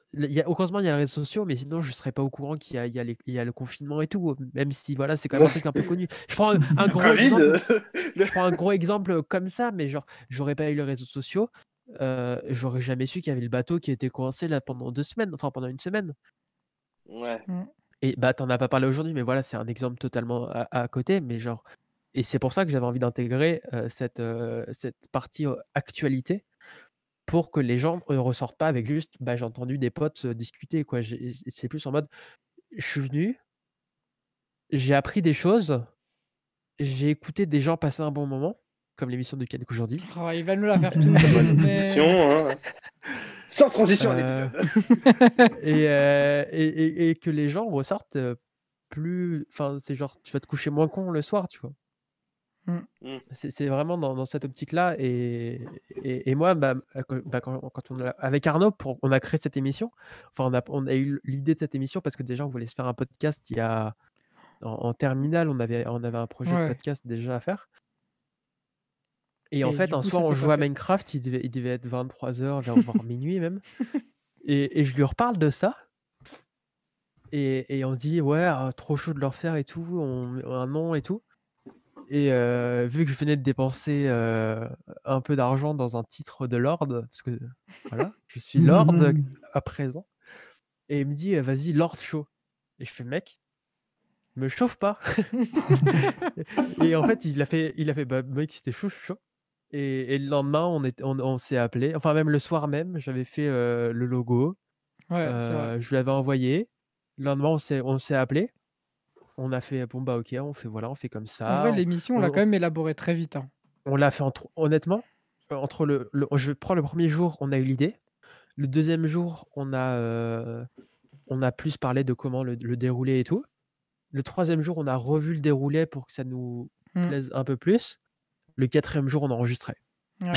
heureusement, il y a les réseaux sociaux, mais sinon, je ne serais pas au courant qu'il y a le confinement et tout, même si voilà, c'est quand même un truc un peu connu. Je prends un Le gros exemple. Covid. Je prends un gros exemple comme ça, mais genre, j'aurais pas eu les réseaux sociaux, j'aurais jamais su qu'il y avait le bateau qui était coincé là pendant 2 semaines, enfin pendant 1 semaine. Ouais. Mmh. Et bah, t'en as pas parlé aujourd'hui, mais voilà, c'est un exemple totalement à côté, mais genre, et c'est pour ça que j'avais envie d'intégrer cette partie actualité pour que les gens ressortent pas avec juste, bah, j'ai entendu des potes discuter, quoi. C'est plus en mode, je suis venu, j'ai appris des choses, j'ai écouté des gens passer un bon moment, comme l'émission de Ken aujourd'hui. Oh, il va nous la faire Très tout bonne mais émission, hein. Sans transition à Euh, l'épisode. et que les gens ressortent plus. Enfin, c'est genre, tu vas te coucher moins con le soir, tu vois. Mm. C'est vraiment dans cette optique-là. Et moi, bah, quand avec Arnaud, on a créé cette émission, enfin, on a eu l'idée de cette émission parce que déjà, on voulait se faire un podcast en terminale, on avait un projet de Ouais. podcast déjà à faire. Et en Et fait, du un coup, ça soir, on s'est jouait pas à fait. Minecraft, il devait être 23h, voire minuit même. Et je lui reparle de ça. Et on dit, ouais, trop chaud de leur faire et tout, un nom et tout. Et vu que je venais de dépenser un peu d'argent dans un titre de Lord, parce que voilà, je suis Lord à présent, et il me dit, vas-y, Lord Show. Et je fais, mec, me chauffe pas. Et en fait, il a fait, bah, mec, c'était chaud. Et le lendemain, on s'est appelé, enfin, même le soir même, j'avais fait le logo, Ouais, c'est vrai. je lui avais envoyé. Le lendemain, on s'est appelé. On a fait, bon, bah, ok, on fait comme En vrai, ça. l'émission, on l'a quand même élaborée très vite, hein. On l'a fait honnêtement, entre je prends le premier jour, on a eu l'idée. Le deuxième jour, on a plus parlé de comment le dérouler et tout. Le troisième jour, on a revu le déroulé pour que ça nous plaise un peu plus. Le quatrième jour, on enregistrait. Ouais.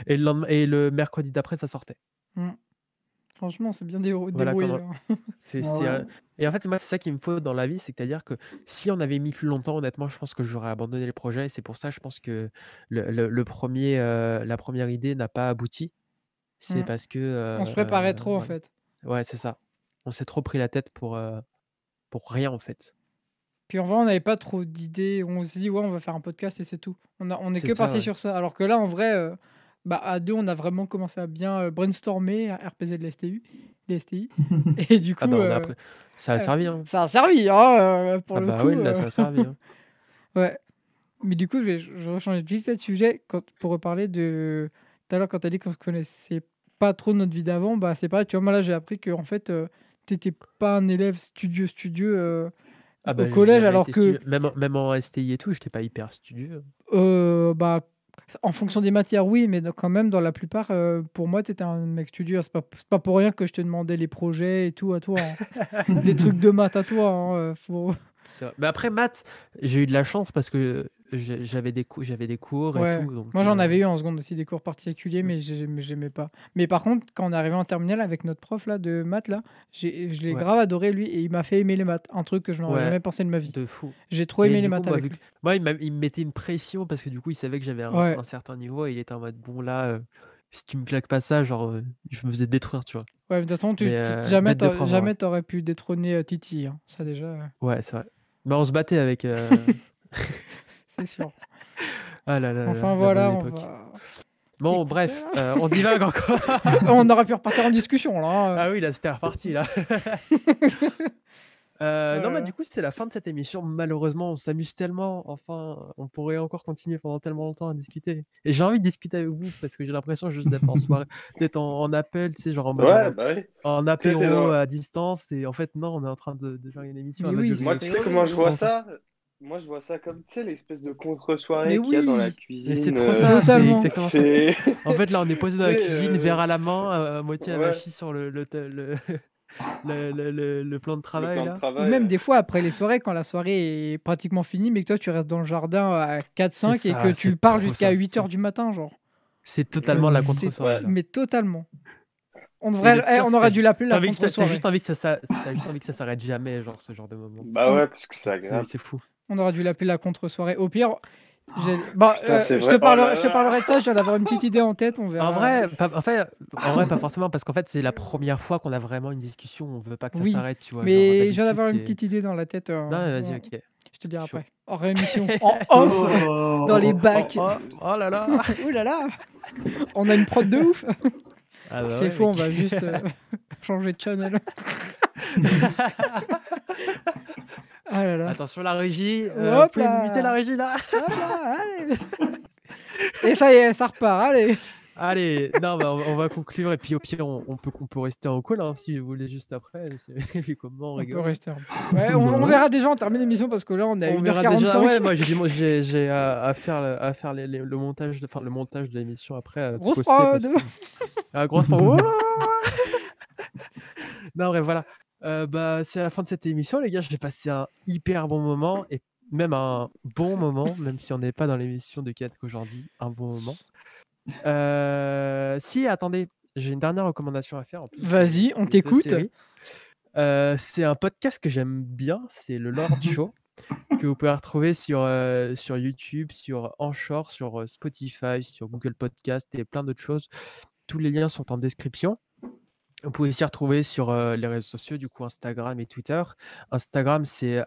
Et le mercredi d'après, ça sortait. Franchement, c'est bien Voilà débrouillé, comment. hein. Et en fait, moi, c'est ça qu'il me faut dans la vie, c'est-à-dire que si on avait mis plus longtemps, honnêtement, je pense que j'aurais abandonné le projet. Et c'est pour ça, je pense que la première idée n'a pas abouti. C'est parce que. On se préparait trop, en Voilà. fait. Ouais, c'est ça. On s'est trop pris la tête pour rien, en fait. Puis en vrai, on n'avait pas trop d'idées. On s'est dit, ouais, on va faire un podcast et c'est tout. On est C'est que ça, parti ouais. sur ça. Alors que là, en vrai, bah, à deux, on a vraiment commencé à bien brainstormer à RPZ de l'STI. Et du Ah coup, bah, on a appris. Ça a servi, hein. ça a servi, hein, pour Ah le bah coup. oui, là, ça a servi, hein. Ouais. Mais du coup, je rechange vite fait de sujet pour reparler de. Tout à l'heure, quand tu as dit qu'on ne connaissait pas trop notre vie d'avant, bah, c'est pareil. Tu vois, moi, là, j'ai appris que en fait, tu n'étais pas un élève studieux Ah au bah, j'ai collège, jamais alors été que. studieux. Même en STI et tout, j'étais pas hyper studieux. Bah, en fonction des matières, oui, mais quand même, dans la plupart, pour moi, tu étais un mec studieux. C'est pas pour rien que je te demandais les projets et tout à toi, hein. Les trucs de maths à toi, hein, C'est vrai. Mais après, maths, j'ai eu de la chance parce que j'avais des cours et Ouais. tout. Donc, Moi, j'en avais eu en seconde aussi des cours particuliers, mais j'aimais pas. Mais par contre, quand on est arrivé en terminale avec notre prof là, de maths, là, je l'ai Ouais. grave adoré, lui, et il m'a fait aimer les maths. Un truc que je n'aurais Ouais, jamais pensé de ma vie. de fou. J'ai trop Et aimé du les coup, maths moi, avec lui. moi, il me mettait une pression parce que du coup, il savait que j'avais Ouais. un certain niveau et il était en mode, bon, là, si tu me claques pas ça, genre, je me faisais détruire, tu vois. Ouais, mais de toute façon, Mais jamais bête de prof, ouais. t'aurais pu détrôner Titi, hein. Ça déjà, Ouais, c'est vrai. Mais on se battait avec. c'est sûr. Ah là là là, Enfin la voilà, bonne on époque. va. Bon, Écoute, bref, on divague encore. on aurait pu repartir en discussion là, hein. Ah oui, là, c'était reparti, là. Oh Non, là bah, là. du coup, c'est la fin de cette émission. Malheureusement, on s'amuse tellement. Enfin, on pourrait encore continuer pendant tellement longtemps à discuter. Et j'ai envie de discuter avec vous parce que j'ai l'impression juste d'être en soirée, d'être en appel, tu sais, genre en mode Ouais, bah oui. en T'es apéro dans- à distance. Et en fait, non, on est en train de faire une émission Mais à oui, l'audio. Moi, c'est tu sais comment je horrible. vois ça? Moi, je vois ça comme, tu sais, l'espèce de Mais contre-soirée qu'il y a dans la oui, Mais c'est cuisine. trop ça, c'est totalement. exactement ça. C'est. En fait, là, on est posé Tu dans la sais, cuisine, verre à la main, à moitié ouais. avachi sur le le plan de Le travail, plan de là. Ou travail. même des fois après les soirées, quand la soirée est pratiquement finie, mais que toi tu restes dans le jardin à 4-5 C'est et que ça, tu c'est pars trop jusqu'à ça. 8h du matin, genre. C'est totalement la C'est- contre-soirée, ouais. là. Mais totalement. On, Et devrait, le pire, on c'est aurait que dû l'appeler t'as la envie que t'as contre-soirée. juste envie que t'as juste envie que ça s'arrête jamais, genre, ce genre de moment. Bah ouais, parce que c'est C'est agréable. c'est fou. On aurait dû l'appeler la contre-soirée. Au pire, bah, Putain, c'est je vrai. te parlerai, Oh là je te là. parlerai de ça, je viens d'avoir une petite idée en tête, on verra. En vrai, pas forcément, parce qu'en fait, c'est la première fois qu'on a vraiment une discussion, on veut pas que ça Oui, s'arrête, tu vois. Genre, mais je viens d'habitude, d'avoir une c'est. petite idée dans la tête. Non, vas-y, ok. Je te le dirai Chaud. après. En réémission, en off, dans les bacs. Oh là là! Ouh là là, on a une prod de ouf. Ah bah C'est ouais, faux, on mec. va juste changer de channel. Ah là là. Attention, la régie. Vous Hop pouvez là. limiter la régie là? Hop là, allez. Et ça y est, ça repart, allez. Allez, non, bah, on va conclure et puis au pire, on peut rester en call hein, si vous voulez juste après. Vu comment on On peut rigole. rester un peu. Ouais, on verra déjà, on termine l'émission parce que là on est à On 1h45. verra déjà. Ouais, moi j'ai à faire le montage, le montage de l'émission après. À tout Grosse poster parce prod. que- Ah, grosse prod. Non, bref, voilà. Bah, c'est la fin de cette émission, les gars. J'ai passé un hyper bon moment et même un bon moment, même si on n'est pas dans l'émission de 4 aujourd'hui, un bon moment. Si, attendez, j'ai une dernière recommandation à faire. En plus Vas-y, on de t'écoute. série. C'est un podcast que j'aime bien, c'est le Lord Show, que vous pouvez retrouver sur YouTube, sur Anchor, sur Spotify, sur Google Podcast et plein d'autres choses. Tous les liens sont en description. Vous pouvez aussi retrouver sur les réseaux sociaux, du coup Instagram et Twitter. Instagram, c'est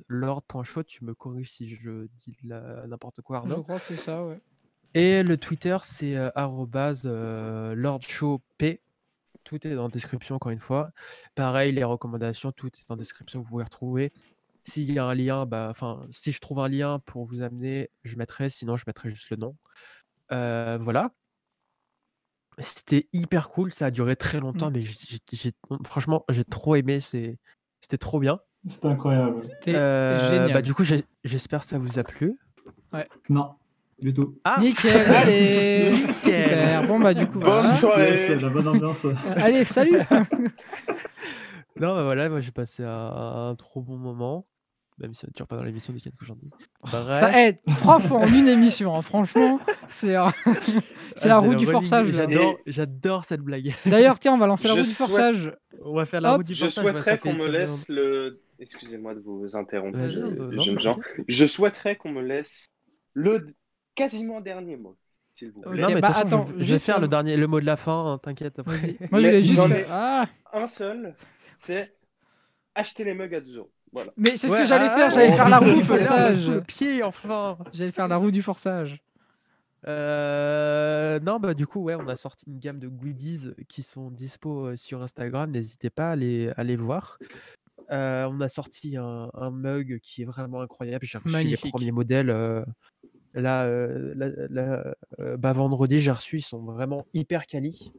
@lord.show. Tu me corriges si je dis n'importe quoi, Je Arnaud. crois que c'est ça, ouais. Et le Twitter, c'est @lordshowp. Tout est dans la description, encore une fois. Pareil, les recommandations, tout est en description, vous pouvez retrouver. S'il y a un lien, si je trouve un lien pour vous amener, je mettrai, sinon je mettrai juste le nom. Voilà. C'était hyper cool, ça a duré très longtemps, mais franchement, j'ai trop aimé, c'était trop bien. C'était incroyable. C'était génial. Du coup, j'espère que ça vous a plu. Non, du tout. Ah, Nickel, allez. Nickel. Super. Bon bah du coup, Bonne voilà. soirée. Yes, la bonne ambiance. Allez, salut. Non, bah voilà, moi j'ai passé un trop bon moment, même si ça ne dure pas dans l'émission de 4 aujourd'hui. Bref. Ça aide 3 fois en une émission, hein. Franchement, c'est c'est la roue du forçage. Là. J'adore cette blague. D'ailleurs, tiens, on va lancer la Je roue du forçage. On va faire la Hop, roue du Je forçage. ouais, ça souhaiterais fait- qu'on me ça fait laisse le. Excusez-moi de vous interrompre, Vas-y, non, jeunes gens. Je souhaiterais qu'on me laisse le quasiment dernier mot, s'il vous plaît. Ok, Non, mais de bah, toute façon, attends, je vais juste faire avant- le mot de la fin, hein, t'inquiète. Après. Vas-y. Moi, je Mais voulais juste. j'en ai- Ah, Un seul, c'est acheter les mugs à 2 €. Voilà. mais c'est ce Ouais, que j'allais faire. oh, J'allais faire la roue du il fallait avoir forçage. sous le pied, enfin. J'allais faire la roue du forçage. Non, bah du coup, ouais, on a sorti une gamme de goodies qui sont dispo sur Instagram. N'hésitez pas à les voir. On a sorti un mug qui est vraiment incroyable. J'ai reçu les Magnifique. premiers modèles. Vendredi, j'ai reçu. Ils sont vraiment hyper quali.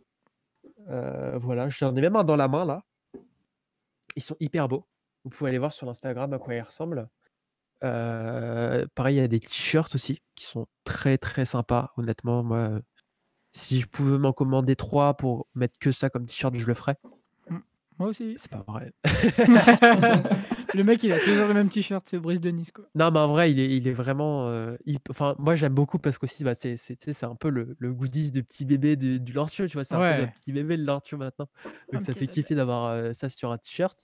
Voilà, j'en ai même un dans la main là. Ils sont hyper beaux. Vous pouvez aller voir sur l'Instagram à quoi ils ressemblent. Pareil, il y a des t-shirts aussi qui sont très très sympas. Honnêtement, moi, si je pouvais m'en commander 3 pour mettre que ça comme t-shirt, je le ferais. Moi aussi. C'est pas vrai. Le mec, il a toujours le même t-shirt, c'est Brice de Nice, quoi. Non, mais en vrai, il est vraiment. Enfin, moi, j'aime beaucoup parce qu'aussi, c'est un peu le goodies de petit bébé du Lord Show, tu vois. C'est un peu Ouais. notre petit bébé, le Lord Show maintenant. Donc, ça petit fait bébé. kiffer d'avoir ça sur un t-shirt.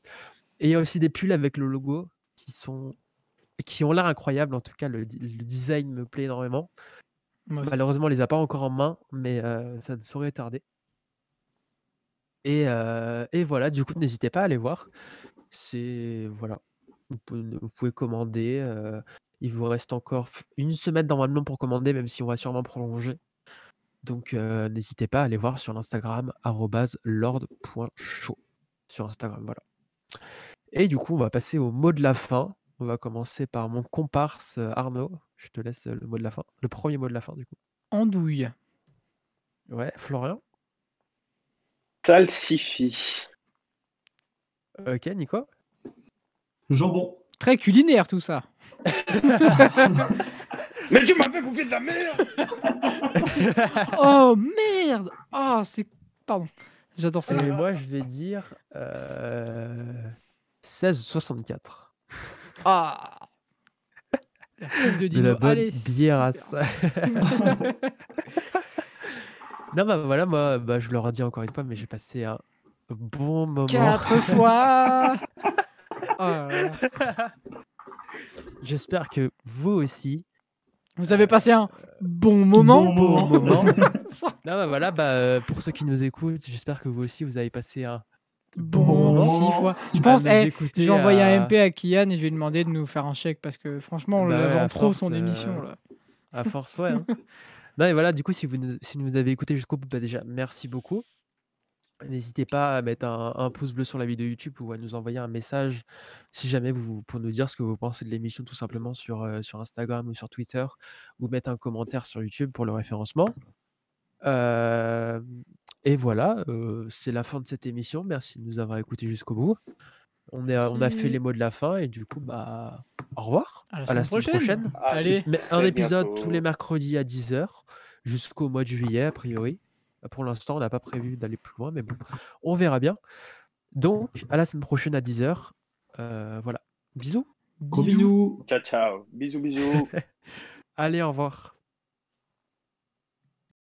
Et il y a aussi des pulls avec le logo qui ont l'air incroyables. En tout cas, le design me plaît énormément. Moi aussi. Malheureusement, on les a pas encore en main, mais ça ne saurait tarder. Et voilà, du coup, n'hésitez pas à aller voir. Voilà. Vous pouvez commander. Il vous reste encore une semaine normalement pour commander, même si on va sûrement prolonger. Donc, n'hésitez pas à aller voir sur l'Instagram @lord.show sur Instagram, voilà. Et du coup, on va passer au mot de la fin. On va commencer par mon comparse Arnaud. Je te laisse le mot de la fin, le premier mot de la fin du coup. Andouille. Ouais, Florian. Salsifie. Ok, Nico. Jambon. Très culinaire, tout ça. Mais tu m'as fait bouffer de la merde. Oh merde. Oh, c'est. Pardon. J'adore ça. Et moi, je vais dire 16,64. Ah, la prise de De la Dino. bonne Allez, bière super. Non, bah voilà, moi, bah, je leur ai dit encore une fois, mais j'ai passé un bon moment. 4 fois. Oh là là. J'espère que vous aussi. Vous avez passé un bon moment. Bon moment. Ça. Non, bah voilà, bah, pour ceux qui nous écoutent, j'espère que vous aussi, vous avez passé un Bon moment 6 fois. Je à pense, nous je écouter. vais envoyer un MP à Kian et je vais lui demander de nous faire un chèque parce que franchement, on Bah le ouais, vend à trop force, son émission là. à force, ouais. Hein. Non, et voilà, du coup, si vous nous avez écouté jusqu'au bout, bah déjà, merci beaucoup. N'hésitez pas à mettre un pouce bleu sur la vidéo YouTube ou à nous envoyer un message si jamais pour nous dire ce que vous pensez de l'émission tout simplement sur Instagram ou sur Twitter ou mettre un commentaire sur YouTube pour le référencement. Et voilà, c'est la fin de cette émission. Merci de nous avoir écoutés jusqu'au bout. On a fait les mots de la fin et du coup, bah, au revoir. À la semaine prochaine. Allez. Mais un très épisode bientôt. tous les mercredis à 10h jusqu'au mois de juillet, a priori. Pour l'instant, on n'a pas prévu d'aller plus loin, mais bon, on verra bien. Donc, à la semaine prochaine à 10h. Voilà. Bisous. Gros bisous. Ciao, ciao. Bisous, bisous. Allez, au revoir.